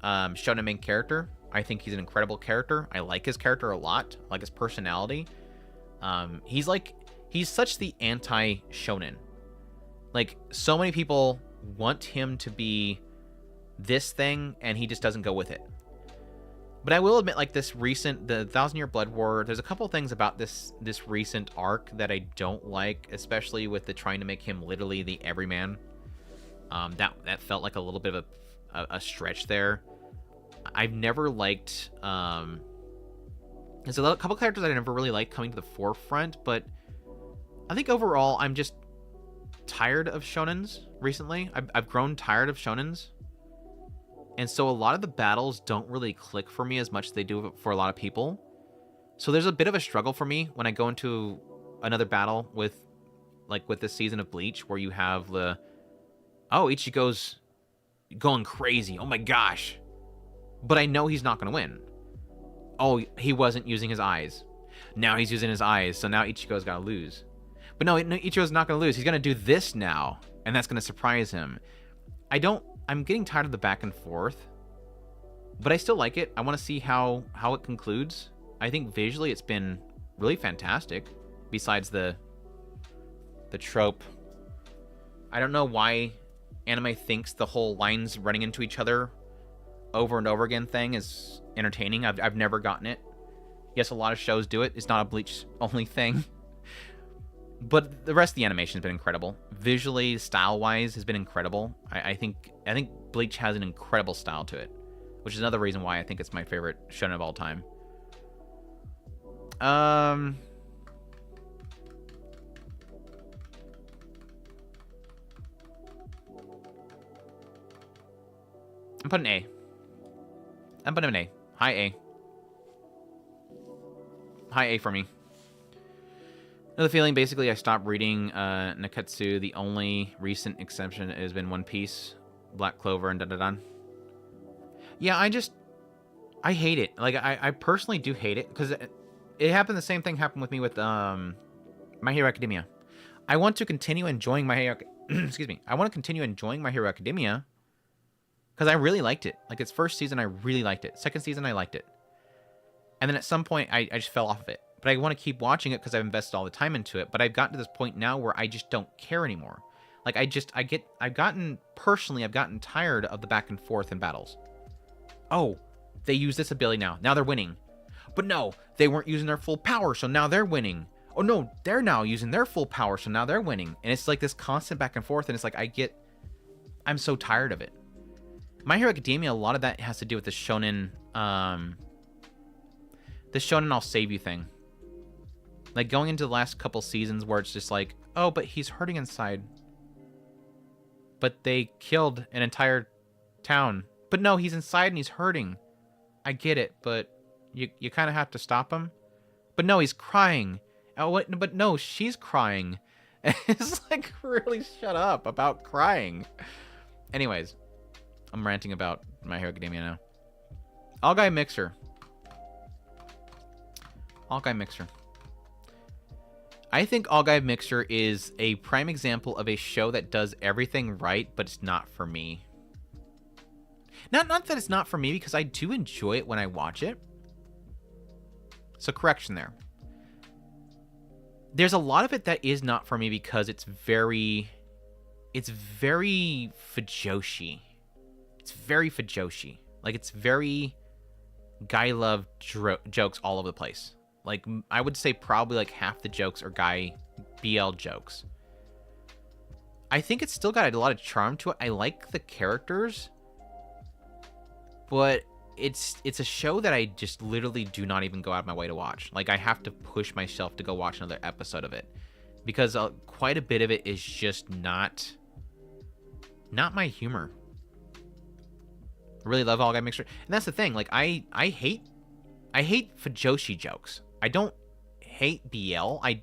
shonen main character. I think he's an incredible character. I like his character a lot. I like his personality. He's such the anti-shonen. Like, so many people want him to be this thing, and he just doesn't go with it. But I will admit, like, the 1,000-Year Blood War, there's a couple things about this recent arc that I don't like, especially with the trying to make him literally the everyman. That felt like a little bit of a stretch there. I've never liked... there's a couple characters I never really liked coming to the forefront, but I think overall I'm just tired of shonens recently. I've grown tired of shonens. And so a lot of the battles don't really click for me as much as they do for a lot of people. So there's a bit of a struggle for me when I go into another battle with this season of Bleach, where you have Ichigo's going crazy. Oh my gosh. But I know he's not going to win. Oh, he wasn't using his eyes. Now he's using his eyes, so now Ichigo's got to lose. But no, Ichigo's not going to lose. He's going to do this now, and that's going to surprise him. I'm getting tired of the back and forth, but I still like it. I want to see how it concludes. I think visually it's been really fantastic, besides the trope. I don't know why anime thinks the whole lines running into each other over and over again thing is entertaining. I've never gotten it. Yes, a lot of shows do it. It's not a Bleach only thing. But the rest of the animation has been incredible. Visually, style-wise, has been incredible. I think Bleach has an incredible style to it, which is another reason why I think it's my favorite shonen of all time. I'm putting A. I'm putting an A. High A. High A for me. Another feeling, basically, I stopped reading Neketsu. The only recent exception has been One Piece, Black Clover, and dandadan. Yeah, I hate it. Like, I personally do hate it, because it happened, the same thing happened with me with My Hero Academia. I want to continue enjoying My Hero... excuse me. I want to continue enjoying My Hero Academia, because I really liked it. Like, its first season, I really liked it. Second season, I liked it. And then at some point, I just fell off of it. But I want to keep watching it because I've invested all the time into it. But I've gotten to this point now where I just don't care anymore. Like, I've gotten tired of the back and forth in battles. Oh, they use this ability now. Now they're winning. But no, they weren't using their full power, so now they're winning. Oh no, they're now using their full power, so now they're winning. And it's like this constant back and forth, and it's like I'm so tired of it. My Hero Academia, a lot of that has to do with the shonen I'll save you thing. Like, going into the last couple seasons where it's just like, oh, but he's hurting inside. But they killed an entire town. But no, he's inside and he's hurting. I get it, but you kind of have to stop him. But no, he's crying. Oh, what? But no, she's crying. It's like, really shut up about crying. Anyways, I'm ranting about My Hero Academia now. All Guy Mixer. All Guy Mixer. I think All Guy Mixer is a prime example of a show that does everything right, but it's not for me. Not that it's not for me, because I do enjoy it when I watch it. So correction there. There's a lot of it that is not for me because it's very fujoshi. It's very fujoshi. Like, it's very guy love jokes all over the place. Like, I would say probably like half the jokes are guy BL jokes. I think it's still got a lot of charm to it. I like the characters, but it's a show that I just literally do not even go out of my way to watch. Like, I have to push myself to go watch another episode of it because quite a bit of it is just not my humor. I really love All Guy Mixer, and that's the thing. Like, I hate fujoshi jokes. I don't hate BL. I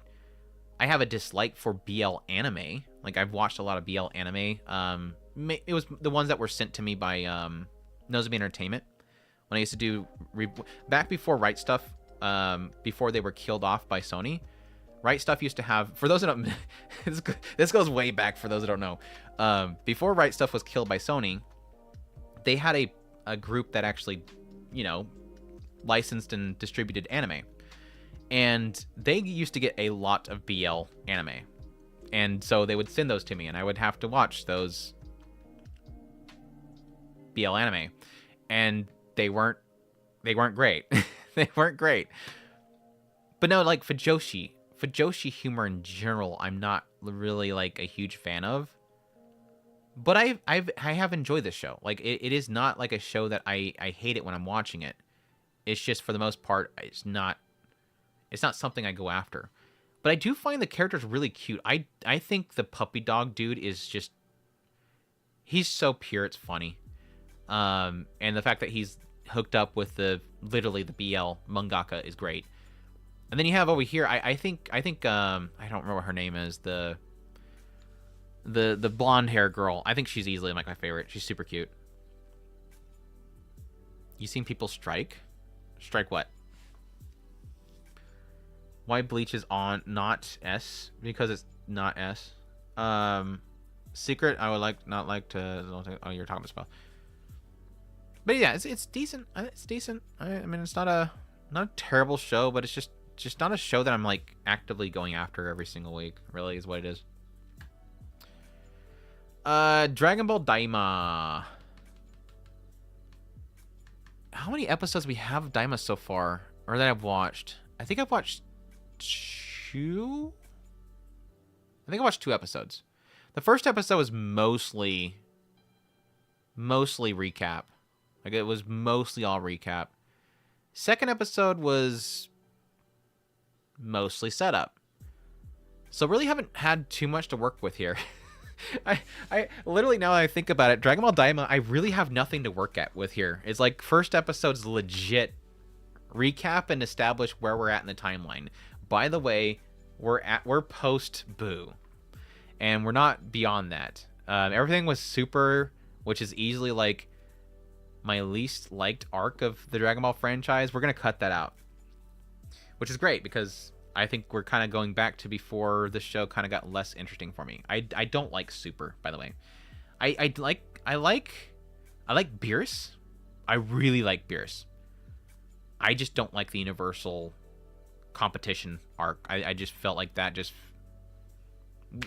have a dislike for BL anime. Like, I've watched a lot of BL anime. It was the ones that were sent to me by Nozomi Entertainment when I used to do back before Right Stuff. Before they were killed off by Sony, Right Stuff used to have. For those that don't, this goes way back. For those that don't know, before Right Stuff was killed by Sony, they had a group that actually, licensed and distributed anime. And they used to get a lot of BL anime. And so they would send those to me, and I would have to watch those BL anime. And they weren't great. They weren't great. But no, like, fujoshi humor in general, I'm not really like a huge fan of. But I have enjoyed this show. Like, it is not like a show that I hate it when I'm watching it. It's just, for the most part, it's not something I go after. But I do find the characters really cute. I think the puppy dog dude is just, he's so pure, it's funny. And the fact that he's hooked up with literally the BL mangaka is great. And then you have over here, I think I don't remember what her name is, the blonde hair girl. I think she's easily like my favorite. She's super cute. You seen people strike? Strike what? Why Bleach is on not S? Because it's not S. Secret, I would not like to. Oh, you're talking about. But yeah, it's decent. It's decent. I mean, it's not a terrible show, but it's just not a show that I'm like actively going after every single week. Really, is what it is. Dragon Ball Daima. How many episodes we have of Daima so far, or that I've watched? I think I've watched 2. I think I watched 2 episodes. The first episode was mostly recap. Like, it was mostly all recap. Second episode was mostly setup. So really haven't had too much to work with here. I literally, now that I think about it, Dragon Ball Daima, I really have nothing to work at with here. It's like first episode's legit recap and establish where we're at in the timeline. By the way, we're post Boo, and we're not beyond that. Everything was super, which is easily like my least liked arc of the Dragon Ball franchise. We're gonna cut that out, which is great because I think we're kind of going back to before the show kind of got less interesting for me. I don't like Super, by the way. I like Beerus. I really like Beerus. I just don't like the Universal competition arc. I just felt like that just...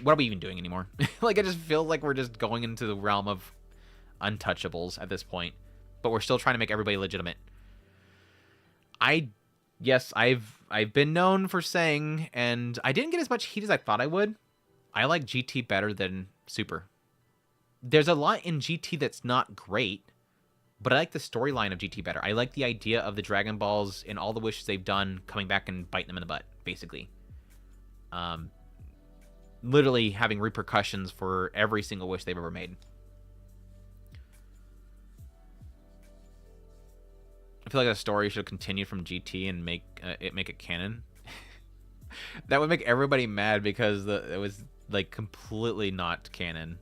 What are we even doing anymore? Like, I just feel like we're just going into the realm of untouchables at this point. But we're still trying to make everybody legitimate. Yes, I've been known for saying, and I didn't get as much heat as I thought I would, I like GT better than Super. There's a lot in GT that's not great, but I like the storyline of GT better. I like the idea of the Dragon Balls and all the wishes they've done coming back and biting them in the butt, basically. Literally having repercussions for every single wish they've ever made. I feel like the story should continue from GT and make it canon. That would make everybody mad because it was like completely not canon.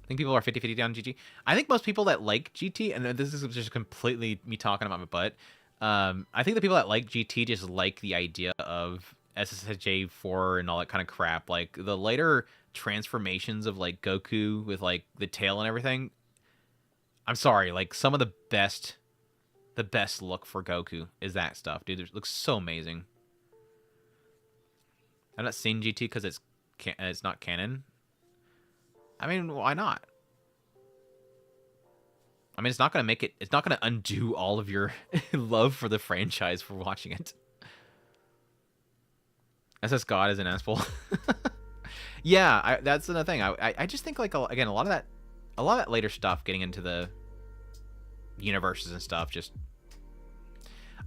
I think people are 50-50 down GT. I think most people that like GT, and this is just completely me talking about my butt. I think the people that like GT just like the idea of SSJ4 and all that kind of crap. Like the later transformations of like Goku with like the tail and everything. I'm sorry, like some of the best look for Goku is that stuff, dude. It looks so amazing. I'm not seeing GT because it's not canon. I mean, why not? I mean, it's not gonna make it. It's not gonna undo all of your love for the franchise for watching it. SS God is an asshole. Yeah, that's another thing. I just think like again a lot of that later stuff getting into the universes and stuff just...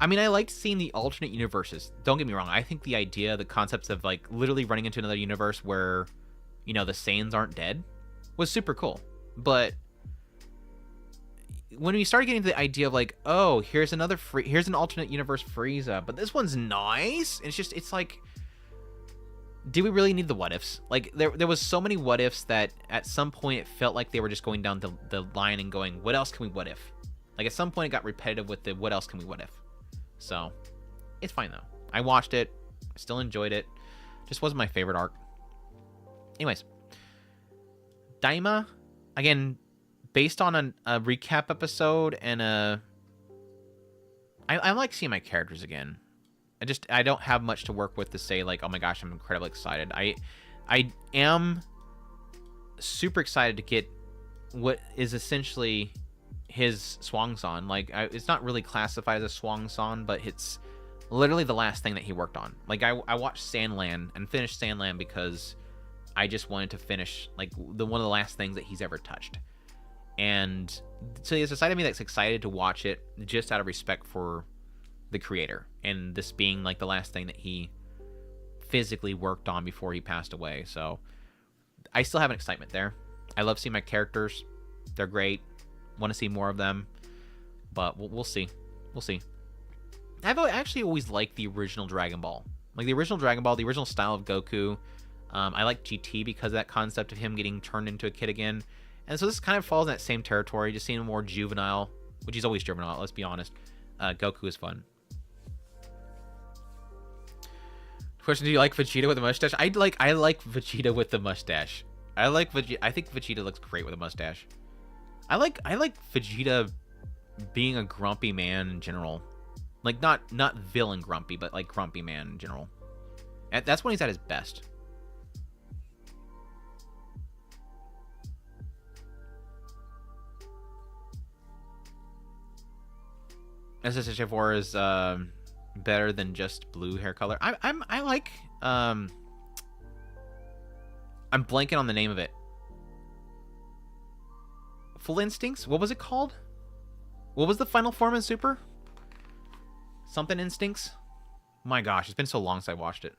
I mean, I liked seeing the alternate universes. Don't get me wrong. I think the idea, the concepts of like literally running into another universe where, you know, the Saiyans aren't dead was super cool. But when we started getting to the idea of like, oh, here's an alternate universe Frieza, but this one's nice. It's like, do we really need the what ifs? Like there was so many what ifs that at some point it felt like they were just going down the line and going, what else can we what if? Like at some point it got repetitive with the what else can we what if? So it's fine though. I watched it, still enjoyed it. Just wasn't my favorite arc. Anyways, Daima, again, based on a recap episode and I like seeing my characters again. I don't have much to work with to say like, oh my gosh, I'm incredibly excited. I am super excited to get what is essentially his Swan Song. Like it's not really classified as a Swan Song, but it's literally the last thing that he worked on. Like I watched Sandland and finished Sandland because I just wanted to finish like one of the last things that he's ever touched. And so there's a side of me that's excited to watch it just out of respect for the creator, and this being like the last thing that he physically worked on before he passed away. So I still have an excitement there. I love seeing my characters. They're great. Want to see more of them, but we'll see. We'll see. I've actually always liked the original Dragon Ball. Like the original Dragon Ball, the original style of Goku. I like GT because of that concept of him getting turned into a kid again. And so this kind of falls in that same territory, just seeing him more juvenile, which he's always juvenile, let's be honest. Goku is fun. Question: do you like Vegeta with a mustache? I like Vegeta with the mustache. I think Vegeta looks great with a mustache. I like Vegeta being a grumpy man in general. Like not villain grumpy, but like grumpy man in general. And that's when he's at his best. SSJ4 is better than just blue hair color. I like I'm blanking on the name of it. Full Instincts? What was it called? What was the final form in Super? Something Instincts? My gosh, it's been so long since I watched it.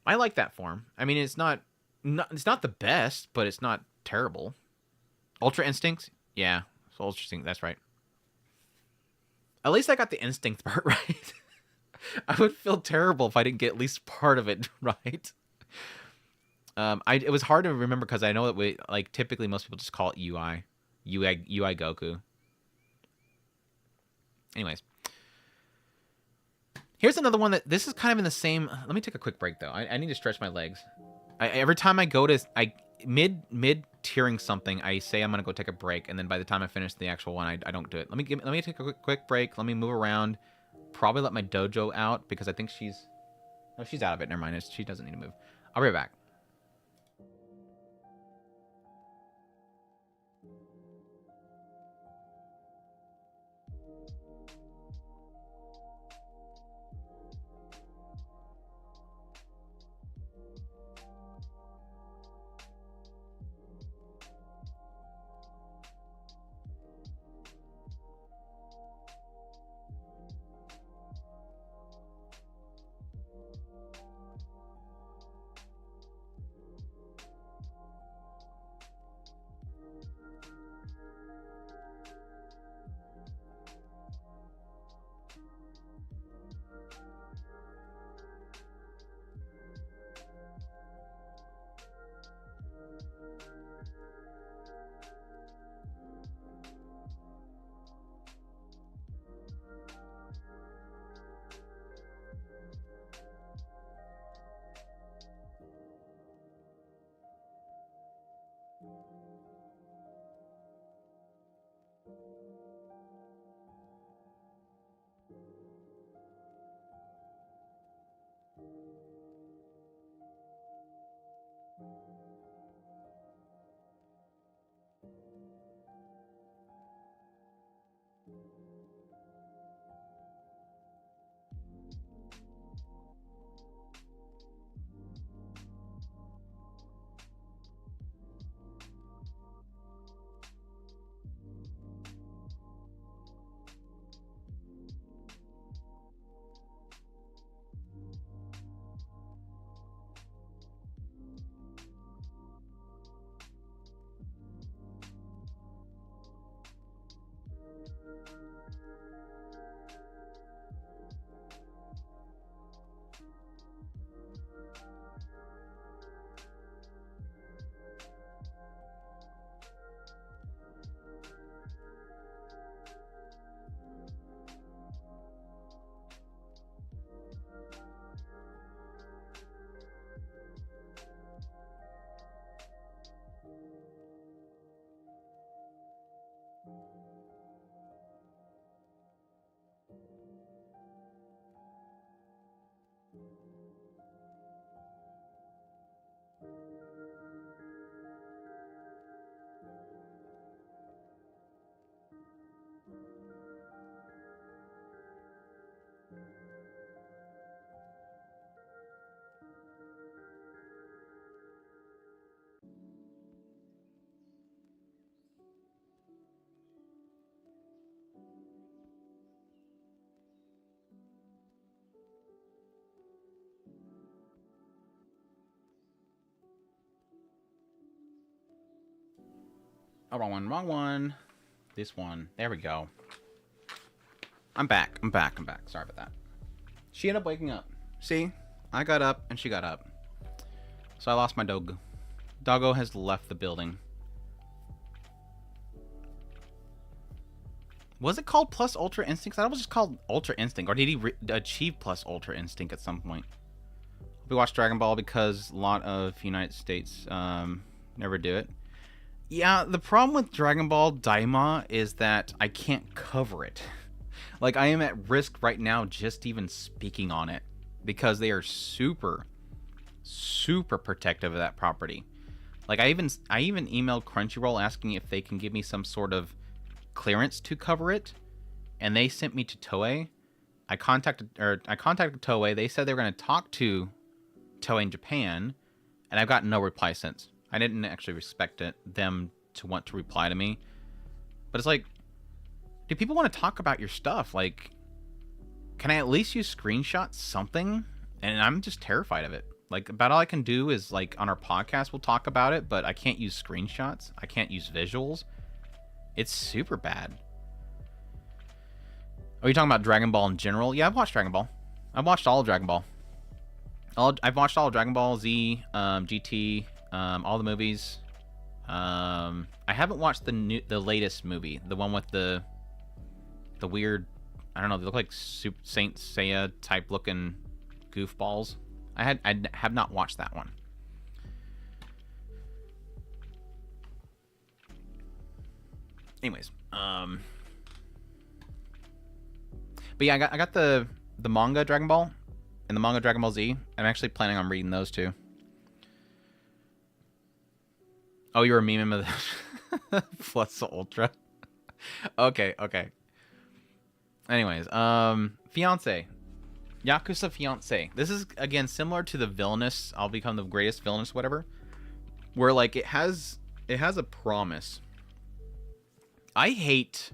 I like that form. I mean, it's not the best, but it's not terrible. Ultra Instincts? Yeah, so Ultra Instinct, that's right. At least I got the instinct part right. I would feel terrible if I didn't get at least part of it right. It was hard to remember because I know that we like typically most people just call it UI Goku. Anyways, here's another one that this is kind of in the same. Let me take a quick break though. I need to stretch my legs. Every time I go to mid tiering something, I say I'm gonna go take a break, and then by the time I finish the actual one, I don't do it. Let me take a quick break. Let me move around. Probably let my dojo out because I think she's out of it. Never mind. She doesn't need to move. I'll be right back. Oh, wrong one. This one. There we go. I'm back. Sorry about that. She ended up waking up. See? I got up and she got up. So I lost my dog. Doggo has left the building. Was it called Plus Ultra Instinct? I thought it was just called Ultra Instinct. Or did he achieve Plus Ultra Instinct at some point? We watched Dragon Ball because a lot of United States never do it. Yeah, the problem with Dragon Ball Daima is that I can't cover it. Like, I am at risk right now just even speaking on it. Because they are super, super protective of that property. Like, I even emailed Crunchyroll asking if they can give me some sort of clearance to cover it. And they sent me to Toei. I contacted Toei. They said they were going to talk to Toei in Japan, and I've gotten no reply since. I didn't actually respect them to want to reply to me. But it's like, do people want to talk about your stuff? Like, can I at least use screenshots, something? And I'm just terrified of it. Like, about all I can do is, like, on our podcast, we'll talk about it, but I can't use screenshots. I can't use visuals. It's super bad. Are you talking about Dragon Ball in general? Yeah, I've watched Dragon Ball. I've watched all of Dragon Ball. I've watched all of Dragon Ball Z, GT, all the movies. I haven't watched the latest movie, the one with the weird, I don't know, they look like Saint Seiya type looking goofballs. I have not watched that one. Anyways, but yeah, I got the manga Dragon Ball and the manga Dragon Ball Z. I'm actually planning on reading those too. Oh, you were memeing of the Plus Ultra. Okay. Anyways, fiance. Yakuza Fiance. This is, again, similar to the Villainous, I'll become the greatest villainous, whatever. Where, like, it has a promise. I hate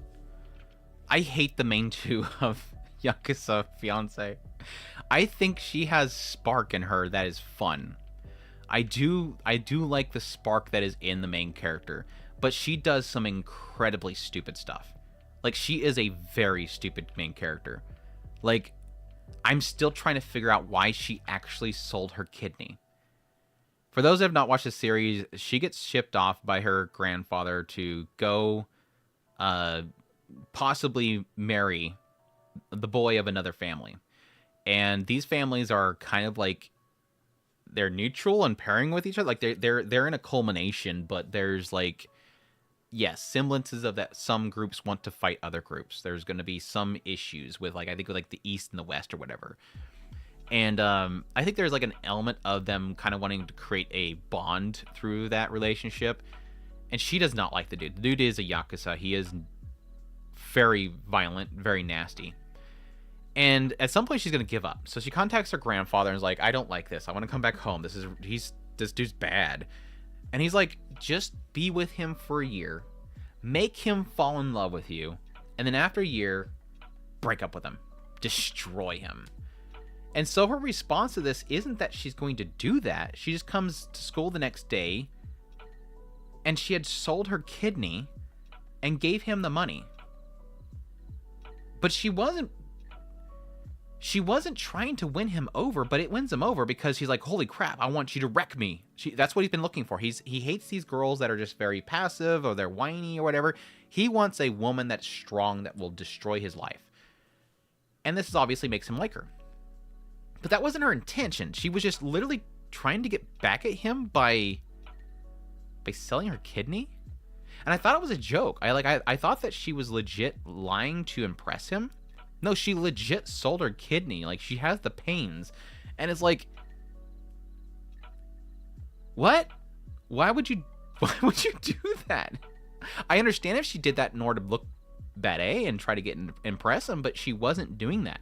the main two of Yakuza Fiance. I think she has spark in her that is fun. I do like the spark that is in the main character, but she does some incredibly stupid stuff. Like, she is a very stupid main character. Like, I'm still trying to figure out why she actually sold her kidney. For those that have not watched the series, she gets shipped off by her grandfather to go possibly marry the boy of another family. And these families are kind of like, they're neutral and pairing with each other. Like, they're in a culmination, but there's, like, yes, semblances of that. Some groups want to fight other groups. There's going to be some issues with, like, I think with, like, the East and the West or whatever. And I think there's, like, an element of them kind of wanting to create a bond through that relationship. And she does not like the dude. The dude is a Yakuza. He is very violent, very nasty. And at some point she's going to give up. So she contacts her grandfather and is like, I don't like this. I want to come back home. This dude's bad. And he's like, just be with him for a year. Make him fall in love with you. And then after a year, break up with him. Destroy him. And so her response to this isn't that she's going to do that. She just comes to school the next day. And she had sold her kidney and gave him the money. But she wasn't trying to win him over, but it wins him over because he's like, holy crap, I want you to wreck me. That's what he's been looking for. He hates these girls that are just very passive or they're whiny or whatever. He wants a woman that's strong that will destroy his life. And this obviously makes him like her. But that wasn't her intention. She was just literally trying to get back at him by selling her kidney. And I thought it was a joke. I thought that she was legit lying to impress him. No, she legit sold her kidney. Like, she has the pains. And it's like, what? Why would you do that? I understand if she did that in order to look bad and try to impress him, but she wasn't doing that.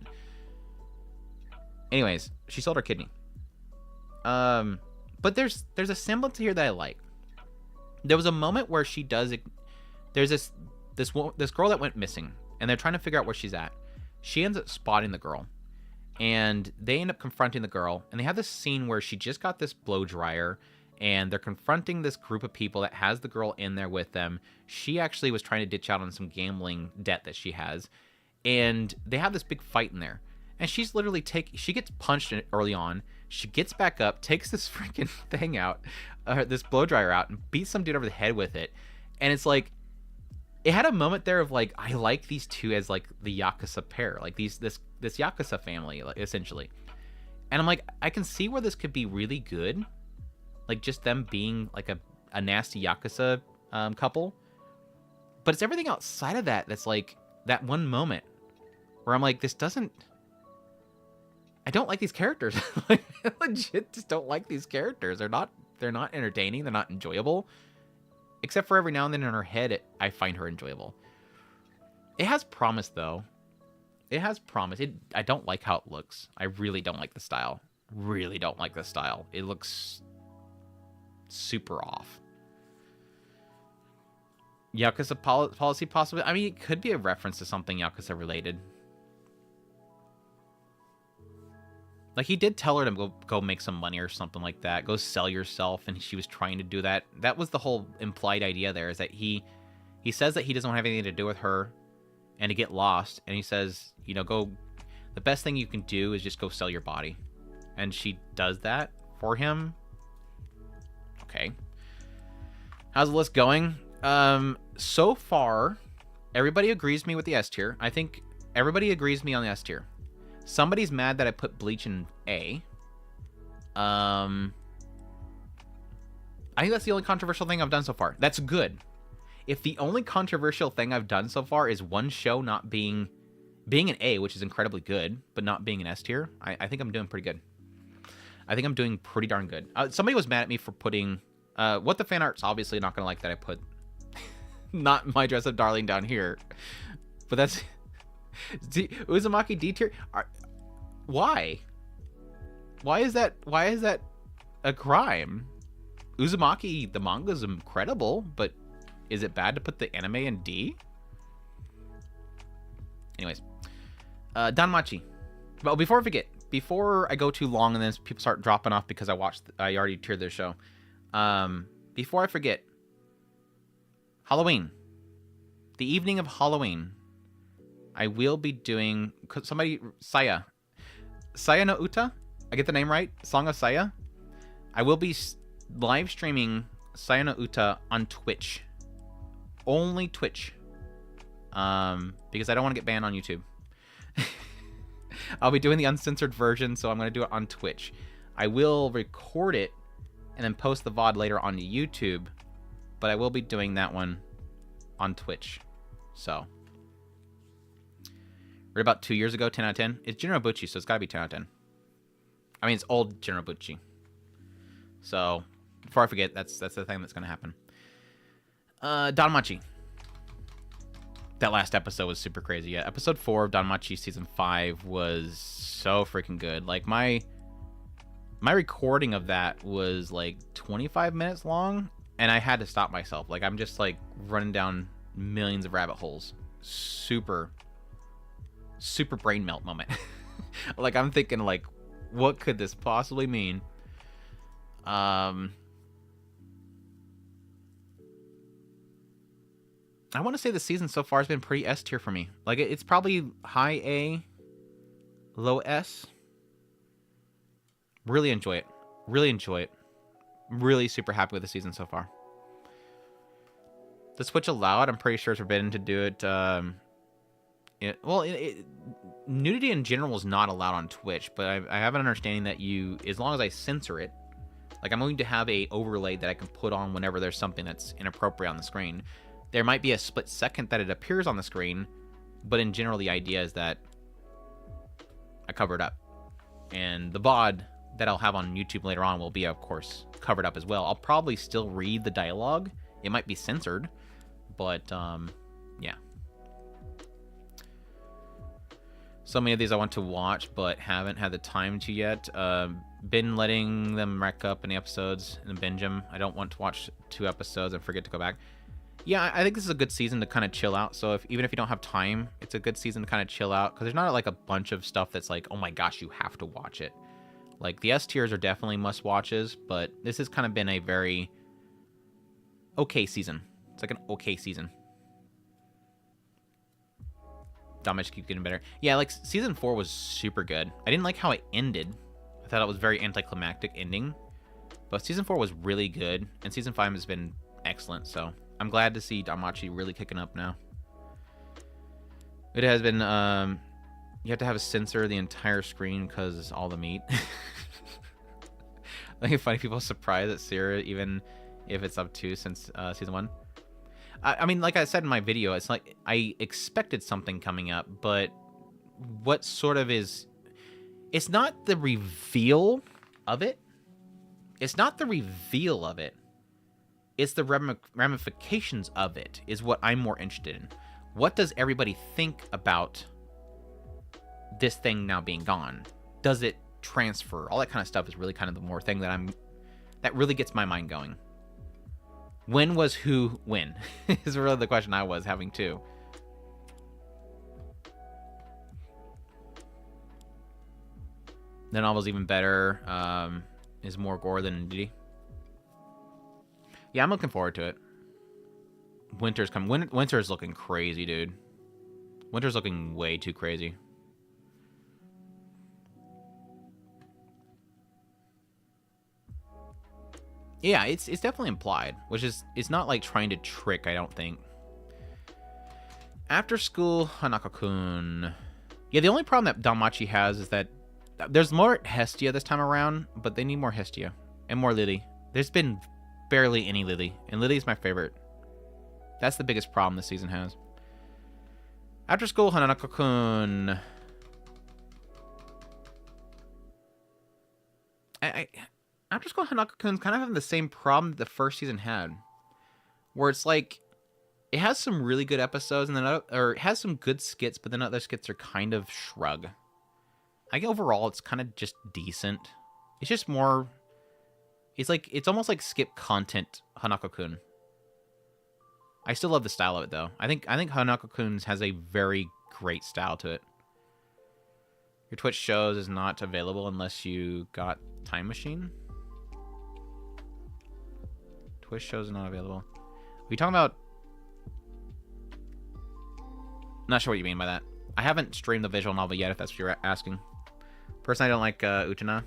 Anyways, she sold her kidney. But there's a semblance here that I like. There was a moment where she does. There's this girl that went missing, and they're trying to figure out where she's at. She ends up spotting the girl, and they end up confronting the girl. And they have this scene where she just got this blow dryer, and they're confronting this group of people that has the girl in there with them. She actually was trying to ditch out on some gambling debt that she has, and they have this big fight in there. And she's literally she gets punched early on. She gets back up, takes this freaking thing out, this blow dryer out, and beats some dude over the head with it. And it's like, it had a moment there of like, I like these two as like the Yakuza pair, like this Yakuza family, like, essentially. And I'm like, I can see where this could be really good, like just them being like a nasty Yakuza couple. But it's everything outside of that that's like that one moment where I'm like, I don't like these characters. Like, I legit just don't like these characters. They're not entertaining. They're not enjoyable. Except for every now and then in her head, I find her enjoyable. It has promise, though. It has promise. I don't like how it looks. I really don't like the style. Really don't like the style. It looks super off. Yakuza policy possibly. I mean, it could be a reference to something Yakuza related. Like, he did tell her to go make some money or something like that. Go sell yourself, and she was trying to do that. That was the whole implied idea there, is that he says that he doesn't have anything to do with her and to get lost. And he says, you know, the best thing you can do is just go sell your body. And she does that for him. Okay. How's the list going? So far, everybody agrees me with the S tier. I think everybody agrees me on the S tier. Somebody's mad that I put Bleach in A. I think that's the only controversial thing I've done so far. That's good. If the only controversial thing I've done so far is one show not being an A, which is incredibly good, but not being an S tier, I think I'm doing pretty good. I think I'm doing pretty darn good. Somebody was mad at me for putting... What the fan art's obviously not going to like that I put not My Dress Up Darling down here. But that's... Uzumaki D tier? Why? Why is that a crime? Uzumaki, the manga, is incredible, but is it bad to put the anime in D? Anyways. Danmachi. But before I forget, before I go too long and then people start dropping off because I already tiered their show. Before I forget, Halloween. The evening of Halloween, I will be doing... Saya no Uta? I get the name right? Song of Saya? I will be live streaming Saya no Uta on Twitch. Only Twitch. Because I don't want to get banned on YouTube. I'll be doing the uncensored version, so I'm going to do it on Twitch. I will record it and then post the VOD later on YouTube, but I will be doing that one on Twitch. So, right about 2 years ago, 10 out of 10. It's Jinrobuchi, so it's got to be 10 out of 10. I mean, it's old Jinrobuchi. So, before I forget, that's the thing that's going to happen. Danmachi. That last episode was super crazy. Yeah, episode 4 of Danmachi season 5 was so freaking good. Like, my recording of that was like 25 minutes long, and I had to stop myself. Like, I'm just like running down millions of rabbit holes. Super brain melt moment. Like, I'm thinking, like, what could this possibly mean? I want to say the season so far has been pretty S tier for me. Like, it's probably high A, low S. Really enjoy it. Really enjoy it. Really super happy with the season so far. The Switch allowed. I'm pretty sure it's forbidden to do it. Nudity in general is not allowed on Twitch, but I have an understanding that as long as I censor it, like, I'm going to have a overlay that I can put on whenever there's something that's inappropriate on the screen. There might be a split second that it appears on the screen, but in general, the idea is that I cover it up. And the VOD that I'll have on YouTube later on will be, of course, covered up as well. I'll probably still read the dialogue. It might be censored, but, yeah. So many of these I want to watch, but haven't had the time to yet. Been letting them rack up in the episodes and binge them. I don't want to watch 2 episodes and forget to go back. Yeah, I think this is a good season to kind of chill out. So even if you don't have time, it's a good season to kind of chill out. Because there's not like a bunch of stuff that's like, oh my gosh, you have to watch it. Like, the S tiers are definitely must-watches, but this has kind of been a very okay season. It's like an okay season. Damage keeps getting better. Yeah, like, season 4 was super good. I didn't like how it ended. I thought it was very anticlimactic ending. But season 4 was really good, and season 5 has been excellent, so I'm glad to see Danmachi really kicking up now. It has been, you have to have a censor the entire screen because it's all the meat. I think it's funny, people are surprised at Sierra, even if it's up to since season 1. I mean, like I said in my video, it's like I expected something coming up, but what sort of is... It's not the reveal of it. It's not the reveal of it. It's the ramifications of it is what I'm more interested in. What does everybody think about this thing now being gone? Does it transfer, all that kind of stuff is really kind of the more thing that really gets my mind going. When was who when? Is really the question I was having too. The novel's even better. Is more gore than nudity. Yeah, I'm looking forward to it. Winter's coming. Winter's looking crazy, dude. Winter's looking way too crazy. Yeah, it's definitely implied, which is, it's not like trying to trick, I don't think. After school, Hanako-kun. Yeah, the only problem that danmachi has is that there's more Hestia this time around, but they need more Hestia and more Lily. There's been barely any Lily, and Lily's my favorite. That's the biggest problem this season has. After school, Hanako-kun. After school, Hanako-kun's kind of having the same problem that the first season had, where it's like it has some really good episodes, and then it has some good skits, but then other skits are kind of shrug. I think overall it's kind of just decent. It's just more. It's almost like skip content Hanako-kun. I still love the style of it though. I think Hanako-kun's has a very great style to it. Your Twitch shows is not available unless you got Time Machine. Twitch shows are not available. Are we talking about? Not sure what you mean by that. I haven't streamed the visual novel yet, if that's what you're asking. Personally, I don't like Utena.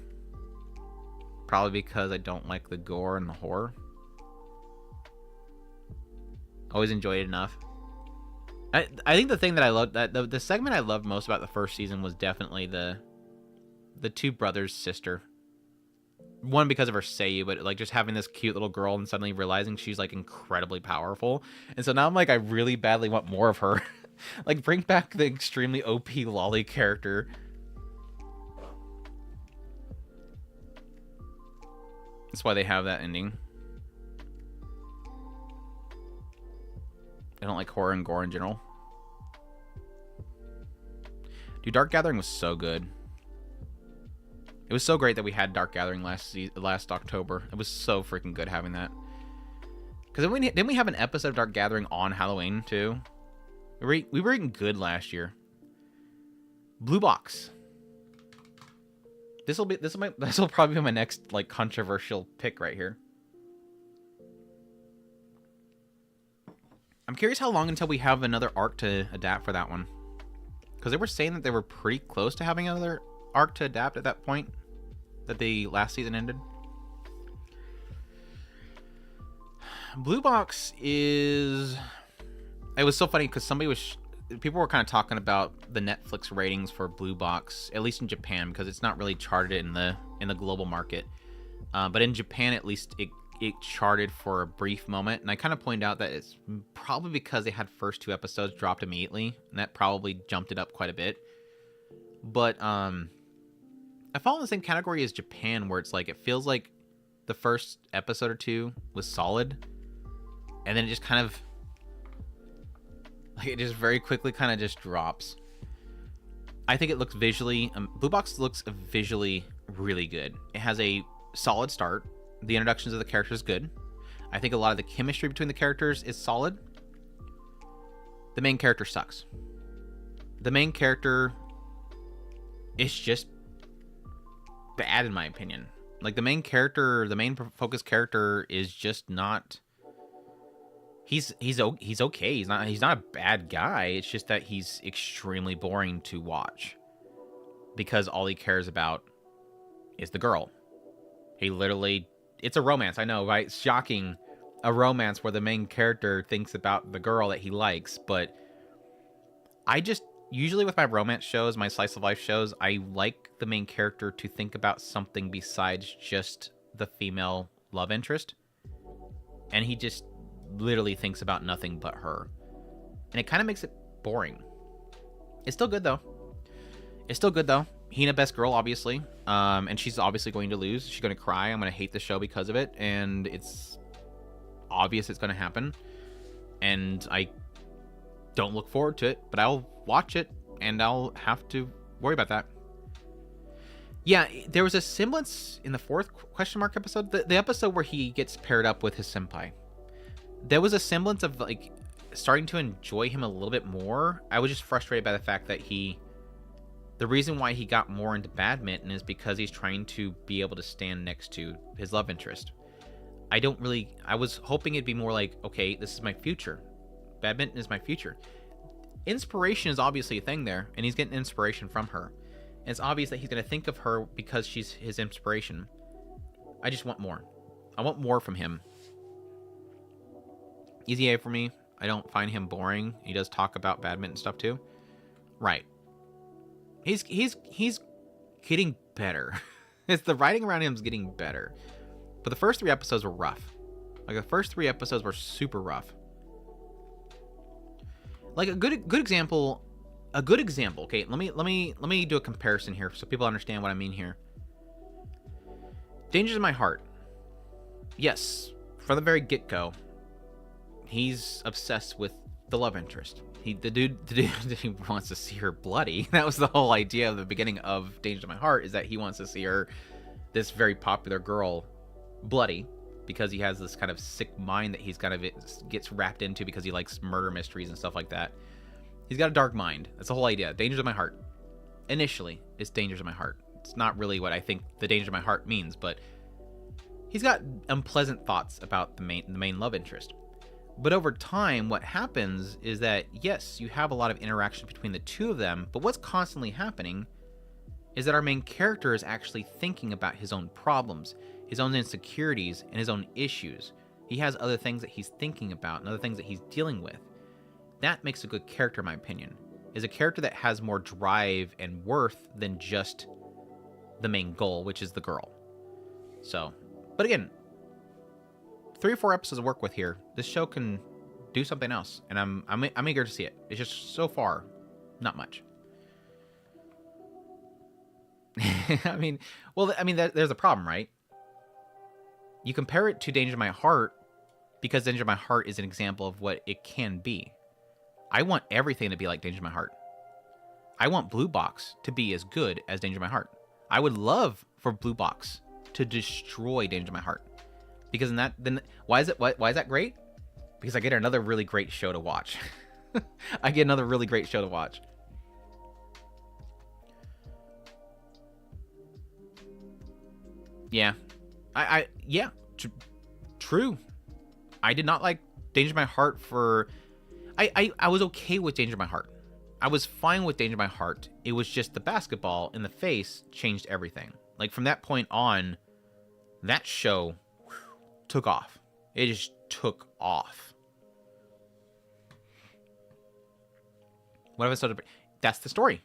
Probably because I don't like the gore and the horror. Always enjoyed it enough. I think the thing that I loved, that the segment I loved most about the first season was definitely the two brothers' sister. One because of her Seiyu, but like just having this cute little girl and suddenly realizing she's like incredibly powerful. And so now I'm like, I really badly want more of her. Like bring back the extremely OP lolly character. That's why they have that ending. I don't like horror and gore in general. Dude, Dark Gathering was so good. It was so great that we had Dark Gathering last October. It was so freaking good having that. Because didn't we have an episode of Dark Gathering on Halloween too? We were eating good last year. Blue Box. This will probably be my next like controversial pick right here. I'm curious how long until we have another arc to adapt for that one. Because they were saying that they were pretty close to having another arc to adapt at that point that the last season ended. Blue Box is... It was so funny because people were kind of talking about the Netflix ratings for Blue Box, at least in Japan, because it's not really charted in the global market. But in Japan, at least, it charted for a brief moment, and I kind of pointed out that it's probably because they had first 2 episodes dropped immediately, and that probably jumped it up quite a bit. But I fall in the same category as Japan, where it's like it feels like the first episode or 2 was solid, and then it just kind of like it just very quickly kind of just drops. I think it looks visually Blue Box looks visually really good. It has a solid start. The introductions of the characters is good. I think a lot of the chemistry between the characters is solid. The main character sucks. The main character is just bad in my opinion. Like the main focus character is just not. He's okay. He's not a bad guy. It's just that he's extremely boring to watch because all he cares about is the girl. He literally. It's a romance, I know, right? It's shocking. A romance where the main character thinks about the girl that he likes, but I just, usually with my romance shows, my slice of life shows, I like the main character to think about something besides just the female love interest. And he just literally thinks about nothing but her. And it kind of makes it boring. It's still good though. Hina best girl, obviously. And she's obviously going to lose. She's going to cry. I'm going to hate the show because of it. And it's obvious it's going to happen. And I don't look forward to it. But I'll watch it. And I'll have to worry about that. Yeah, there was a semblance in the fourth question mark episode, the episode where he gets paired up with his senpai. There was a semblance of like starting to enjoy him a little bit more. I was just frustrated by the fact that the reason why he got more into badminton is because he's trying to be able to stand next to his love interest. I was hoping it'd be more like, okay, this is my future. Badminton is my future. Inspiration is obviously a thing there, and he's getting inspiration from her. And it's obvious that he's going to think of her because she's his inspiration. I just want more. I want more from him. Easy A for me. I don't find him boring. He does talk about badminton stuff too. Right. He's getting better. It's the writing around him is getting better. But the first 3 episodes were rough. Like the first 3 episodes were super rough. Like a good example. Okay, let me do a comparison here so people understand what I mean here. Dangers in My Heart. Yes, from the very get-go, he's obsessed with the love interest. The dude he wants to see her bloody. That was the whole idea of the beginning of Dangers in My Heart, is that he wants to see her, this very popular girl, bloody, because he has this kind of sick mind that he's kind of gets wrapped into because he likes murder mysteries and stuff like that. He's got a dark mind. That's the whole idea. Dangers in My Heart. Initially, it's Dangers in My Heart. It's not really what I think the Danger in My Heart means, but he's got unpleasant thoughts about the main love interest. But over time, what happens is that, yes, you have a lot of interaction between the two of them, but what's constantly happening is that our main character is actually thinking about his own problems, his own insecurities, and his own issues. He has other things that he's thinking about and other things that he's dealing with. That makes a good character, in my opinion, is a character that has more drive and worth than just the main goal, which is the girl. So, but again, 3 or 4 episodes to work with here. This show can do something else, and I'm eager to see it. It's just so far, not much. I mean, there's a problem, right? You compare it to Danger in My Heart because Danger in My Heart is an example of what it can be. I want everything to be like Danger in My Heart. I want Blue Box to be as good as Danger in My Heart. I would love for Blue Box to destroy Danger in My Heart. Because why is that great? Because I get another really great show to watch. I get another really great show to watch. Yeah. True. I did not like Danger in My Heart for... I was okay with Danger in My Heart. I was fine with Danger in My Heart. It was just the basketball in the face changed everything. Like, from that point on, that show took off. It just took off. What if I so depressed? That's the story.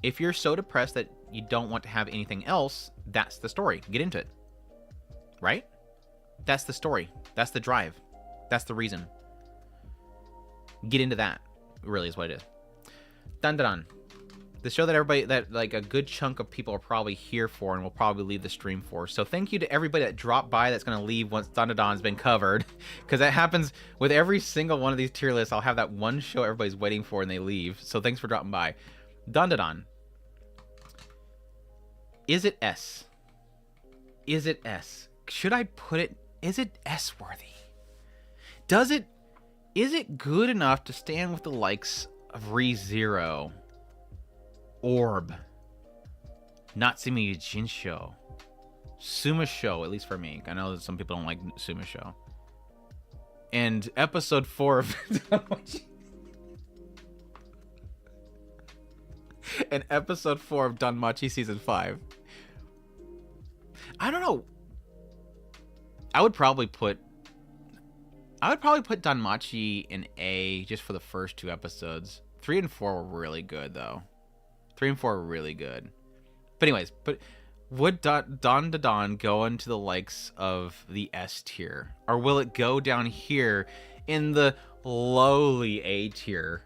If you're so depressed that you don't want to have anything else, that's the story. Get into it. Right? That's the story. That's the drive. That's the reason. Get into that. Really is what it is. Dandadan. The show that like a good chunk of people are probably here for and will probably leave the stream for. So thank you to everybody that dropped by that's going to leave once Dandadan's been covered. Because that happens with every single one of these tier lists. I'll have that one show everybody's waiting for and they leave. So thanks for dropping by. Dandadan. Is it S? Is it S? Should I put it... Is it S-worthy? Is it good enough to stand with the likes of ReZero, Orb, Natsumi Jinsho, Sumisho, at least for me. I know that some people don't like Sumisho. And episode 4 of danmachi. And episode 4 of danmachi season 5. I don't know. I would probably put danmachi in A just for the first 2 episodes. 3 and 4 were really good, though. 3 and 4 were really good. But anyways, would dandadan go into the likes of the S tier? Or will it go down here in the lowly A tier?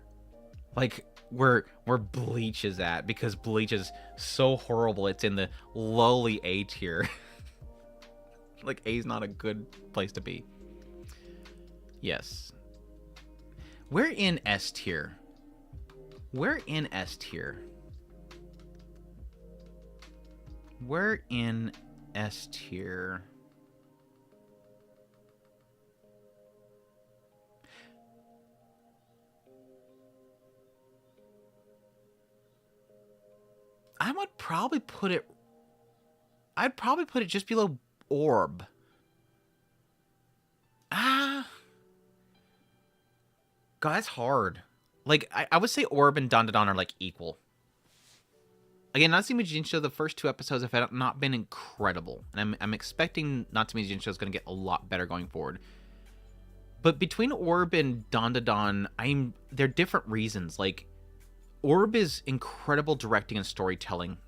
Like, where Bleach is at, because Bleach is so horrible it's in the lowly A tier. Like, A's not a good place to be. Yes. We're in S tier. We're in S tier. We're in S tier. I would probably put it... I'd probably put it just below Orb. God, that's hard. Like, I would say Orb and dandadan are, like, equal. Again, Natsume Jinsho, the first 2 episodes have not been incredible. And I'm expecting Natsume Jinsho is going to get a lot better going forward. But between Orb and dandadan, they're different reasons. Like, Orb is incredible directing and storytelling.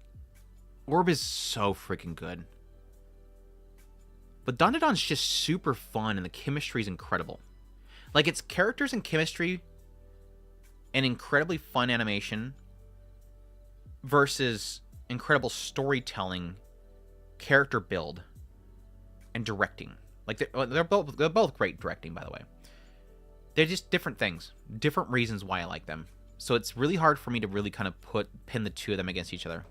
Orb is so freaking good. But dandadan's just super fun, and the chemistry is incredible. Like, it's characters and chemistry and incredibly fun animation versus incredible storytelling, character build, and directing. Like, they're both great directing, by the way. They're just different things, different reasons why I like them. So it's really hard for me to really kind of pin the two of them against each other.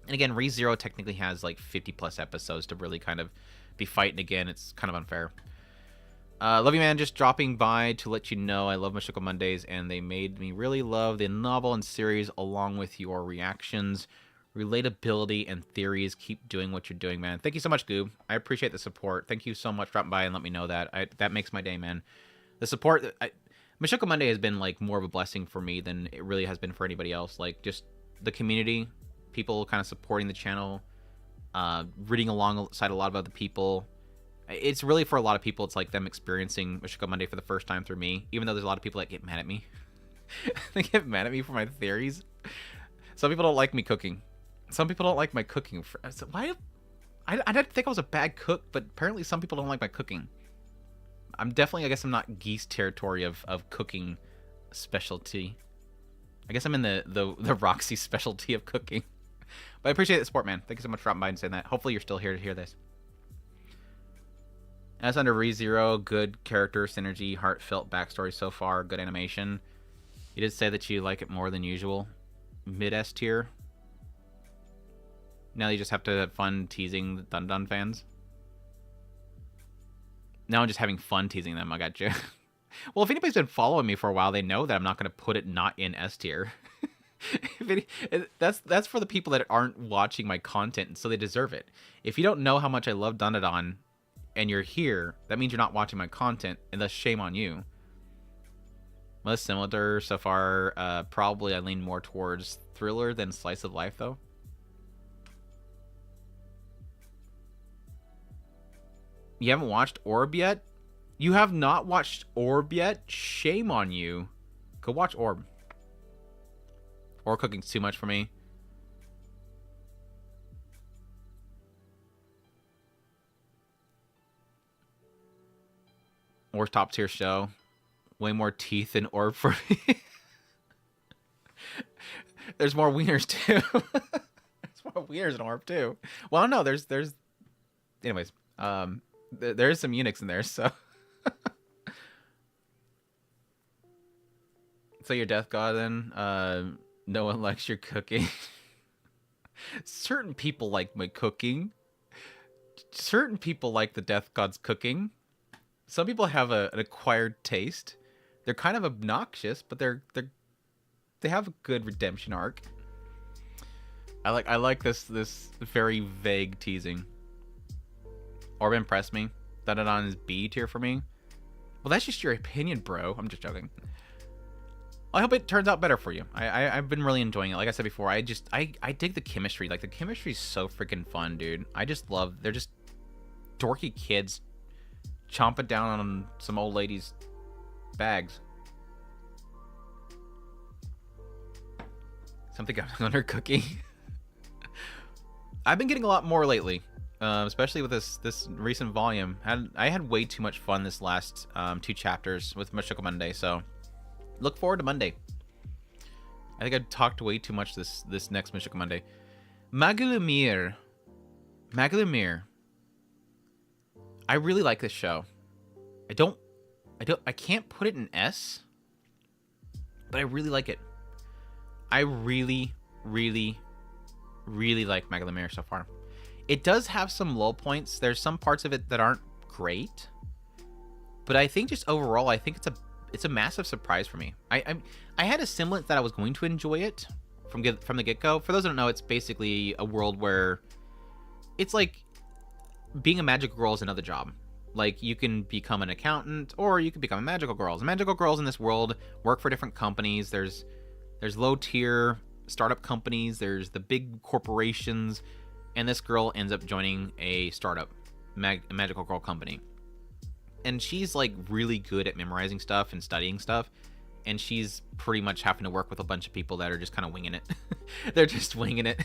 And again, ReZero technically has like 50 plus episodes to really kind of be fighting again. It's kind of unfair. Love you, man. Just dropping by to let you know I love Mashiko Mondays, and they made me really love the novel and series along with your reactions, relatability, and theories. Keep doing what you're doing, man. Thank you so much, Goob. I appreciate the support. Thank you so much for dropping by and let me know that. That makes my day, man. The support... Mashiko Monday has been like more of a blessing for me than it really has been for anybody else. Like, just the community, people kind of supporting the channel, reading alongside a lot of other people. It's really, for a lot of people, it's like them experiencing Mashiko Monday for the first time through me, even though there's a lot of people that get mad at me. They get mad at me for my theories. Some people don't like me cooking. Some people don't like my cooking. Why? I didn't think I was a bad cook, but apparently some people don't like my cooking. I'm definitely, I guess I'm not geese territory of cooking specialty. I guess I'm in the Roxy specialty of cooking. But I appreciate the support, man. Thank you so much for dropping by and saying that. Hopefully you're still here to hear this. As under ReZero, good character, synergy, heartfelt backstory so far, good animation. You did say that you like it more than usual. Mid-S tier. Now you just have to have fun teasing the dandadan fans. Now I'm just having fun teasing them. I got you. Well, if anybody's been following me for a while, they know that I'm not going to put it not in S tier. That's for the people that aren't watching my content, and so they deserve it. If you don't know how much I love dandadan and you're here, that means you're not watching my content, and thus shame on you. Most similar so far. Probably I lean more towards thriller than slice of life, though. You haven't watched Orb yet? You have not watched Orb yet? Shame on you. Go watch Orb. Or cooking's too much for me. Or top tier show. Way more teeth than Orb for me. There's more wieners too. There's more wieners in Orb too. Well, no, there's anyways, there's some eunuchs in there, so. So you're death god then? No one likes your cooking. Certain people like my cooking. Certain people like the death god's cooking. Some people have an acquired taste. They're kind of obnoxious, but they have a good redemption arc. I like this very vague teasing. Orb impressed me. dandadan is B tier for me. Well, that's just your opinion, bro. I'm just joking. I hope it turns out better for you. I've been really enjoying it. Like I said before, I dig the chemistry. Like, the chemistry is so freaking fun, dude. I just love... They're just dorky kids chomping down on some old lady's bags. Something on her cooking. I've been getting a lot more lately. Especially with this recent volume. I had way too much fun this last 2 chapters with Mashiko Monday, so look forward to Monday. I think I talked way too much this next Mashiko Monday. Magulumir. I really like this show. I can't put it in S, but I really like it. I really, really, Really like Mega Mirror so far. It does have some low points. There's some parts of it that aren't great, but I think just overall, I think it's a massive surprise for me. I had a semblance that I was going to enjoy it from the get go. For those who don't know, it's basically a world where it's like being a magical girl is another job. Like, you can become an accountant, or you can become a magical girl. Magical girls in this world work for different companies. There's low tier startup companies. There's the big corporations, and this girl ends up joining a startup, a magical girl company. And she's like really good at memorizing stuff and studying stuff. And she's pretty much having to work with a bunch of people that are just kind of winging it. They're just winging it.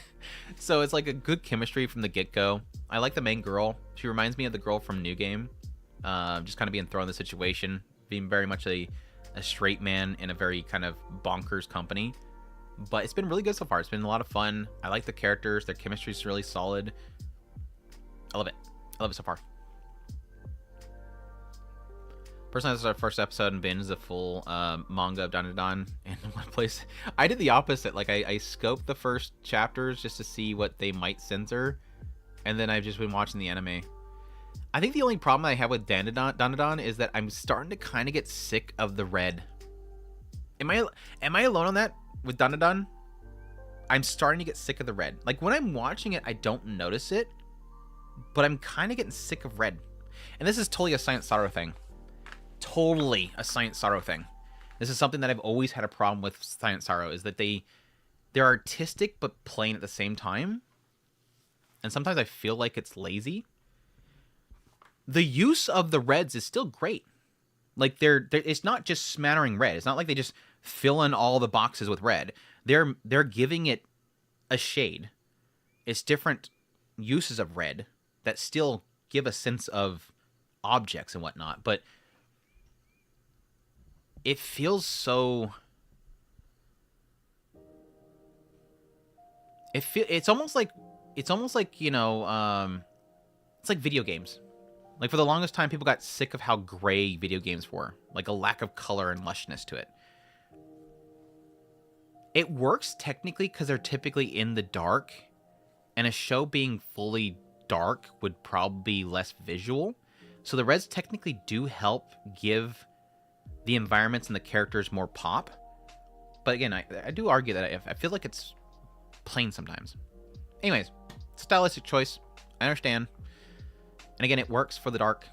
So it's like a good chemistry from the get-go. I like the main girl. She reminds me of the girl from New Game. Just kind of being thrown in the situation. Being very much a straight man in a very kind of bonkers company. But it's been really good so far. It's been a lot of fun. I like the characters. Their chemistry is really solid. I love it. I love it so far. Personally, this is our first episode and binge the full manga of dandadan in one place. I did the opposite. Like, I scoped the first chapters just to see what they might censor, and then I've just been watching the anime. I think the only problem I have with dandadan is that I'm starting to kind of get sick of the red. Am I alone on that with dandadan? I'm starting to get sick of the red. Like, when I'm watching it, I don't notice it, but I'm kind of getting sick of red. And this is totally a Science Sorrow thing. Totally a Science Sorrow thing. This is something that I've always had a problem with Science Sorrow, is that they're artistic but plain at the same time. And sometimes I feel like it's lazy. The use of the reds is still great. Like, it's not just smattering red. It's not like they just fill in all the boxes with red. They're giving it a shade. It's different uses of red that still give a sense of objects and whatnot, but it feels so... It's almost like, you know, it's like video games. Like, for the longest time, people got sick of how gray video games were. Like, a lack of color and lushness to it. It works technically because they're typically in the dark, and a show being fully dark would probably be less visual. So the reds technically do help give the environments and the characters more pop. But again, I do argue that I feel like it's plain sometimes. Anyways, stylistic choice. I understand. And again, it works for the dark.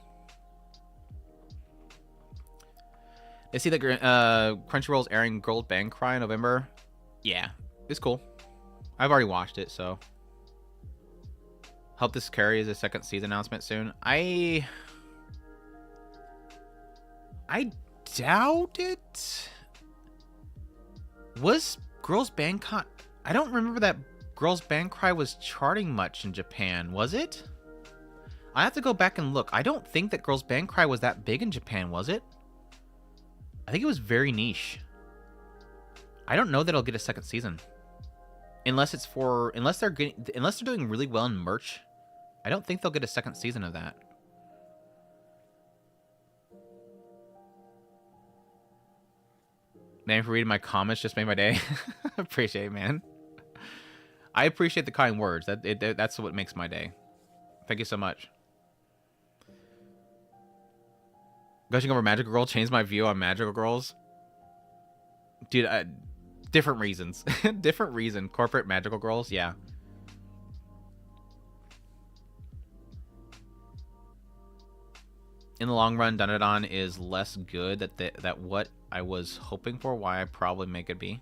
They see that Crunchyroll's airing Girls Band Cry in November. Yeah, it's cool. I've already watched it, so hope this carries a second season announcement soon. I doubt it. Was Girls Band Cry... I don't remember that Girls Band Cry was charting much in Japan, was it? I have to go back and look. I don't think that Girls Band Cry was that big in Japan, was it? I think it was very niche. I don't know that it'll get a second season. Unless they're doing really well in merch. I don't think they'll get a second season of that. Man, for reading my comments just made my day. Appreciate it, man. I appreciate the kind words. That's what makes my day. Thank you so much. Gushing over Magical Girl changed my view on Magical Girls. Dude, different reasons. Different reason. Corporate Magical Girls, yeah. In the long run, dandadan is less good that what I was hoping for, why I probably make it be.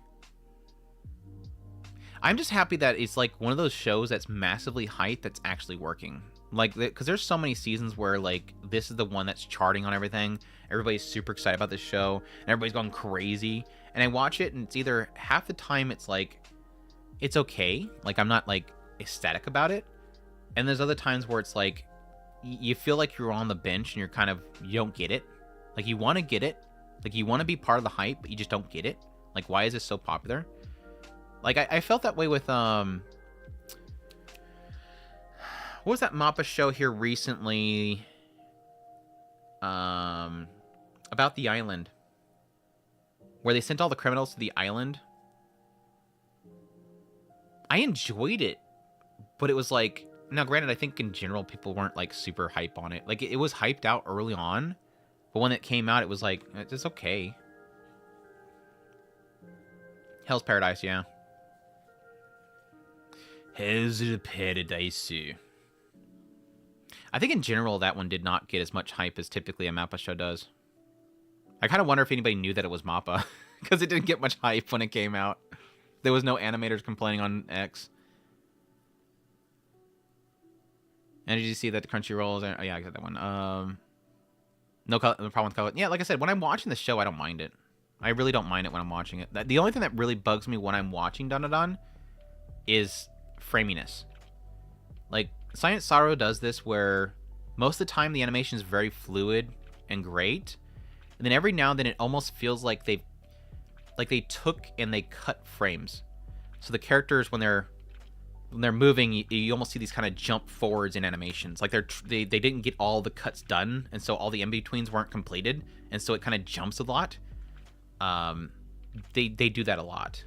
I'm just happy that it's like one of those shows that's massively hyped that's actually working. Like, because there's so many seasons where, like, this is the one that's charting on everything. Everybody's super excited about this show, and everybody's going crazy. And I watch it, and it's either half the time it's like, it's okay. Like, I'm not, like, ecstatic about it. And there's other times where it's like, you feel like you're on the bench, and you don't get it. Like, you want to get it. Like, you want to be part of the hype, but you just don't get it. Like, why is this so popular? Like, I felt that way with, what was that Mappa show here recently? About the island. Where they sent all the criminals to the island. I enjoyed it, But it was like, now granted, I think in general people weren't like super hype on it. Like it was hyped out early on, but when it came out, it was like, it's okay. Hell's Paradise, yeah. Hell's Paradise. I think in general that one did not get as much hype as typically a Mappa show does. I kind of wonder if anybody knew that it was Mappa, because it didn't get much hype when it came out. There was no animators complaining on X. And did you see that the Crunchyroll? Oh yeah, I got that one. No problem with color. Yeah, like I said, when I'm watching the show, I don't mind it. I really don't mind it when I'm watching it. The only thing that really bugs me when I'm watching dandadan is framiness. Like, Science Sorrow does this where most of the time the animation is very fluid and great. And then every now and then it almost feels like they took and they cut frames. So the characters, when they're moving, you almost see these kind of jump forwards in animations. Like they didn't get all the cuts done, and so all the in-betweens weren't completed, and so it kind of jumps a lot. They do that a lot.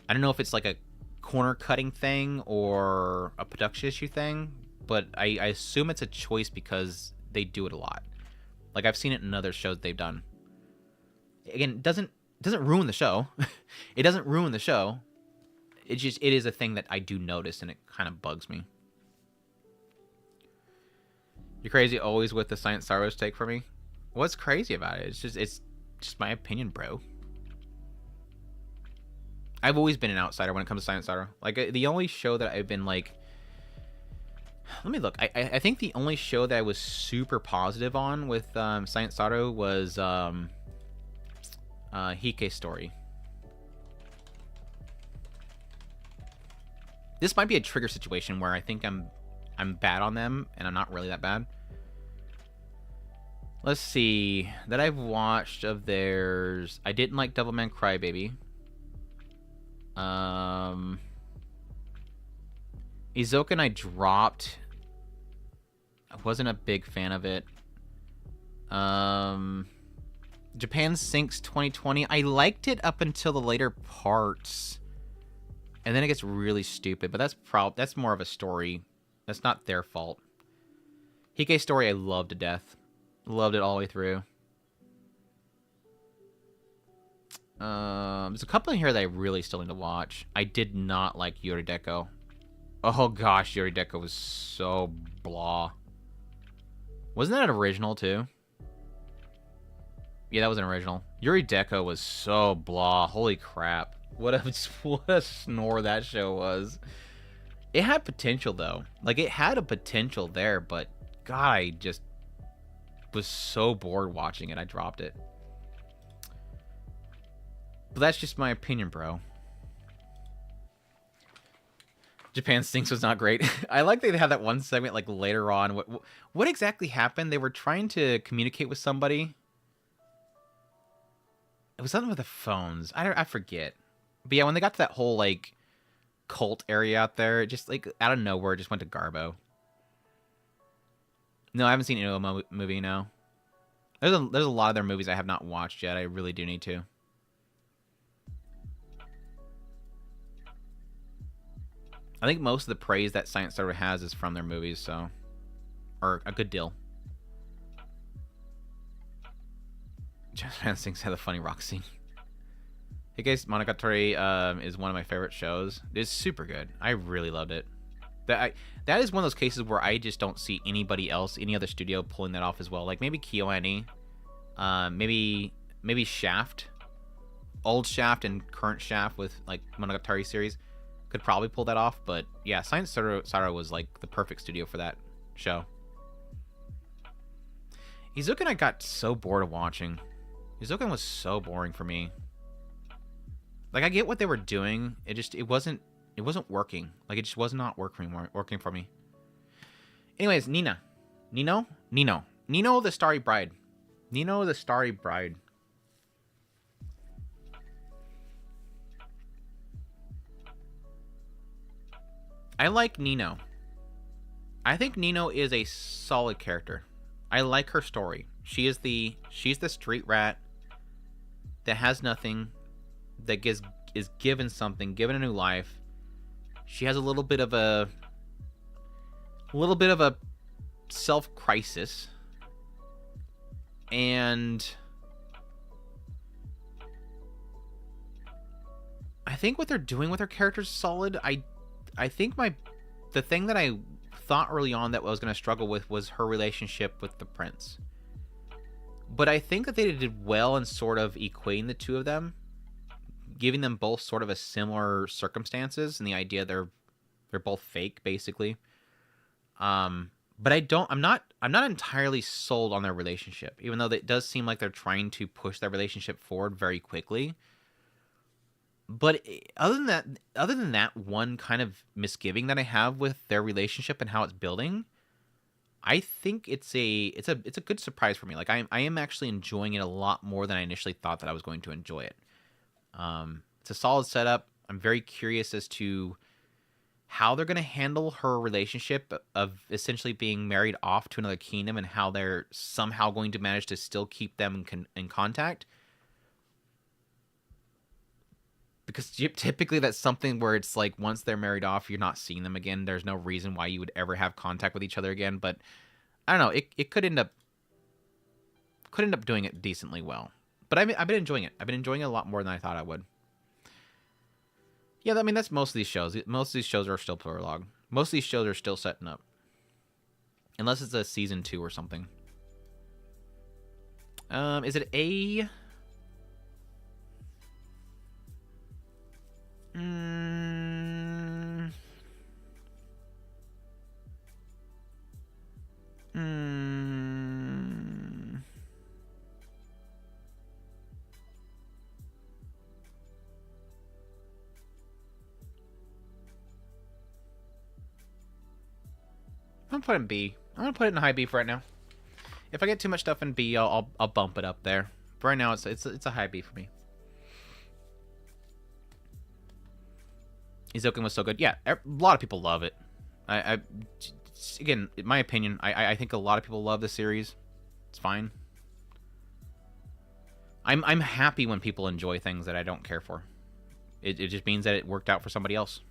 I don't know if it's like a corner cutting thing or a production issue thing, but I assume it's a choice because they do it a lot. Like I've seen it in other shows they've done. Again, it doesn't ruin the show. It doesn't ruin the show. It is a thing that I do notice, and it kind of bugs me. You're crazy always with the Science Sorrows take for me. What's crazy about it? It's just my opinion, bro. I've always been an outsider when it comes to Science Sorrow. Like the only show that I've been like, let me look. I think the only show that I was super positive on with Science Sorrow was Hike Story. This might be a trigger situation where I think I'm bad on them, and I'm not really that bad. Let's see. That I've watched of theirs. I didn't like Devilman Crybaby. Izoken I dropped. I wasn't a big fan of it. Japan Sinks 2020. I liked it up until the later parts. And then it gets really stupid, but that's more of a story. That's not their fault. Hike Story I loved to death. Loved it all the way through. There's a couple in here that I really still need to watch. I did not like Yuri Deko. Oh gosh, Yuri Deko was so blah. Wasn't that an original too? Yeah, that was an original. Yuri Deko was so blah. Holy crap. What a snore that show was. It had potential though. Like it had a potential there, but God, I just was so bored watching it. I dropped it. But that's just my opinion, bro. Japan Stinks was not great. I like that they had that one segment like later on. What exactly happened? They were trying to communicate with somebody. It was something with the phones. I forget. But yeah, when they got to that whole like cult area out there, it just like out of nowhere, it just went to Garbo. No, I haven't seen any movie. No, there's a lot of their movies I have not watched yet. I really do need to. I think most of the praise that Science Sorrow has is from their movies, so or a good deal. Japan Sings had a funny rock scene. Hey guys, Monogatari is one of my favorite shows. It's super good. I really loved it. That is one of those cases where I just don't see anybody else, any other studio pulling that off as well. Like maybe KyoAni, maybe Shaft, old Shaft and current Shaft with like Monogatari series could probably pull that off. But yeah, Science Sorrow was like the perfect studio for that show. Izuken I got so bored of watching. Izuken was so boring for me. Like I get what they were doing, it wasn't working. Like it just was not working for me. Anyways, Nino the Starry Bride. Nino the Starry Bride. I like Nino. I think Nino is a solid character. I like her story. She's the street rat that has nothing, that is given something, given a new life, She has a little bit of a self crisis, and I think what they're doing with her character is solid. I think the thing that I thought early on that I was going to struggle with was her relationship with the prince. But I think that they did well in sort of equating the two of them, giving them both sort of a similar circumstances and the idea they're both fake, basically. But I'm not entirely sold on their relationship, even though it does seem like they're trying to push their relationship forward very quickly. But other than that one kind of misgiving that I have with their relationship and how it's building, I think it's a good surprise for me. Like I am actually enjoying it a lot more than I initially thought that I was going to enjoy it. It's a solid setup. I'm very curious as to how they're going to handle her relationship of essentially being married off to another kingdom, and how they're somehow going to manage to still keep them in contact. Because typically that's something where it's like once they're married off, you're not seeing them again. There's no reason why you would ever have contact with each other again. But I don't know. It could end up doing it decently well. But I've been enjoying it. I've been enjoying it a lot more than I thought I would. Yeah, I mean, that's most of these shows. Most of these shows are still prologue. Most of these shows are still setting up. Unless it's a season 2 or something. Is it a... I'm gonna put it in B. I'm gonna put it in high B for right now. If I get too much stuff in B, I'll bump it up there. For right now, it's a high B for me. Izoken was so good. Yeah, a lot of people love it. Again, in my opinion, I think a lot of people love the series. It's fine. I'm happy when people enjoy things that I don't care for. It just means that it worked out for somebody else.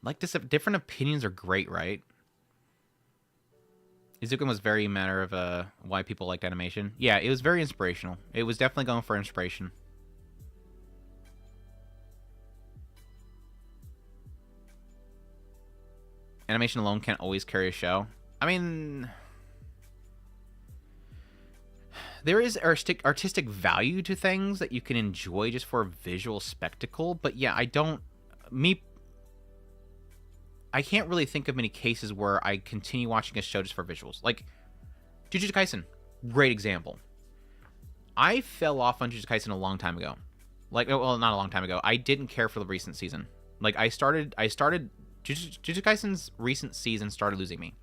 Like this, different opinions are great, right? Izuku was very matter of why people liked animation. Yeah, it was very inspirational. It was definitely going for inspiration. Animation alone can't always carry a show. I mean, there is artistic value to things that you can enjoy just for a visual spectacle. But yeah, I can't really think of many cases where I continue watching a show just for visuals. Like, Jujutsu Kaisen, great example. I fell off on Jujutsu Kaisen a long time ago. Like, well, not a long time ago. I didn't care for the recent season. Like, I started Jujutsu Kaisen's recent season started losing me.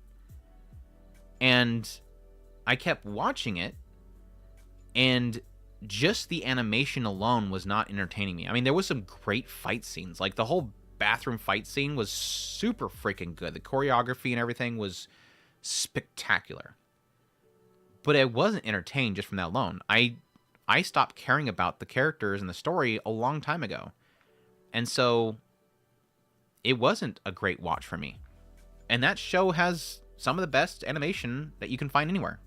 And I kept watching it, and just the animation alone was not entertaining me. I mean, there was some great fight scenes. Like, the whole bathroom fight scene was super freaking good. The choreography and everything was spectacular. But I wasn't entertained just from that alone. I stopped caring about the characters and the story a long time ago. And so it wasn't a great watch for me. And that show has some of the best animation that you can find anywhere.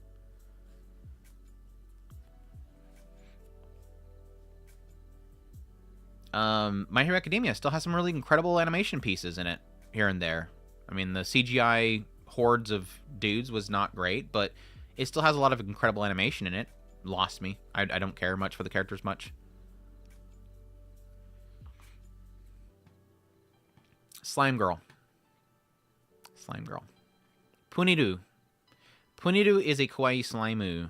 My Hero Academia still has some really incredible animation pieces in it here and there. I mean, the CGI hordes of dudes was not great, but it still has a lot of incredible animation in it. Lost me. I don't care much for the characters much. Slime Girl. Slime Girl. Puniru. Puniru is a kawaii slimeu.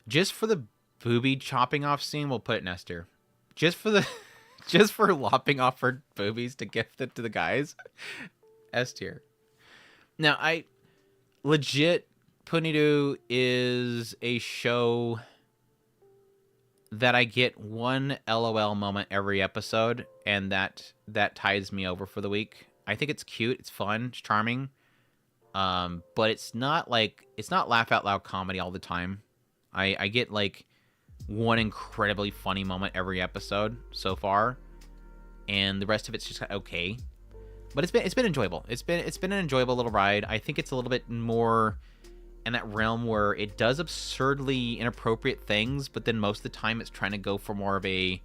Just for the booby chopping off scene, we'll put it in S tier. Just for lopping off her boobies to gift it to the guys. S tier. Now, legit, Puniru is a show that I get one LOL moment every episode, and that tides me over for the week. I think it's cute, it's fun, it's charming, but it's not laugh out loud comedy all the time. I get like one incredibly funny moment every episode so far, and the rest of it's just okay. But it's been enjoyable. It's been an enjoyable little ride. I think it's a little bit more in that realm where it does absurdly inappropriate things, but then most of the time it's trying to go for more of a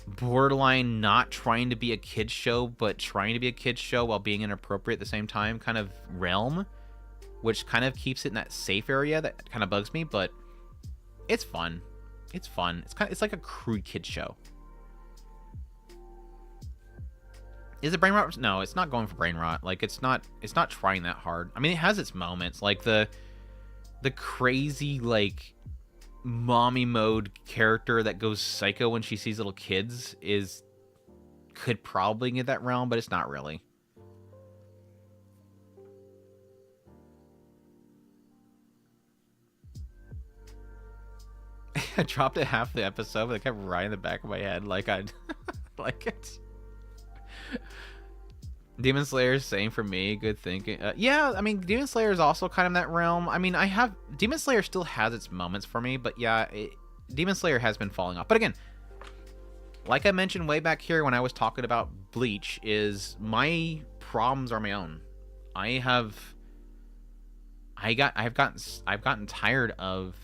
borderline not trying to be a kid's show, but trying to be a kid's show while being inappropriate at the same time kind of realm, which kind of keeps it in that safe area that kind of bugs me, but it's fun. It's fun. It's like a crude kid's show. Is it brain rot? No, it's not going for brain rot. Like it's not trying that hard. I mean, it has its moments. Like the crazy like mommy mode character that goes psycho when she sees little kids could probably get that realm, but it's not really. I dropped it half the episode, but it kept right in the back of my head like I'd like it. Demon Slayer, same for me. Good thinking. Yeah, I mean, Demon Slayer is also kind of in that realm. I mean, Demon Slayer still has its moments for me, but yeah, Demon Slayer has been falling off. But again, like I mentioned way back here when I was talking about Bleach, is my problems are my own. I've gotten tired of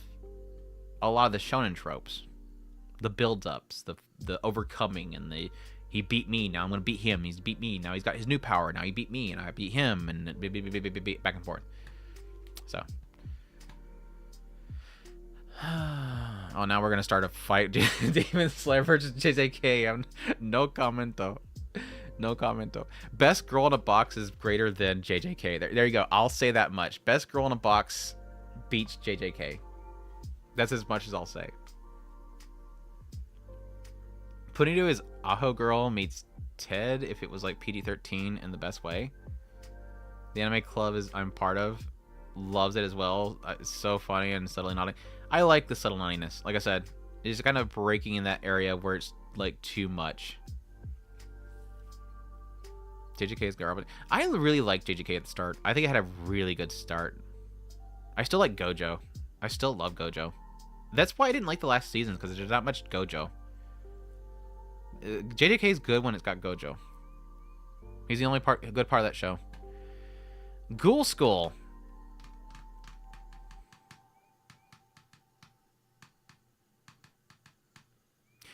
a lot of the shonen tropes, the build-ups, the overcoming, and the he beat me, now I'm gonna beat him. He's beat me, now he's got his new power. Now he beat me, and I beat him, and back and forth. So, oh, now we're gonna start a fight. Demon Slayer versus JJK. No commento. No commento. Best girl in a box is greater than JJK. There you go. I'll say that much. Best girl in a box beats JJK. That's as much as I'll say. Punito is Aho Girl meets Ted if it was like PG-13 in the best way. The anime club I'm part of loves it as well. It's so funny and subtly naughty. I like the subtle naughtiness. Like I said, it's kind of breaking in that area where it's like too much. JJK is garbage. I really liked JJK at the start. I think it had a really good start. I still like Gojo. I still love Gojo. That's why I didn't like the last season, because there's not much Gojo. JJK is good when it's got Gojo. He's the only good part of that show. Ghoul School.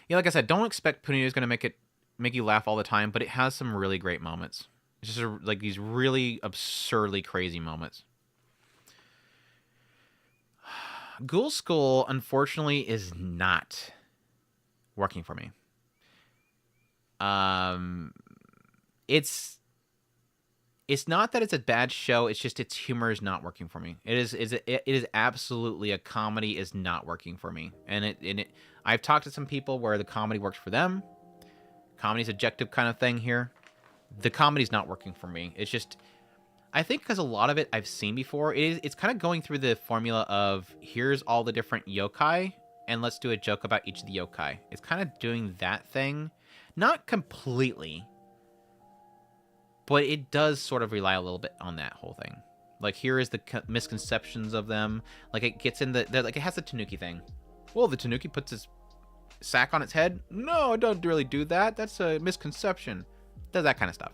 Yeah, like I said, don't expect Punito is going to make you laugh all the time, but it has some really great moments. It's just like these really absurdly crazy moments. Ghoul School, unfortunately, is not working for me. It's not that it's a bad show. It's just its humor is not working for me. It is absolutely a comedy is not working for me. And I've talked to some people where the comedy works for them. Comedy's objective kind of thing here. The comedy's not working for me. It's just, I think because a lot of it I've seen before. It's kind of going through the formula of here's all the different yokai and let's do a joke about each of the yokai. It's kind of doing that thing. Not completely, but it does sort of rely a little bit on that whole thing. Like, here is the misconceptions of them. Like, it gets in like, it has the Tanuki thing. Well, the Tanuki puts his sack on its head. No, it doesn't really do that. That's a misconception. Does that kind of stuff.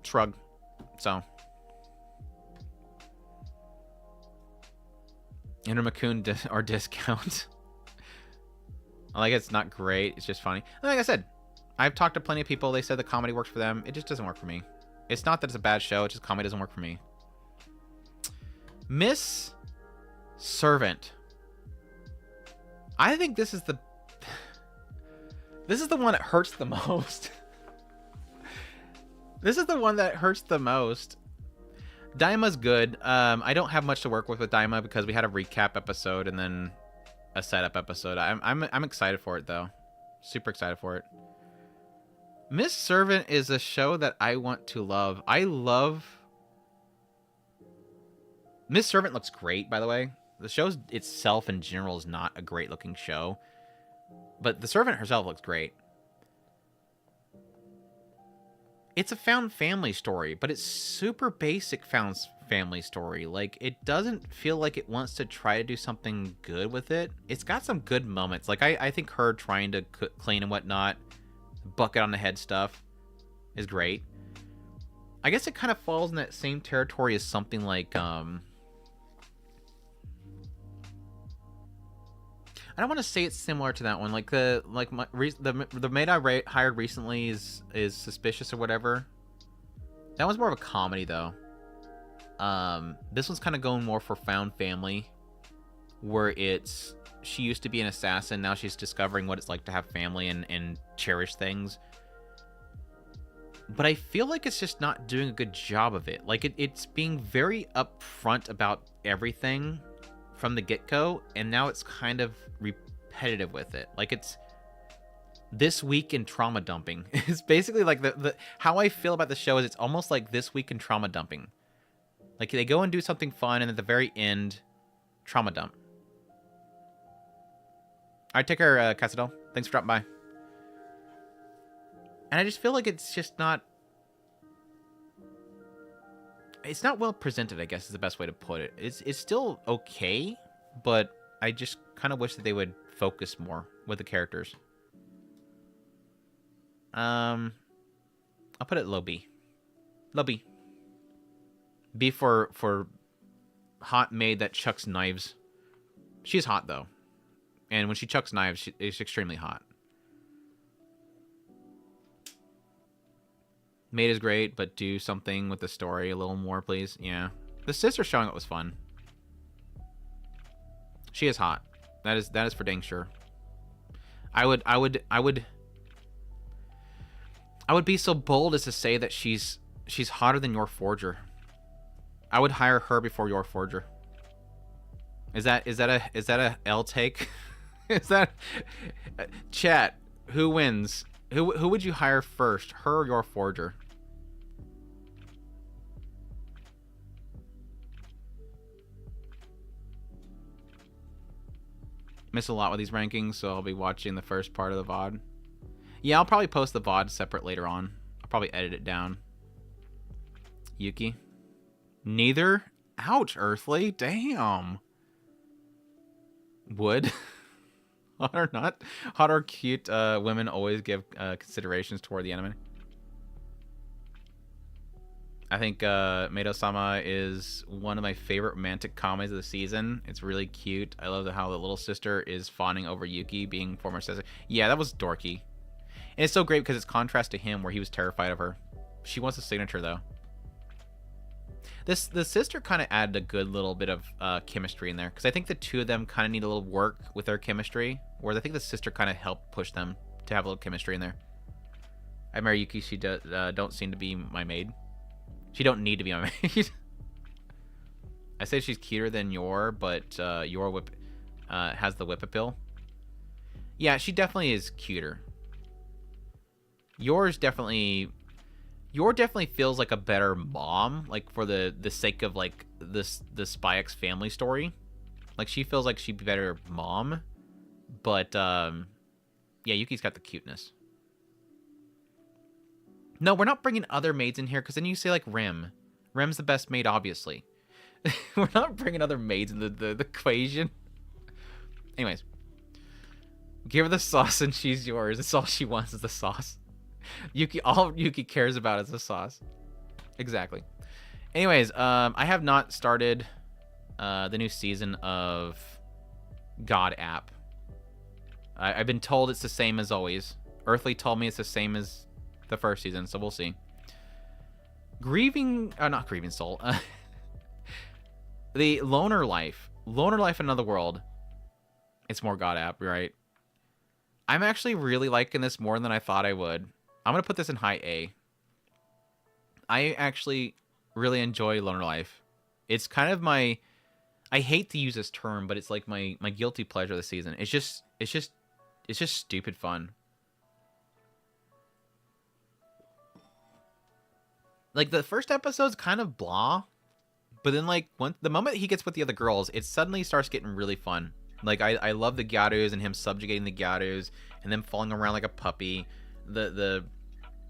Shrug. So. Intermakun or discount. Like, it's not great. It's just funny. And like I said, I've talked to plenty of people. They said the comedy works for them. It just doesn't work for me. It's not that it's a bad show. It's just comedy doesn't work for me. Miss Servant. I think this is the one that hurts the most. This is the one that hurts the most. Daima's good. I don't have much to work with Daima because we had a recap episode and then a setup episode. I'm excited for it though. Super excited for it. Miss Servant is a show that I want to love. Miss Servant looks great, by the way. The show itself in general is not a great looking show, but the servant herself looks great. It's a found family story, but it's super basic found family story. Like, it doesn't feel like it wants to try to do something good with it. It's got some good moments. Like, I think her trying to clean and whatnot, bucket on the head stuff is great. I guess it kind of falls in that same territory as something like, I don't want to say it's similar to that one. Like the maid I hired recently is suspicious or whatever. That one's more of a comedy though. This one's kind of going more for found family, where she used to be an assassin, now she's discovering what it's like to have family and cherish things. But I feel like it's just not doing a good job of it. Like it's being very upfront about everything from the get-go, and now it's kind of repetitive with it. Like, it's this week in trauma dumping. It's basically like the how I feel about the show is it's almost like this week in trauma dumping. Like, they go and do something fun, and at the very end, trauma dump. All right, take care, Cassadell. Thanks for dropping by. And I just feel like it's just not... It's not well presented, I guess, is the best way to put it. It's still okay, but I just kind of wish that they would focus more with the characters. I'll put it low B. Low B. B for hot maid that chucks knives. She's hot, though. And when she chucks knives, it's extremely hot. Maid is great, but do something with the story a little more, please. Yeah. The sister showing up was fun. She is hot. That is for dang sure. I would be so bold as to say that she's hotter than your forger. I would hire her before your forger. Is that a L take? Is that chat? Who wins? Who would you hire first, her or your forger? Miss a lot with these rankings, so I'll be watching the first part of the VOD. Yeah, I'll probably post the VOD separate later on. I'll probably edit it down. Yuki. Neither? Ouch, Earthly. Damn. Would. Hot or cute women always give considerations toward the anime. I think Maid-sama is one of my favorite romantic comedies of the season. It's really cute. I love how the little sister is fawning over Yuki being former sister. Yeah, that was dorky. And it's so great because it's contrast to him where he was terrified of her. She wants a signature, though. The sister kind of added a good little bit of chemistry in there, because I think the two of them kind of need a little work with their chemistry, whereas I think the sister kind of helped push them to have a little chemistry in there. I marry Yuki. She don't seem to be my maid. She don't need to be my maid. I say she's cuter than Yor, but Yor whip has the whip appeal. Yeah, she definitely is cuter. Yor definitely feels like a better mom, like for the sake of like the Spy X family story. Like, she feels like she'd be better mom, but yeah, Yuki's got the cuteness. No, we're not bringing other maids in here, because then you say like Rem. Rem's the best maid, obviously. We're not bringing other maids in the equation. Anyways, give her the sauce and she's yours. That's all she wants is the sauce. All Yuki cares about is the sauce. Exactly. Anyways, I have not started the new season of God App. I've been told it's the same as always. Earthly told me it's the same as the first season, so we'll see. Not Grieving Soul. The Loner Life Another World. It's more God App, right? I'm actually really liking this more than I thought I would. I'm going to put this in high A. I actually really enjoy Loner Life. It's kind of my... I hate to use this term, but it's like my guilty pleasure of the season. It's just stupid fun. Like, the first episode's kind of blah, but then, like, the moment he gets with the other girls, it suddenly starts getting really fun. Like, I love the Gyarus and him subjugating the Gyarus and them falling around like a puppy. The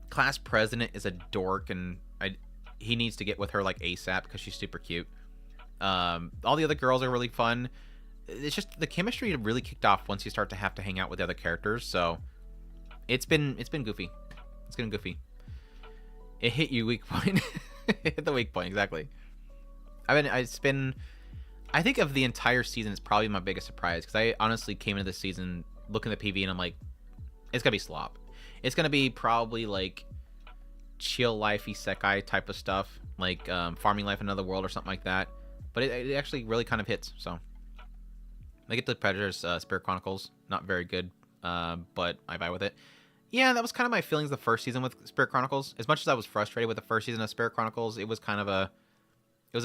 class president is a dork, and he needs to get with her like ASAP because she's super cute. All the other girls are really fun. It's just the chemistry really kicked off once you start to have to hang out with the other characters. So it's been goofy. It's getting goofy. It hit you weak point. It hit the weak point exactly. I think of the entire season, it's probably my biggest surprise because I honestly came into this season looking at the PV and I'm like, it's gonna be slop. It's gonna be probably like chill life isekai type of stuff, like farming life in another world or something like that. But it actually really kind of hits. So I get the Predator's Spirit Chronicles, not very good, but I vibe with it. Yeah, that was kind of my feelings the first season with Spirit Chronicles. As much as I was frustrated with the first season of Spirit Chronicles, it was kind of a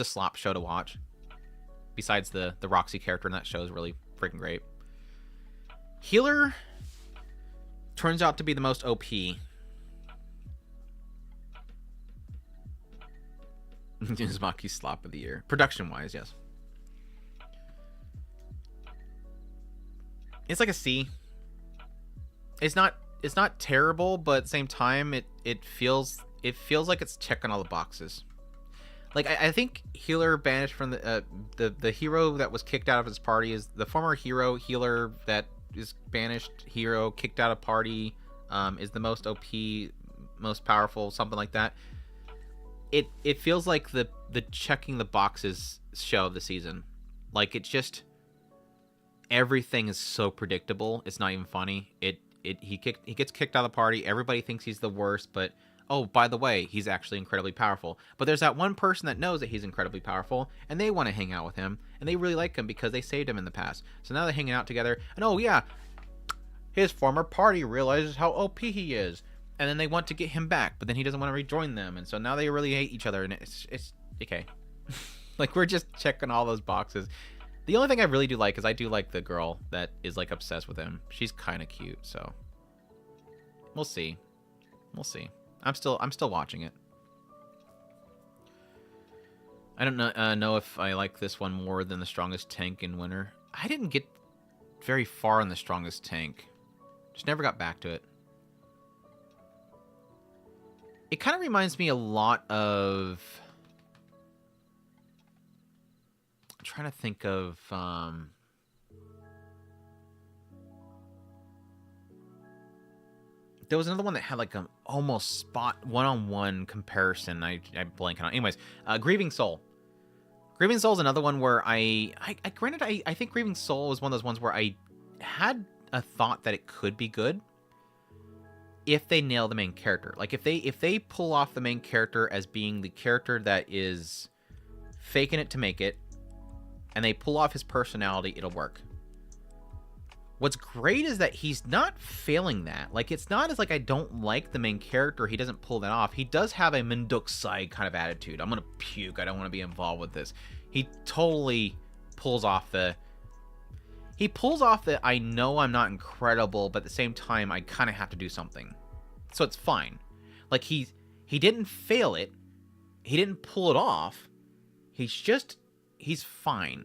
slop show to watch. Besides the Roxy character in that show is really freaking great. Healer turns out to be the most OP. Uzumaki slop of the year. Production wise, yes. It's like a C. It's not terrible, but at the same time it feels like it's checking all the boxes. Like I think Healer banished from the hero that was kicked out of his party is the former healer that is banished hero kicked out of party, is the most OP, most powerful, something like that. It feels like the checking the boxes show of the season. Like it's just everything is so predictable. It's not even funny. He gets kicked out of the party. Everybody thinks he's the worst, but oh, by the way, he's actually incredibly powerful. But there's that one person that knows that he's incredibly powerful, and they want to hang out with him, and they really like him because they saved him in the past. So now they're hanging out together, and oh yeah, his former party realizes how OP he is, and then they want to get him back, but then he doesn't want to rejoin them, and so now they really hate each other, and it's okay. Like, we're just checking all those boxes. The only thing I really do like is I do like the girl that is like obsessed with him. She's kind of cute, so we'll see. We'll see. I'm still watching it. I don't know if I like this one more than the strongest tank in winter. I didn't get very far in the strongest tank. Just never got back to it. It kind of reminds me a lot of... I'm trying to think of... There was another one that had like an almost spot one-on-one comparison. I blank on. Anyways, Grieving Soul. Grieving Soul is another one where I think Grieving Soul was one of those ones where I had a thought that it could be good if they nail the main character. Like if they pull off the main character as being the character that is faking it to make it, and they pull off his personality, it'll work. What's great is that he's not failing that. Like, it's not as like I don't like the main character, he doesn't pull that off. He does have a Mendokusai kind of attitude. I'm gonna puke, I don't want to be involved with this. He totally pulls off the... He pulls off the, I know I'm not incredible, but at the same time, I kind of have to do something. So it's fine. Like, he didn't fail it. He didn't pull it off. He's fine.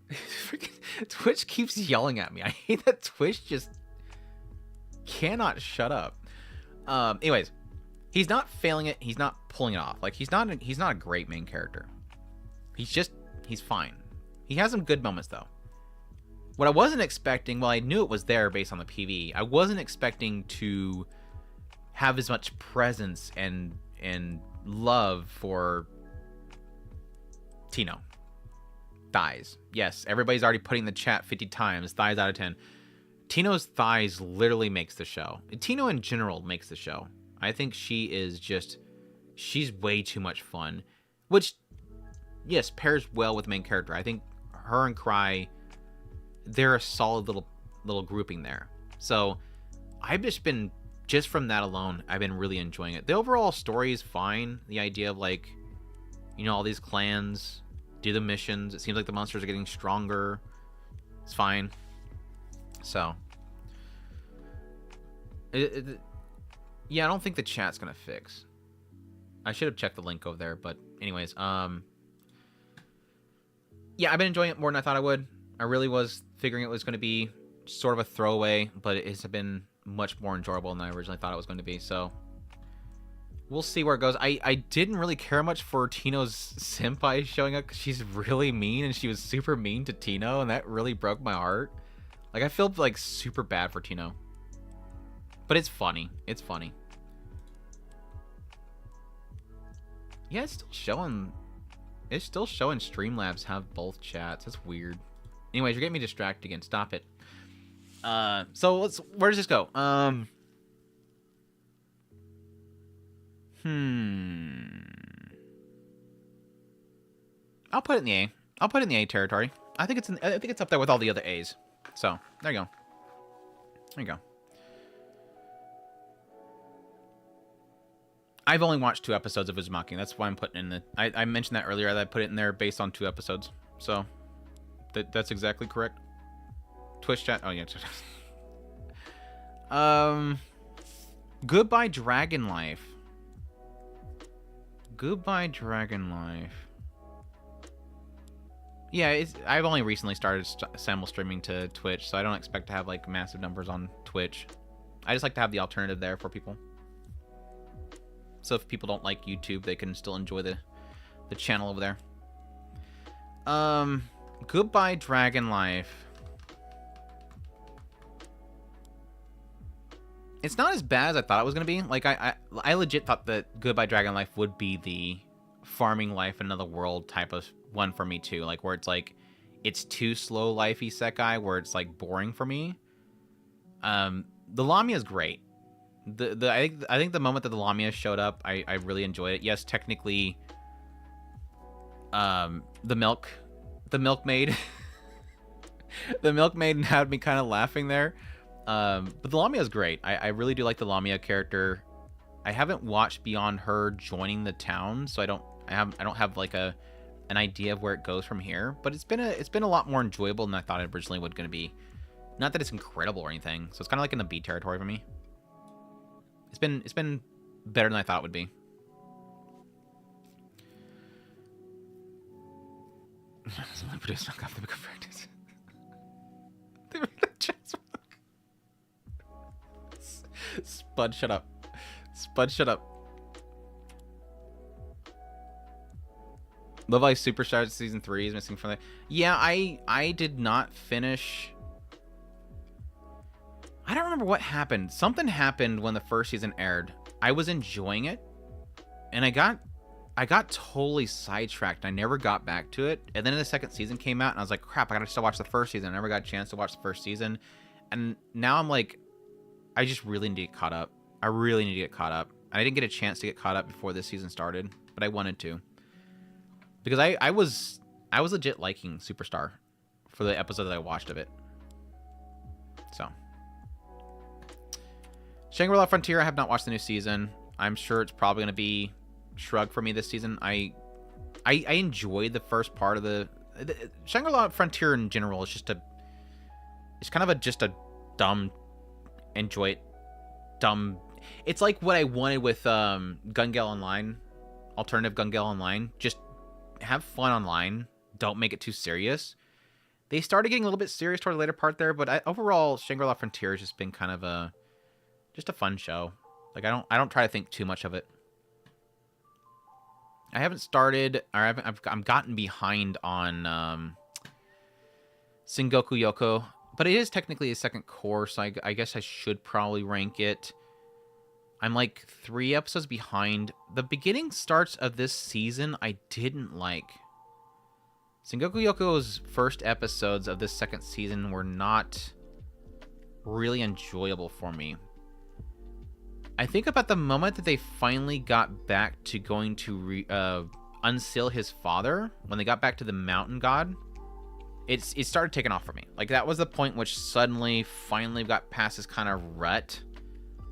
Freaking Twitch keeps yelling at me. I hate that Twitch just cannot shut up. Anyways, he's not failing it. He's not pulling it off. Like, he's not a great main character. He's fine. He has some good moments though. What I wasn't expecting, well, I knew it was there based on the PV. I wasn't expecting to have as much presence and love for Tino. Thighs. Yes, everybody's already putting in the chat 50 times. Thighs out of 10. Tino's thighs literally makes the show. Tino in general makes the show. I think she's way too much fun. Which, yes, pairs well with the main character. I think her and Cry, they're a solid little grouping there. So I've just from that alone, I've been really enjoying it. The overall story is fine. The idea of, like, you know, all these clans do the missions. It seems like the monsters are getting stronger. It's fine. So, yeah, I don't think the chat's gonna fix. I should have checked the link over there, but anyways, yeah, I've been enjoying it more than I thought I would. I really was figuring it was going to be sort of a throwaway, but it has been much more enjoyable than I originally thought it was going to be. So, we'll see where it goes. I didn't really care much for Tino's senpai showing up because she's really mean, and she was super mean to Tino, and that really broke my heart. Like, I feel like super bad for Tino. But it's funny. It's funny. Yeah, it's still showing. It's still showing Streamlabs have both chats. That's weird. Anyways, you're getting me distracted again. Stop it. So where does this go? I'll put it in the A. I'll put it in the A territory. I think it's up there with all the other A's. So there you go. There you go. I've only watched 2 episodes of Uzumaki. That's why I'm putting in the... I mentioned that earlier, that I put it in there based on 2 episodes. So, that's exactly correct. Twitch chat... Oh, yeah. Goodbye Dragon Life. Goodbye Dragon Life. Yeah, I've only recently started simul streaming to Twitch, so I don't expect to have, like, massive numbers on Twitch. I just like to have the alternative there for people. So if people don't like YouTube, they can still enjoy the channel over there. Goodbye Dragon Life. It's not as bad as I thought it was gonna be. Like I legit thought that Goodbye Dragon Life would be the farming life in another world type of one for me too. Like where it's like it's too slow life isekai where it's like boring for me. The Lamia is great. I think the moment that the Lamia showed up, I really enjoyed it. Yes, technically, the milkmaid, the milkmaid had me kind of laughing there. But the Lamia is great. I really do like the Lamia character. I haven't watched beyond her joining the town, so I don't have like an idea of where it goes from here. But it's been a lot more enjoyable than I thought it originally was going to be. Not that it's incredible or anything. So it's kind of like in the B territory for me. It's been better than I thought it would be. Spud, shut up. Spud, shut up. Love Live Superstars Season 3 is missing from the... Yeah, I did not finish... I don't remember what happened. Something happened when the first season aired. I was enjoying it, and I got totally sidetracked. I never got back to it. And then the second season came out, and I was like, crap, I gotta still watch the first season. I never got a chance to watch the first season. And now I'm like, I just really need to get caught up. I really need to get caught up. I didn't get a chance to get caught up before this season started, but I wanted to. Because I was legit liking Superstar for the episode that I watched of it. So... Shangri-La Frontier, I have not watched the new season. I'm sure it's probably going to be shrug for me this season. I enjoyed the first part of the Shangri-La Frontier in general is just it's kind of just a dumb, enjoy it, dumb. It's like what I wanted with Gun Gale Online, alternative Gun Gale Online. Just have fun online. Don't make it too serious. They started getting a little bit serious toward the later part there, but overall, Shangri-La Frontier has just been kind of just a fun show. Like I don't try to think too much of it. I haven't started, or I've gotten behind on Sengoku Yoko, but it is technically a second course. So I guess I should probably rank it. I'm like 3 episodes behind. The beginning starts of this season I didn't like. Sengoku Yoko's first episodes of this second season were not really enjoyable for me. I think about the moment that they finally got back to going to unseal his father, when they got back to the mountain god, it started taking off for me. Like, that was the point which suddenly, finally got past this kind of rut,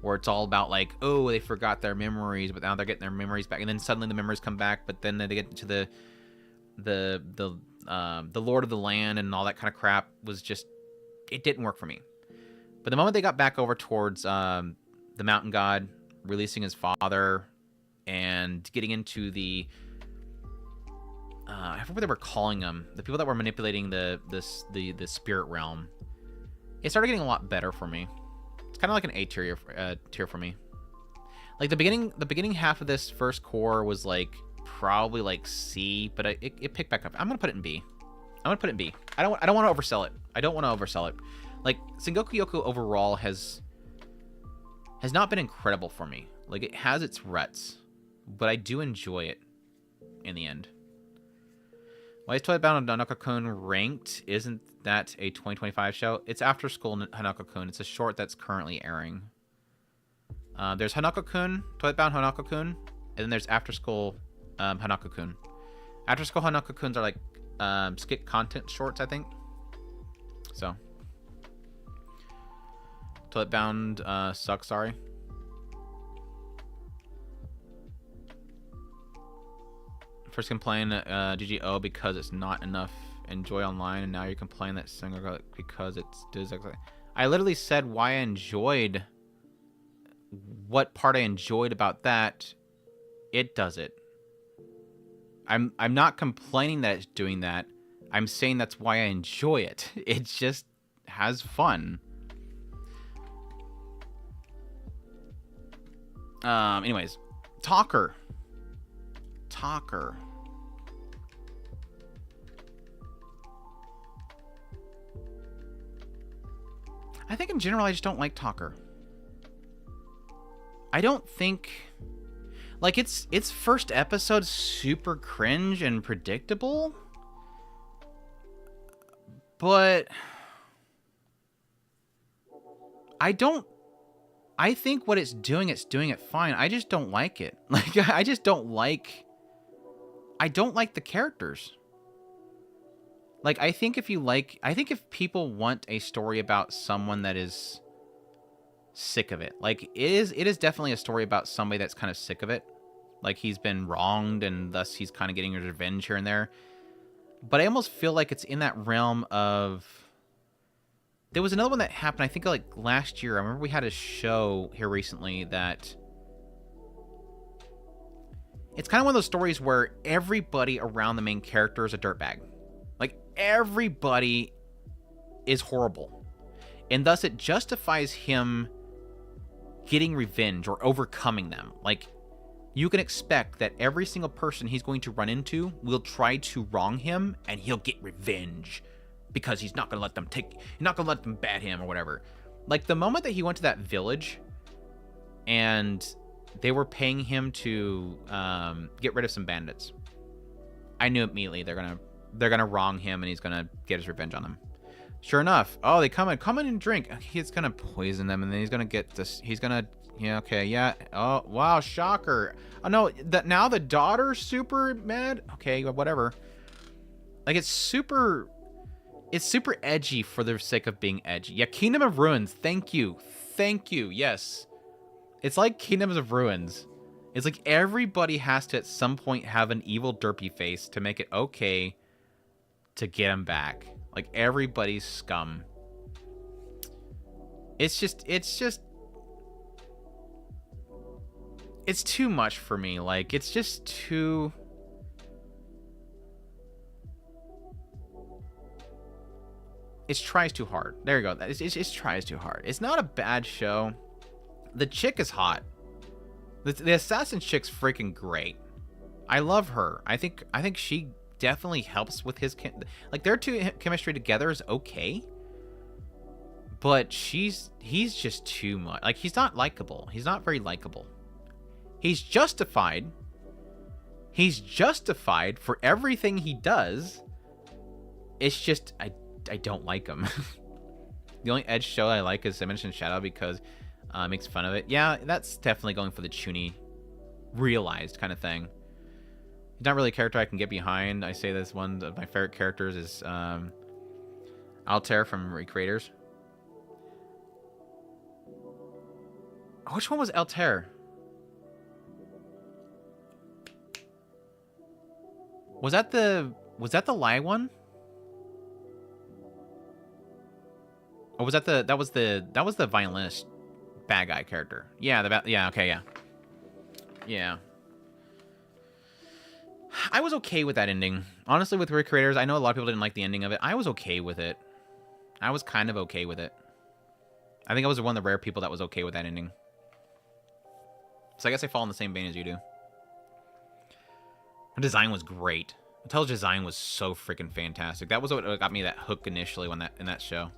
where it's all about like, oh, they forgot their memories, but now they're getting their memories back, and then suddenly the memories come back, but then they get into the Lord of the Land and all that kind of crap. Was just, it didn't work for me. But the moment they got back over towards the mountain god, releasing his father, and getting into the I forget what they were calling them, the people that were manipulating the spirit realm, it started getting a lot better for me. It's kind of like an A tier for me. Like the beginning half of this first core was like probably like C, but it picked back up. I'm gonna put it in B. I'm gonna put it in B. I don't want to oversell it. I don't want to oversell it. Like Sengoku Yoku overall has not been incredible for me. Like it has its ruts, but I do enjoy it in the end. Why is Toilet Bound on Hanako-kun ranked? Isn't that a 2025 show? It's After School Hanako-kun. It's a short that's currently airing. There's Hanako-kun, Toilet Bound Hanako-kun, and then there's After School Hanako-kun. After School Hanako-kuns are like skit content shorts, I think. So. Toilet Bound sucks, sorry. First complain GGO because it's not enough enjoy online, and now you complain that single because it's exactly. I literally said why I enjoyed what part I enjoyed about that. It does it. I'm not complaining that it's doing that. I'm saying that's why I enjoy it. It just has fun. Anyways, Talker. I think in general I just don't like Talker. I don't think like its first episode super cringe and predictable, but I think what it's doing it fine. I just don't like it. Like I don't like the characters. Like I think if people want a story about someone that is sick of it, like it is definitely a story about somebody that's kind of sick of it. Like he's been wronged and thus he's kind of getting his revenge here and there. But I almost feel like it's in that realm of. There was another one that happened, I think, like last year. I remember we had a show here recently that... It's kind of one of those stories where everybody around the main character is a dirtbag. Like, everybody is horrible. And thus it justifies him getting revenge or overcoming them. Like, you can expect that every single person he's going to run into will try to wrong him, and he'll get revenge. Because he's not gonna let them bat him or whatever. Like the moment that he went to that village, and they were paying him to get rid of some bandits, I knew immediately they're gonna wrong him and he's gonna get his revenge on them. Sure enough, oh they come in and drink. He's gonna poison them and then he's gonna get this. He's gonna Oh wow, shocker. Oh no, now the daughter's super mad. Okay, whatever. Like it's super edgy for the sake of being edgy. Yeah, Kingdom of Ruins. Thank you. Yes. It's like Kingdoms of Ruins. It's like everybody has to at some point have an evil derpy face to make it okay to get him back. Like everybody's scum. It's too much for me. Like it's just too... It tries too hard. There you go. It tries too hard. It's not a bad show. The chick is hot. The assassin chick's freaking great. I love her. I think she definitely helps with his... Like, their two chemistry together is okay. But he's just too much. Like, he's not likable. He's not very likable. He's justified. He's justified for everything he does. It's just... I don't like him. The only Edge show I like is Dimension Shadow because it makes fun of it. Yeah, that's definitely going for the chuny, realized kind of thing. He's not really a character I can get behind. I say this one of my favorite characters is Altair from Recreators. Which one was Altair? Was that the lie one? Or was that that was the violinist bad guy character? Yeah, yeah. I was okay with that ending. Honestly, with Recreators, I know a lot of people didn't like the ending of it. I was okay with it. I was kind of okay with it. I think I was one of the rare people that was okay with that ending. So I guess I fall in the same vein as you do. The design was great. Mattel's design was so freaking fantastic. That was what got me that hook initially when in that show.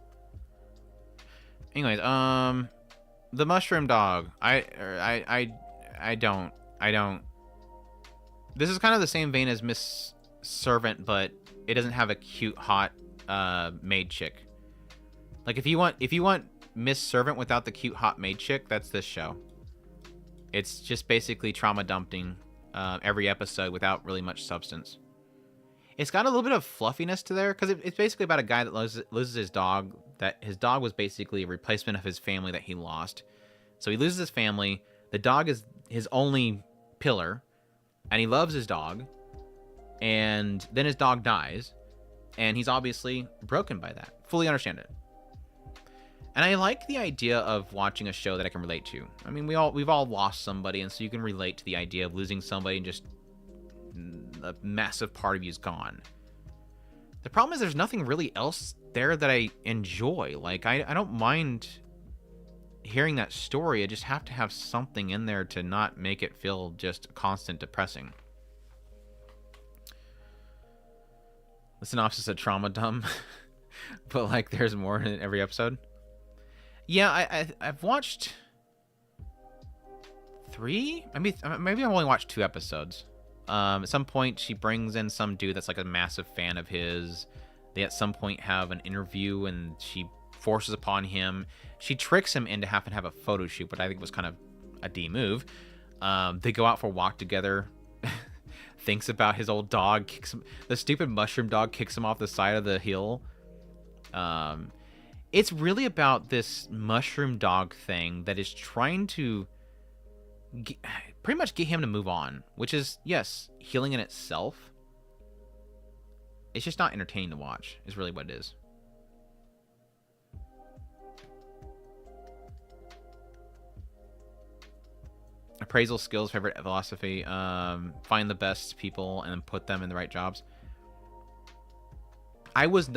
Anyways, the mushroom dog. I don't. This is kind of the same vein as Miss Servant, but it doesn't have a cute, hot maid chick. Like if you want Miss Servant without the cute, hot maid chick, that's this show. It's just basically trauma dumping every episode without really much substance. It's got a little bit of fluffiness to there because it's basically about a guy that loses his dog. That his dog was basically a replacement of his family that he lost. So he loses his family. The dog is his only pillar, and he loves his dog. And then his dog dies, and he's obviously broken by that. Fully understand it. And I like the idea of watching a show that I can relate to. I mean, we've all lost somebody, and so you can relate to the idea of losing somebody and just a massive part of you is gone. The problem is there's nothing really else there that I enjoy. Like, I don't mind hearing that story. I just have to have something in there to not make it feel just constant depressing. The synopsis said trauma dumb, but like there's more in every episode. Yeah, I've watched 3. Maybe I've only watched 2 episodes. At some point, she brings in some dude that's like a massive fan of his. They at some point have an interview, and she forces upon him. She tricks him into having to have a photo shoot, but I think was kind of a D move. They go out for a walk together. Thinks about his old dog. Kicks him. The stupid mushroom dog kicks him off the side of the hill. It's really about this mushroom dog thing that is trying to pretty much get him to move on, which is, yes, healing in itself. It's just not entertaining to watch, is really what it is. Appraisal skills, favorite philosophy. Find the best people and then put them in the right jobs. I was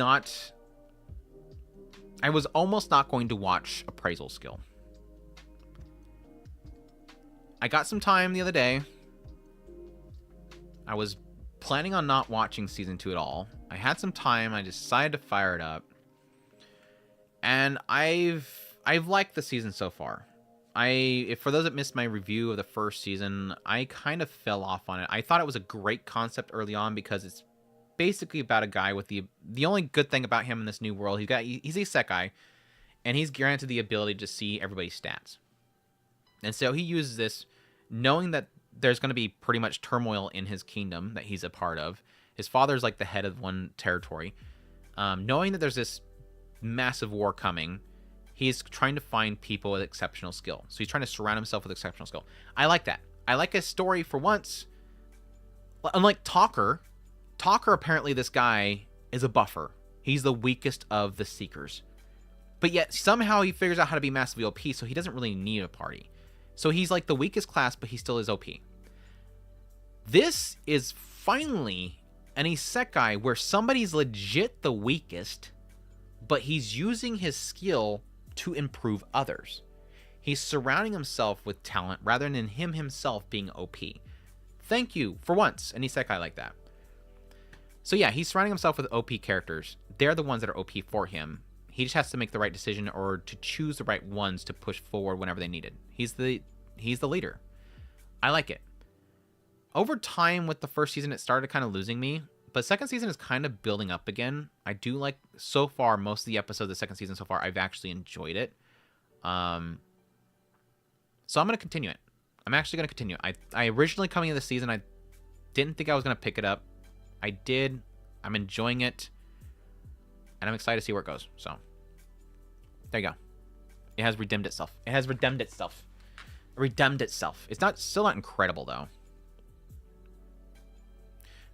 almost not going to watch appraisal skill. I got some time the other day. I was planning on not watching season 2 at all. I had some time. I decided to fire it up. And I've liked the season so far. For those that missed my review of the first season, I kind of fell off on it. I thought it was a great concept early on because it's basically about a guy with the only good thing about him in this new world. He's a isekai, and he's granted the ability to see everybody's stats. And so he uses this, knowing that there's going to be pretty much turmoil in his kingdom that he's a part of. His father's like the head of one territory. Knowing that there's this massive war coming, he's trying to find people with exceptional skill. So he's trying to surround himself with exceptional skill. I like that. I like a story for once. Unlike Talker, apparently this guy is a buffer. He's the weakest of the Seekers. But yet somehow he figures out how to be massively OP, so he doesn't really need a party. So he's like the weakest class, but he still is OP. This is finally an isekai where somebody's legit the weakest, but he's using his skill to improve others. He's surrounding himself with talent rather than him himself being OP. Thank you, for once, an isekai like that. So yeah, he's surrounding himself with OP characters. They're the ones that are OP for him. He just has to make the right decision or to choose the right ones to push forward whenever they need it. He's the leader. I like it. Over time with the first season, it started kind of losing me, but second season is kind of building up again. I do like, so far, most of the episodes of the second season so far, I've actually enjoyed it. So I'm going to continue it. I'm actually going to continue. I originally, coming into the season, I didn't think I was going to pick it up. I did. I'm enjoying it. And I'm excited to see where it goes. So, there you go. It has redeemed itself. It has redeemed itself. Redeemed itself. It's still not incredible, though.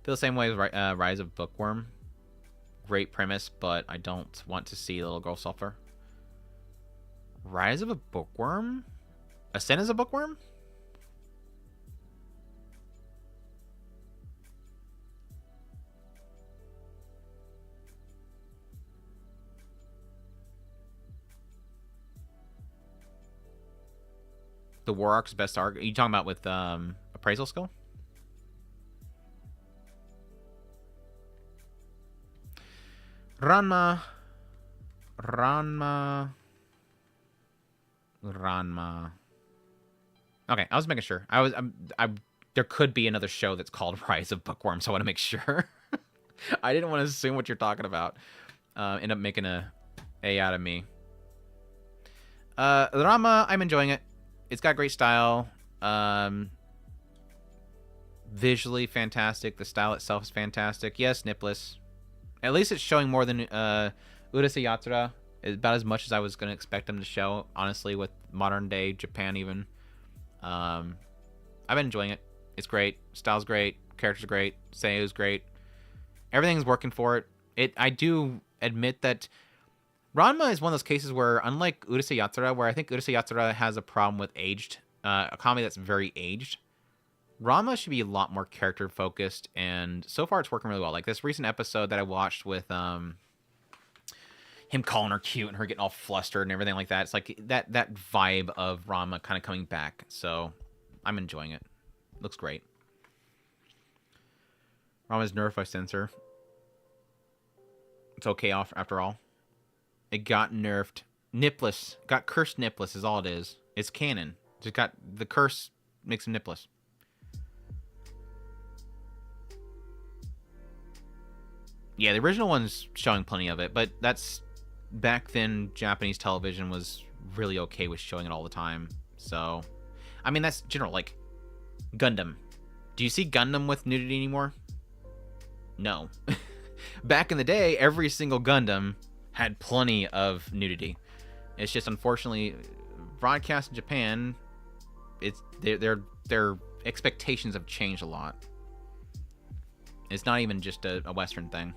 Feel the same way as Rise of Bookworm. Great premise, but I don't want to see the little girl suffer. Rise of a Bookworm? Ascend as a Bookworm? The War Arc's best arc. Are you talking about with appraisal skill? Ranma. Okay, I was making sure. There could be another show that's called Rise of Bookworm, so I want to make sure. I didn't want to assume what you're talking about. End up making a out of me. Rama, I'm enjoying it. It's got great style. Visually fantastic. The style itself is fantastic. Yes, nipless. At least it's showing more than Urusei Yatsura. About as much as I was going to expect them to show, honestly, with modern day Japan even. I've been enjoying it. It's great. Style's great. Characters are great. Seiyu's great. Everything's working for it. I do admit that Ranma is one of those cases where, unlike Urusei Yatsura, where I think Urusei Yatsura has a problem with a comedy that's very aged, Ranma should be a lot more character focused, and so far it's working really well. Like this recent episode that I watched with him calling her cute and her getting all flustered and everything like that. It's like that vibe of Ranma kind of coming back. So I'm enjoying it. Looks great. Ranma's nerf by censor. It's okay after all. It got nerfed. Nipless. Got cursed nipless is all it is. It's canon. Just got the curse makes him nipless. Yeah, the original one's showing plenty of it, but that's back then Japanese television was really okay with showing it all the time. So, I mean, that's general. Like, Gundam. Do you see Gundam with nudity anymore? No. Back in the day, every single Gundam had plenty of nudity. It's just, unfortunately, broadcast in Japan, it's their expectations have changed a lot. It's not even just a Western thing.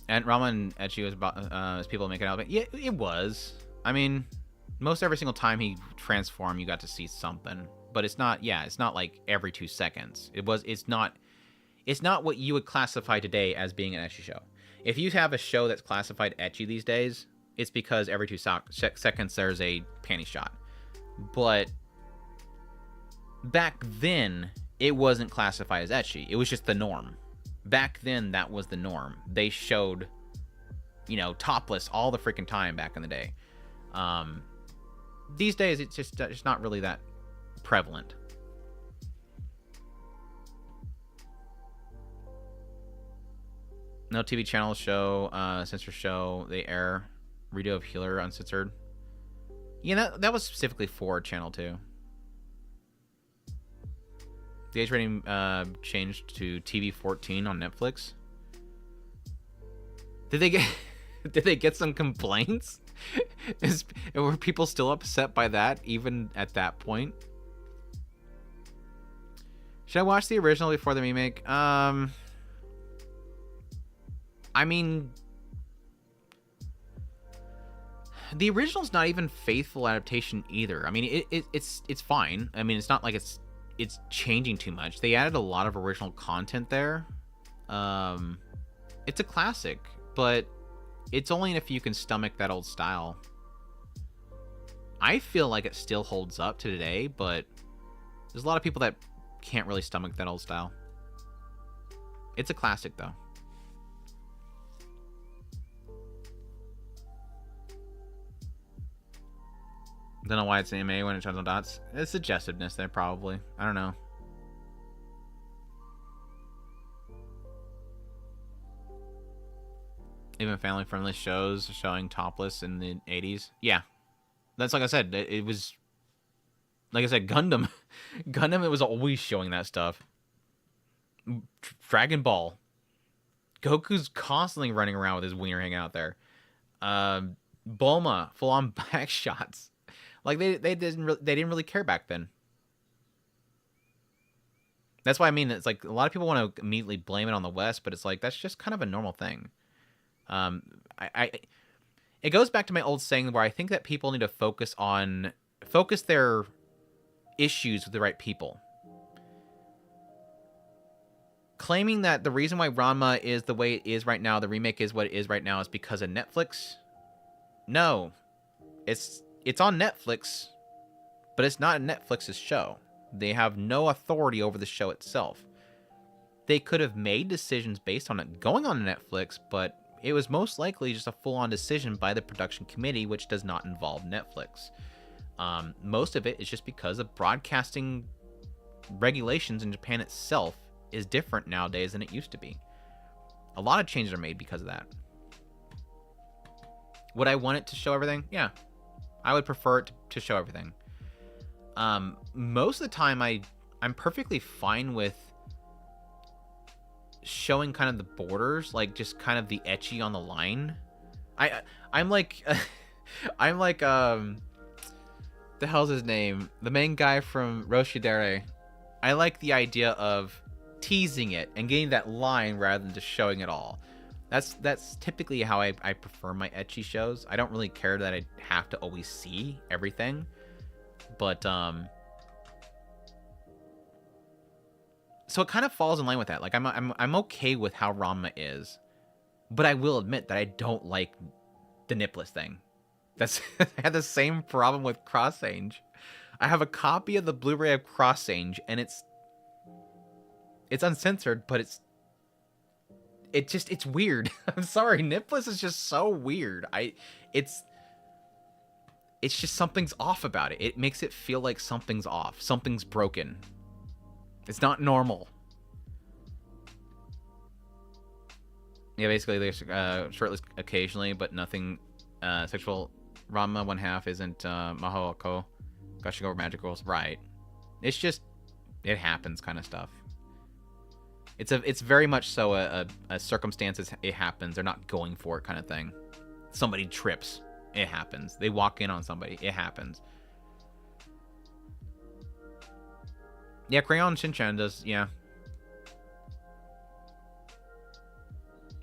And Rama and Ecchi was about as people make it out. But yeah, it was. I mean, most every single time he transformed, you got to see something. But it's not. Yeah, it's not like every 2 seconds. It's not. It's not what you would classify today as being an ecchi show. If you have a show that's classified ecchi these days, it's because every 2 seconds there's a panty shot. But back then, it wasn't classified as ecchi. It was just the norm. Back then, that was the norm. They showed, topless all the freaking time back in the day. These days, it's not really that prevalent. No TV channels show, censor show, they air redo of Healer uncensored. Yeah, that was specifically for Channel 2. The age rating changed to TV 14 on Netflix. Did they get some complaints? Were people still upset by that even at that point? Should I watch the original before the remake? I mean, the original's not even faithful adaptation either. I mean, it's fine. I mean, it's not like it's changing too much. They added a lot of original content there. It's a classic, but it's only if you can stomach that old style. I feel like it still holds up to today, but there's a lot of people that can't really stomach that old style. It's a classic, though. Don't know why it's anime when it shows on dots. It's suggestiveness there, probably. I don't know. Even family-friendly shows showing topless in the 80s. Yeah. That's like I said. It was... Like I said, Gundam. Gundam, it was always showing that stuff. Dragon Ball. Goku's constantly running around with his wiener hanging out there. Bulma, full-on back shots. Like they didn't really care back then. That's why I mean it's like a lot of people want to immediately blame it on the West, but it's like that's just kind of a normal thing. It goes back to my old saying where I think that people need to focus their issues with the right people. Claiming that the reason why Ranma is the way it is right now, the remake is what it is right now, is because of Netflix. No. It's on Netflix, but it's not Netflix's show. They have no authority over the show itself. They could have made decisions based on it going on Netflix, but it was most likely just a full-on decision by the production committee, which does not involve Netflix. Most of it is just because of broadcasting regulations in Japan itself is different nowadays than it used to be. A lot of changes are made because of that. Would I want it to show everything? Yeah. I would prefer it to show everything. Most of the time, I'm perfectly fine with showing kind of the borders, like just kind of the ecchi on the line. I'm like I'm like the hell's his name? The main guy from Roshidere. I like the idea of teasing it and getting that line rather than just showing it all. That's typically how I prefer my ecchi shows. I don't really care that I have to always see everything. But so it kind of falls in line with that. Like I'm okay with how Ranma is, but I will admit that I don't like the nipless thing. That's I had the same problem with Crossange. I have a copy of the Blu-ray of Crossange, and it's uncensored, but it's weird. I'm sorry, nipless is just so weird. It's just something's off about it. It makes it feel like something's off, something's broken. It's not normal. Yeah, basically there's shirtless occasionally, but nothing sexual. Ranma 1/2 isn't Mahoko, gushing over magic girls. Right. It's just, it happens kind of stuff. It's very much so a circumstances, it happens. They're not going for it kind of thing. Somebody trips. It happens. They walk in on somebody. It happens. Yeah, Crayon Shinchan does, yeah.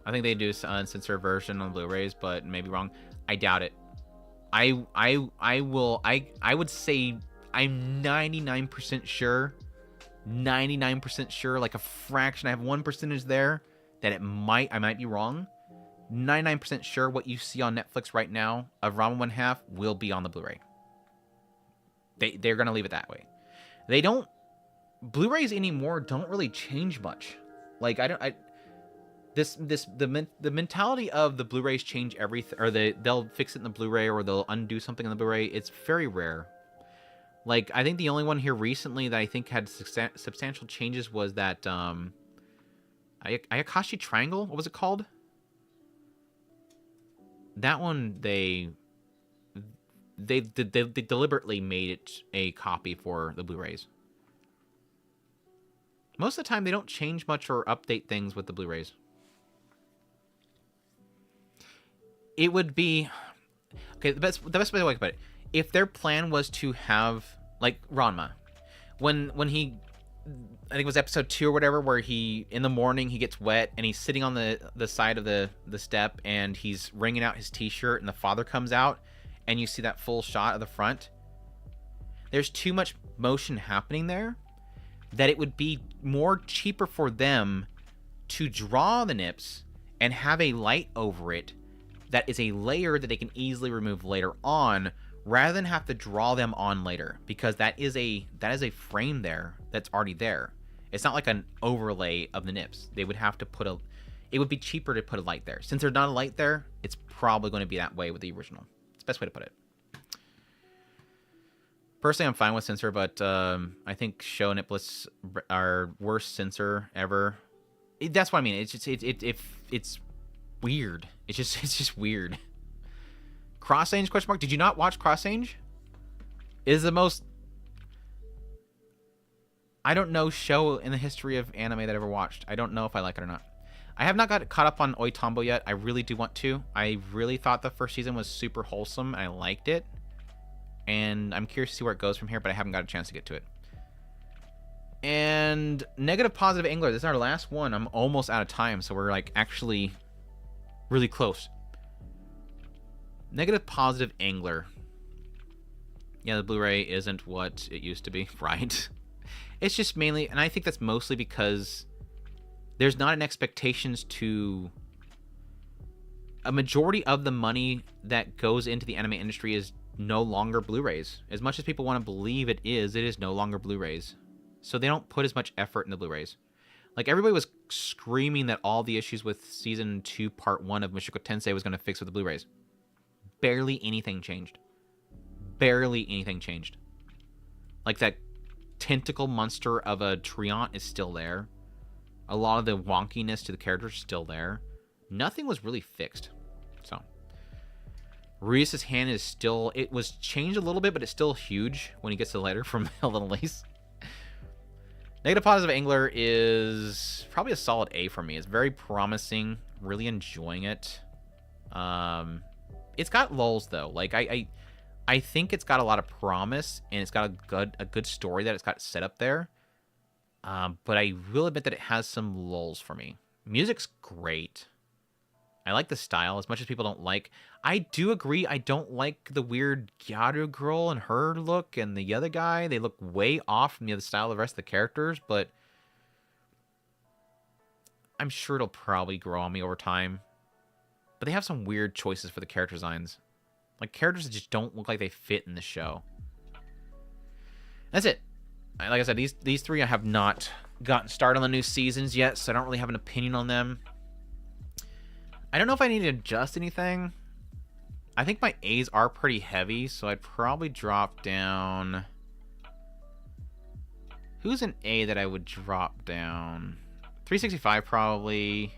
I think they do a uncensored version on Blu-rays, but maybe wrong. I doubt it. I would say I'm 99% sure, 99% sure, like a fraction, I have 1% there, that I might be wrong. 99% sure what you see on Netflix right now of Ranma 1/2 will be on the Blu-ray. They're gonna leave it that way. They don't. Blu-rays anymore don't really change much. Like the mentality of the Blu-rays change everything, or they'll fix it in the Blu-ray, or they'll undo something in the Blu-ray. It's very rare. Like I think the only one here recently that I think had substantial changes was that Ayakashi Triangle. What was it called? That one they deliberately made it a copy for the Blu-rays. Most of the time, they don't change much or update things with the Blu-rays. It would be okay. The best way to put it, if their plan was to have like Ranma, when he, I think it was episode 2 or whatever, where he in the morning he gets wet and he's sitting on the side of the step and he's wringing out his t-shirt and the father comes out and you see that full shot of the front. There's too much motion happening there that it would be more cheaper for them to draw the nips and have a light over it that is a layer that they can easily remove later on, rather than have to draw them on later, because that is a frame there that's already there. It's not like an overlay of the nips. They would have to it would be cheaper to put a light there. Since there's not a light there, it's probably going to be that way with the original. It's the best way to put it. Personally, I'm fine with censor, but I think show nipless are worst censor ever. That's what I mean. It's just it's weird. It's just weird. Crossange ? Did you not watch Crossange? It is the most, I don't know, show in the history of anime that I ever watched. I don't know if I like it or not. I have not got caught up on Oitambo yet. I really do want to. I really thought the first season was super wholesome. I liked it. And I'm curious to see where it goes from here, but I haven't got a chance to get to it. And negative positive angler. This is our last one. I'm almost out of time, so we're like actually really close. Negative positive angler. Yeah, the Blu-ray isn't what it used to be, right? It's just mainly, and I think that's mostly because there's not an expectations to, a majority of the money that goes into the anime industry is no longer Blu-rays. As much as people want to believe it is no longer Blu-rays. So they don't put as much effort in the Blu-rays. Like, everybody was screaming that all the issues with Season 2, Part 1 of Mushoku Tensei was going to fix with the Blu-rays. Barely anything changed. Barely anything changed. Like, that tentacle monster of a Treant is still there. A lot of the wonkiness to the characters is still there. Nothing was really fixed. So, Reese's hand is still... It was changed a little bit, but it's still huge when he gets the letter from Helen Lace. Negative Positive Angler is probably a solid A for me. It's very promising. Really enjoying it. It's got lulls, though. Like, I think it's got a lot of promise, and it's got a good story that it's got set up there. But I will admit that it has some lulls for me. Music's great. I like the style as much as people don't like. I do agree. I don't like the weird Gyaru girl and her look and the other guy. They look way off from the other style of the rest of the characters, but I'm sure it'll probably grow on me over time. But they have some weird choices for the character designs. Like, characters that just don't look like they fit in the show. That's it. Like I said, these three I have not gotten started on the new seasons yet, so I don't really have an opinion on them. I don't know if I need to adjust anything. I think my A's are pretty heavy, so I'd probably drop down... Who's an A that I would drop down? 365 probably.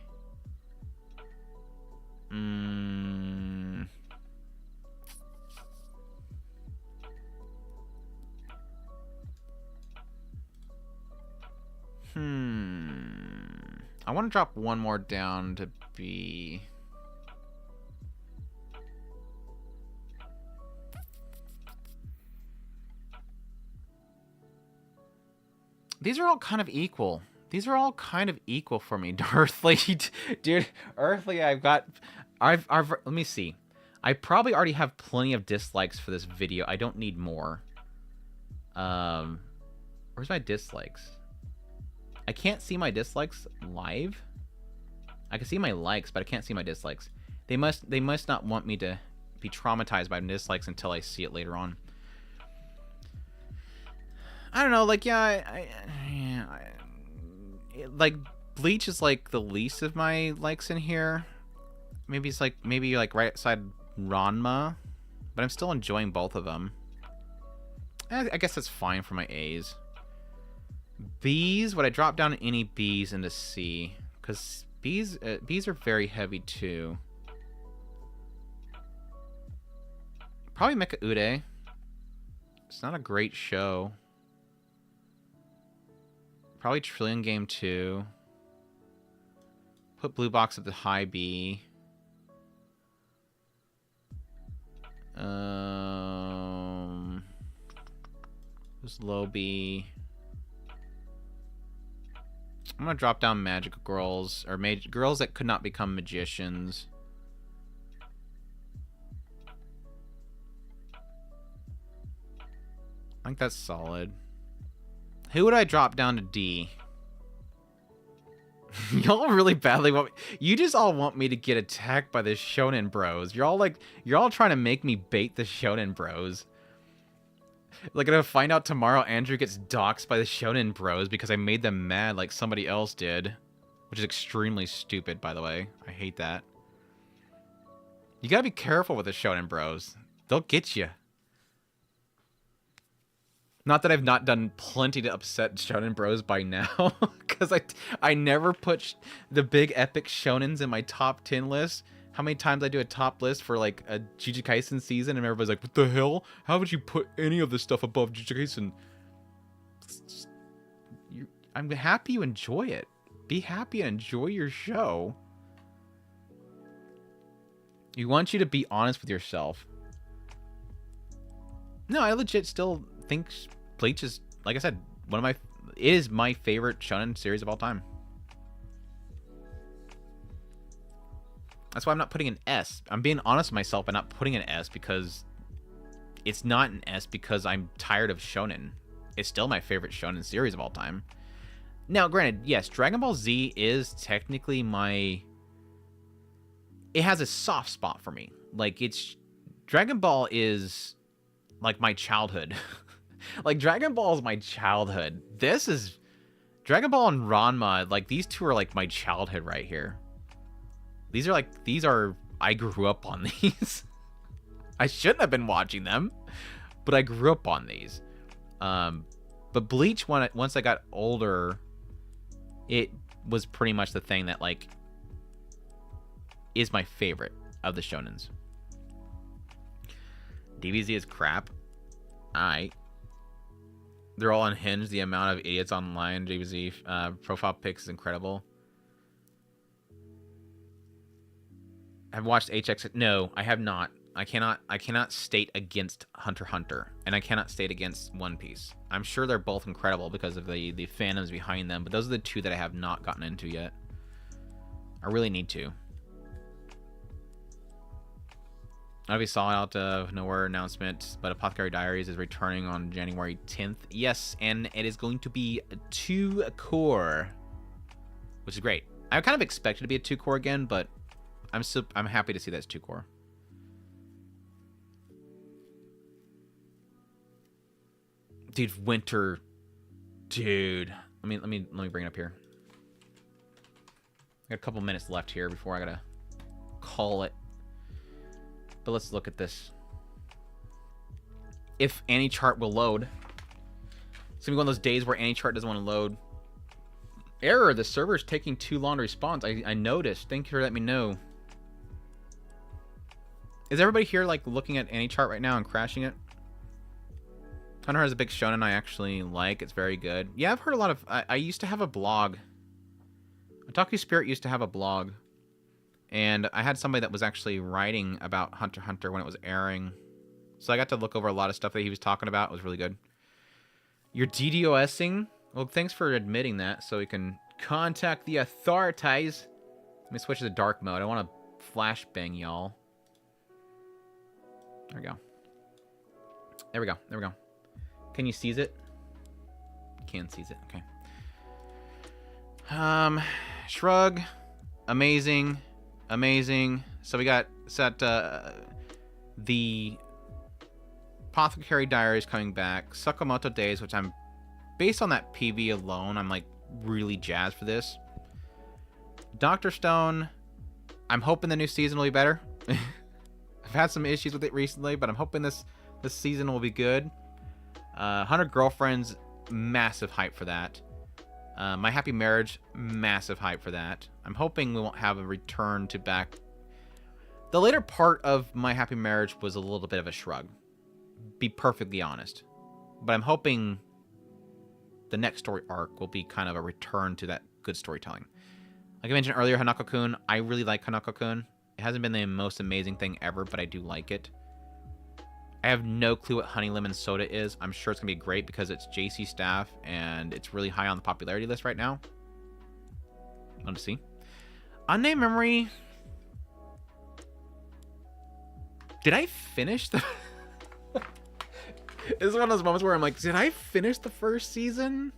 I want to drop one more down to B. These are all kind of equal. These are all kind of equal for me. Earthly, dude, Earthly, I've let me see. I probably already have plenty of dislikes for this video. I don't need more. Where's my dislikes? I can't see my dislikes live. I can see my likes, but I can't see my dislikes. They must not want me to be traumatized by dislikes until I see it later on. I don't know, like, like, Bleach is like the least of my likes in here. Maybe it's like right outside Ranma, but I'm still enjoying both of them. I guess that's fine for my A's. B's, would I drop down any B's into C? Because B's are very heavy too. Probably Mecha Ude. It's not a great show. Probably Trillion Game 2. Put Blue Box at the high B. Who's low B? I'm gonna drop down Magical Girls, or girls that could not become magicians. I think that's solid. Who would I drop down to D? Y'all really badly want me. You just all want me to get attacked by the Shonen Bros. You're all trying to make me bait the Shonen Bros. Like, I'm gonna find out tomorrow Andrew gets doxxed by the Shonen Bros because I made them mad like somebody else did. Which is extremely stupid, by the way. I hate that. You gotta be careful with the Shonen Bros. They'll get you. Not that I've not done plenty to upset Shonen Bros by now. Because I never put the big epic shonens in my top 10 list. How many times I do a top list for like a Jujutsu Kaisen season and everybody's like, what the hell? How would you put any of this stuff above Jujutsu Kaisen? I'm happy you enjoy it. Be happy and enjoy your show. We want you to be honest with yourself. No, I legit still think Bleach is, like I said, it is my favorite shonen series of all time. That's why I'm not putting an S. I'm being honest with myself by not putting an S because it's not an S because I'm tired of shonen. It's still my favorite shonen series of all time. Now, granted, yes, Dragon Ball Z is technically it has a soft spot for me. Like, Dragon Ball is like my childhood. Like Dragon Ball is my childhood. This is Dragon Ball and Ranma. Like these two are like my childhood right here. These are I grew up on these. I shouldn't have been watching them, but I grew up on these. But Bleach, once I got older, it was pretty much the thing that like is my favorite of the shonens. DBZ is crap. They're all unhinged. The amount of idiots online. DBZ profile pics is incredible. I've watched HX. No, I have not. I cannot state against Hunter x Hunter, and I cannot state against One Piece. I'm sure they're both incredible because of the fandoms behind them, but those are the two that I have not gotten into yet. I really need to. Obviously, saw out of nowhere announcement, but Apothecary Diaries is returning on January 10th. Yes, and it is going to be 2-core, which is great. I kind of expected it to be a 2-core again, but I'm happy to see that's 2-core. Dude, Winter, dude. Let me bring it up here. I got a couple minutes left here before I gotta call it. But let's look at this. If AnyChart will load. It's gonna be one of those days where AnyChart doesn't want to load. Error, the server's taking too long to respond. I noticed. Thank you for letting me know. Is everybody here like looking at AnyChart right now and crashing it? Hunter has a big shonen I actually like. It's very good. Yeah, I've heard a lot of... I used to have a blog. Otaku Spirit used to have a blog. And I had somebody that was actually writing about Hunter x Hunter when it was airing. So I got to look over a lot of stuff that he was talking about. It was really good. You're DDoSing? Well, thanks for admitting that so we can contact the authorities. Let me switch to dark mode. I want to flashbang y'all. There we go. There we go. There we go. Can you seize it? Can seize it. Okay. Shrug. Amazing. Amazing. So we got set the Apothecary Diaries coming back. Sakamoto Days, which I'm based on that PV alone, I'm like really jazzed for this. Dr. Stone, I'm hoping the new season will be better. I've had some issues with it recently, but I'm hoping this season will be good. 100 Girlfriends, massive hype for that. My Happy Marriage, massive hype for that. I'm hoping we won't have a return to back. The later part of My Happy Marriage was a little bit of a shrug. Be perfectly honest. But I'm hoping the next story arc will be kind of a return to that good storytelling. Like I mentioned earlier, Hanako-kun, I really like Hanako-kun. It hasn't been the most amazing thing ever, but I do like it. I have no clue what Honey Lemon Soda is. I'm sure it's going to be great because it's JC staff and it's really high on the popularity list right now. Let us see. Unnamed Memory. Did I finish the... This is one of those moments where I'm like, did I finish the first season?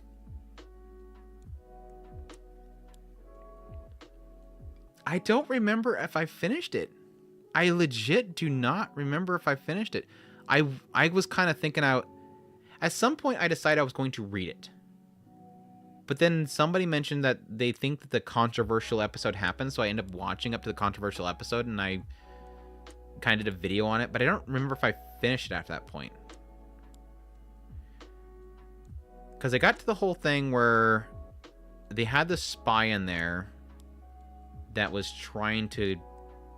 I don't remember if I finished it. I legit do not remember if I finished it. I was kind of thinking out. At some point, I decided I was going to read it. But then somebody mentioned that they think that the controversial episode happened, so I ended up watching up to the controversial episode, and I kind of did a video on it, but I don't remember if I finished it after that point. Because I got to the whole thing where they had the spy in there that was trying to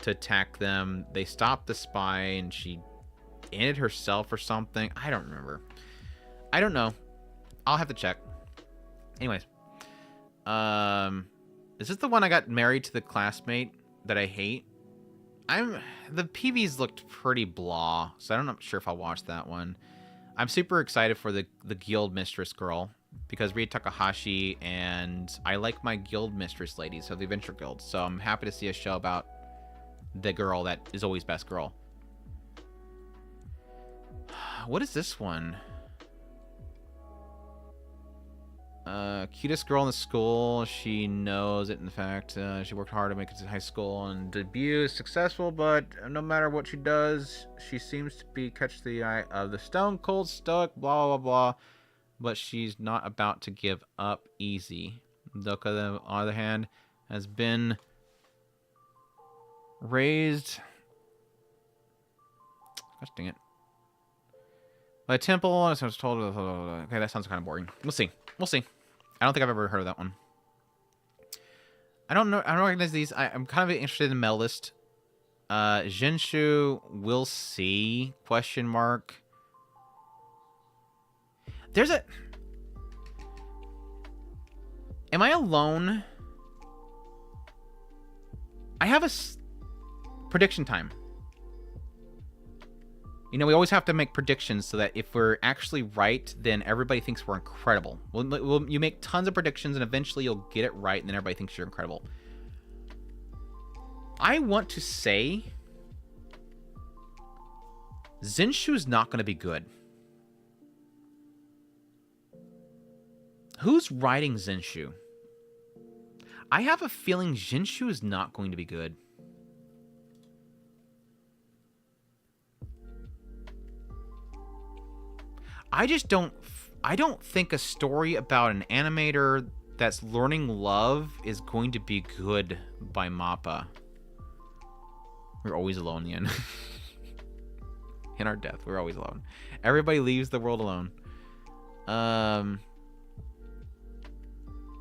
attack them. They stopped the spy, and she ended herself or something. I don't remember. I don't know. I'll have to check. Anyways. Is this the one I got married to the classmate that I hate? The PVs looked pretty blah, so I'm not sure if I'll watch that one. I'm super excited for the guild mistress girl because Rie Takahashi and I like my guild mistress ladies of the Adventure Guild, so I'm happy to see a show about the girl that is always best girl. What is this one? Cutest girl in the school. She knows it, in fact. She worked hard to make it to high school and debut is successful, but no matter what she does, she seems to be catch the eye of the stone cold stoic, blah, blah, blah. But she's not about to give up easy. Doka, on the other hand, has been raised... Gosh dang it. By a temple, as I was told... Okay, that sounds kind of boring. We'll see. We'll see. I don't think I've ever heard of that one. I don't know. I don't recognize these. I'm kind of interested in the Mel list. Jinshu, we'll see. Question mark. There's a... Am I alone? I have a prediction time. You know, we always have to make predictions so that if we're actually right, then everybody thinks we're incredible. You make tons of predictions, and eventually you'll get it right, and then everybody thinks you're incredible. I want to say Zinshu's not going to be good. Who's writing Zinshu? I have a feeling Zinshu is not going to be good. I don't think a story about an animator that's learning love is going to be good by MAPPA. We're always alone, Yen. In our death, we're always alone. Everybody leaves the world alone.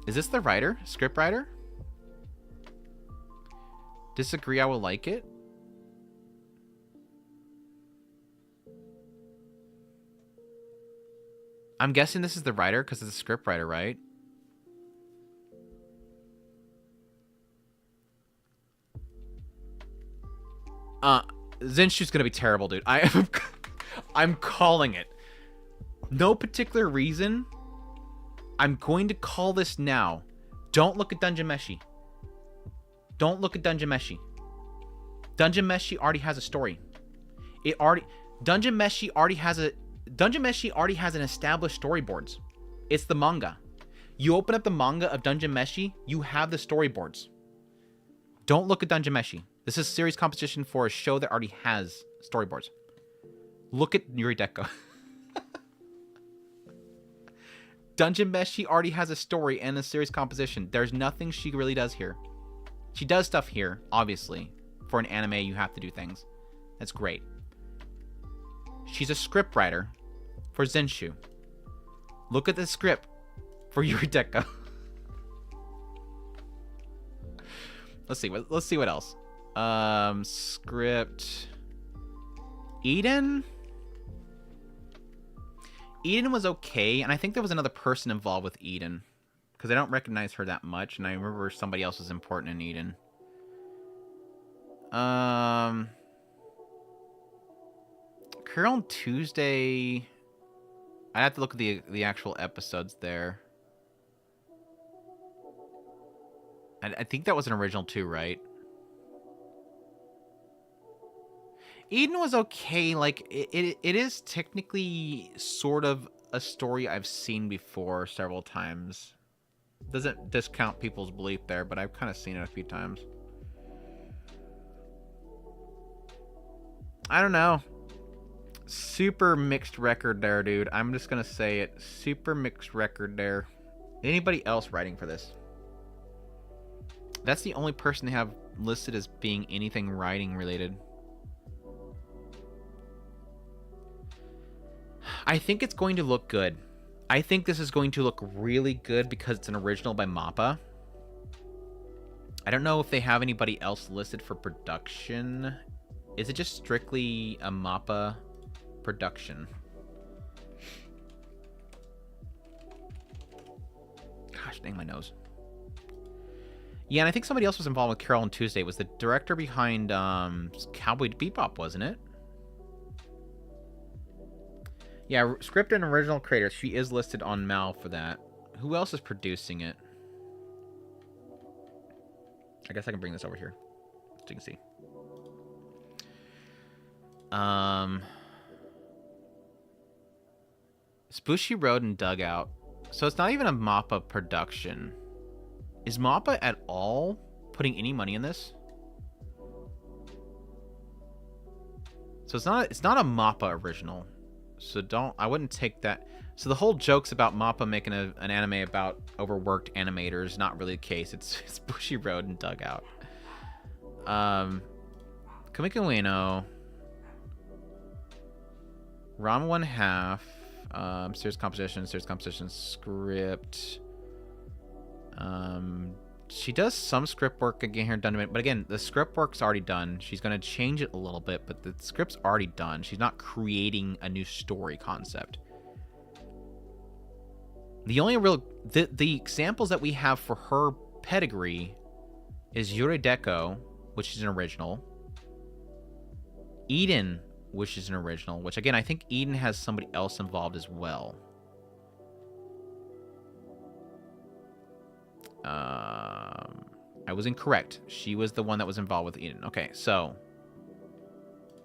Is this the writer? Script writer? Disagree, I will like it. I'm guessing this is the writer because it's a script writer, right? Zinshu's gonna be terrible, dude. I'm calling it. No particular reason. I'm going to call this now. Don't look at Dungeon Meshi. Don't look at Dungeon Meshi. Dungeon Meshi already has a story. Dungeon Meshi already has an established storyboards. It's the manga. You open up the manga of Dungeon Meshi, you have the storyboards. Don't look at Dungeon Meshi. This is series composition for a show that already has storyboards. Look at Yurideko. Dungeon Meshi already has a story and a series composition. There's nothing she really does here. She does stuff here, obviously. For an anime, you have to do things. That's great. She's a script writer for Zinshu. Look at the script for Yurideko. Let's see what else. Script. Eden was okay, and I think there was another person involved with Eden. Because I don't recognize her that much, and I remember somebody else was important in Eden. Carol and Tuesday... I'd have to look at the actual episodes there. I think that was an original too, right? Eden was okay. Like, it is technically sort of a story I've seen before several times. Doesn't discount people's belief there, but I've kind of seen it a few times. I don't know. Super mixed record there, dude. I'm just gonna say it. Super mixed record there. Anybody else writing for this? That's the only person they have listed as being anything writing related. I think it's going to look good. I think this is going to look really good because it's an original by MAPPA. I don't know if they have anybody else listed for production. Is it just strictly a MAPPA production? Gosh dang my nose. Yeah, and I think somebody else was involved with Carol and Tuesday. It was the director behind Cowboy Bebop, wasn't it? Yeah, script and original creator. She is listed on Mal for that. Who else is producing it? I guess I can bring this over here so you can see. Spooshy Road and Dugout. So it's not even a Mappa production. Is Mappa at all putting any money in this? So it's not a Mappa original. So I wouldn't take that. So the whole joke's about Mappa making an anime about overworked animators, not really the case. It's Bushiroad and Dugout. Kamiko Ueno. Ram 1/2. Serious composition, script. She does some script work again here done, but again, the script work's already done. She's going to change it a little bit, but the script's already done. She's not creating a new story concept. The only real the examples that we have for her pedigree is Yuri Deko, which is an original. Eden, which is an original, which again, I think Eden has somebody else involved as well. I was incorrect. She was the one that was involved with Eden. Okay, so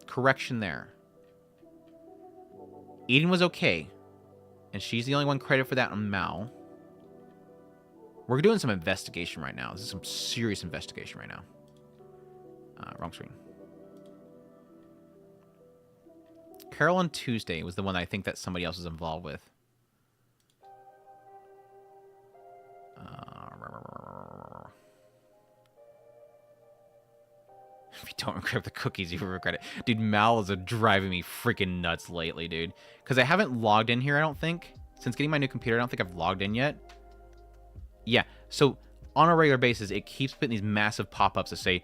correction there. Eden was okay, and she's the only one credited for that on Mao. We're doing some investigation right now. This is some serious investigation right now. Wrong screen. Carol on Tuesday was the one I think that somebody else is involved with. If you don't grab the cookies, you will regret it. Dude, Mal is driving me freaking nuts lately, dude. Because I haven't logged in here, I don't think. Since getting my new computer, I don't think I've logged in yet. Yeah, so on a regular basis, it keeps putting these massive pop-ups that say,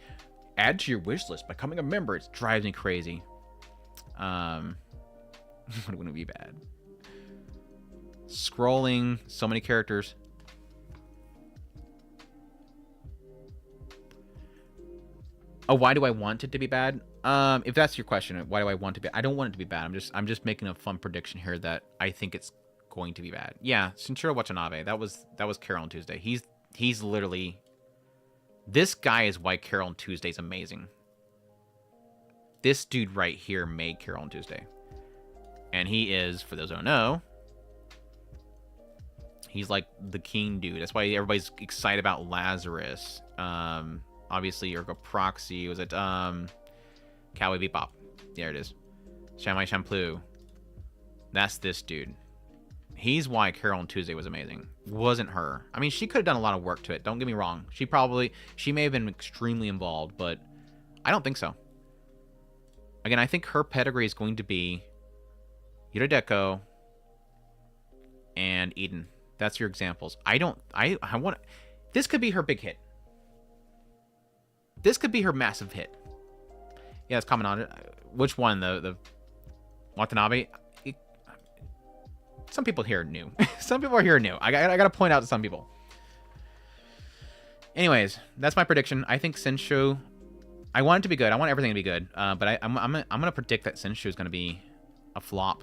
add to your wish list by becoming a member. It drives me crazy. Wouldn't be bad. Scrolling, so many characters. Oh, why do I want it to be bad? If that's your question, why do I want it to be? I don't want it to be bad. I'm just making a fun prediction here that I think it's going to be bad. Yeah, Shinichiro Watanabe. That was Carol on Tuesday. He's literally, this guy is why Carol on Tuesday is amazing. This dude right here made Carol on Tuesday. And he is, for those who don't know, he's like the king dude. That's why everybody's excited about Lazarus. Obviously, Ergo Proxy. Was it Cowboy Bebop? There it is. Shamai Champloo. That's this dude. He's why Carol on Tuesday was amazing. Wasn't her. I mean, she could have done a lot of work to it. Don't get me wrong. She may have been extremely involved, but I don't think so. Again, I think her pedigree is going to be Yurideko and Eden. That's your examples. I want... This could be her big hit. This could be her massive hit. Yeah, it's comment on it. Which one? The Watanabe? Some people here are new. Some people are here new. I gotta point out to some people. Anyways, that's my prediction. I think Senshu... I want it to be good. I want everything to be good. But I'm gonna predict that Senshu is gonna be a flop.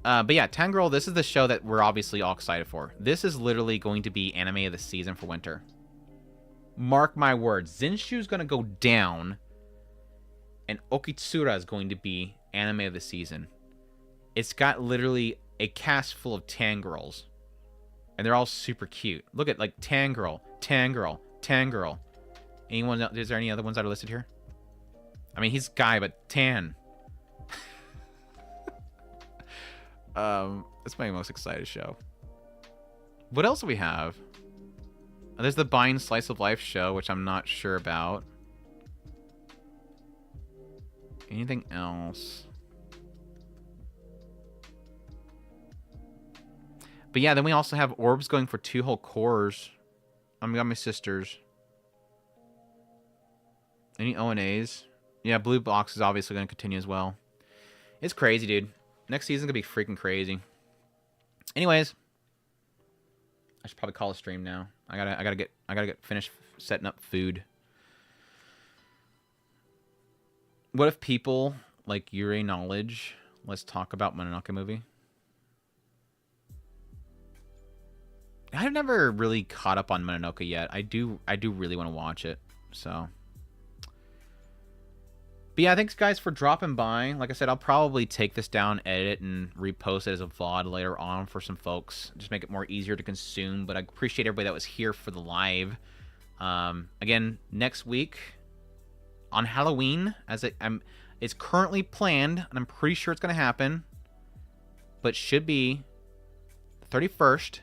But yeah, Tangirl, this is the show that we're obviously all excited for. This is literally going to be anime of the season for winter. Mark my words. Zinshu's going to go down, and Okitsura is going to be anime of the season. It's got literally a cast full of Tangirls, and they're all super cute. Look at, like, Tangirl, Tangirl, Tangirl. Anyone, is there any other ones that are listed here? I mean, he's guy, but tan. It's my most excited show. What else do we have? There's the Bind Slice of Life show, which I'm not sure about. Anything else? But yeah, then we also have Orbs going for 2 whole cores. I got my sisters. Any O&As? Yeah, Blue Box is obviously going to continue as well. It's crazy, dude. Next season's going to be freaking crazy. Anyways, I should probably call a stream now. I gotta get finished setting up food. What if people like Yuri Knowledge? Let's talk about Mononoke movie. I've never really caught up on Mononoke yet. I do really want to watch it. So But yeah, thanks guys for dropping by. Like I said, I'll probably take this down, edit it, and repost it as a VOD later on for some folks. Just make it more easier to consume. But I appreciate everybody that was here for the live. Again, next week on Halloween, it's currently planned, and I'm pretty sure it's going to happen, but should be the 31st,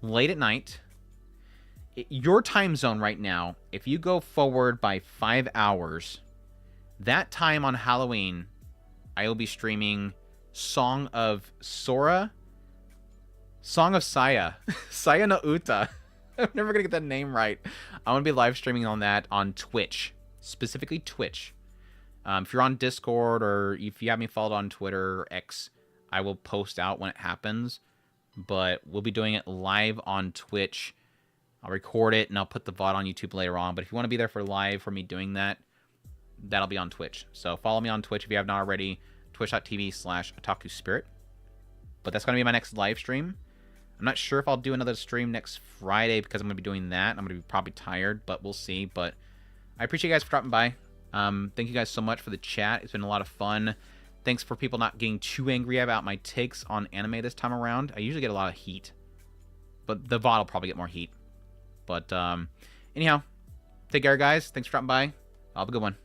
late at night. Your time zone right now, if you go forward by 5 hours, that time on Halloween, I will be streaming Song of Saya, Saya no Uta. I'm never going to get that name right. I'm going to be live streaming on that on Twitch, specifically Twitch. If you're on Discord or if you have me followed on Twitter or X, I will post out when it happens. But we'll be doing it live on Twitch. I'll record it and I'll put the VOD on YouTube later on. But if you want to be there for live for me doing that, that'll be on Twitch. So follow me on Twitch if you have not already. Twitch.tv/OtakuSpirit. But that's going to be my next live stream. I'm not sure if I'll do another stream next Friday because I'm going to be doing that. I'm going to be probably tired, but we'll see. But I appreciate you guys for dropping by. Thank you guys so much for the chat. It's been a lot of fun. Thanks for people not getting too angry about my takes on anime this time around. I usually get a lot of heat, but the VOD will probably get more heat. But anyhow, take care, guys. Thanks for dropping by. Have a good one.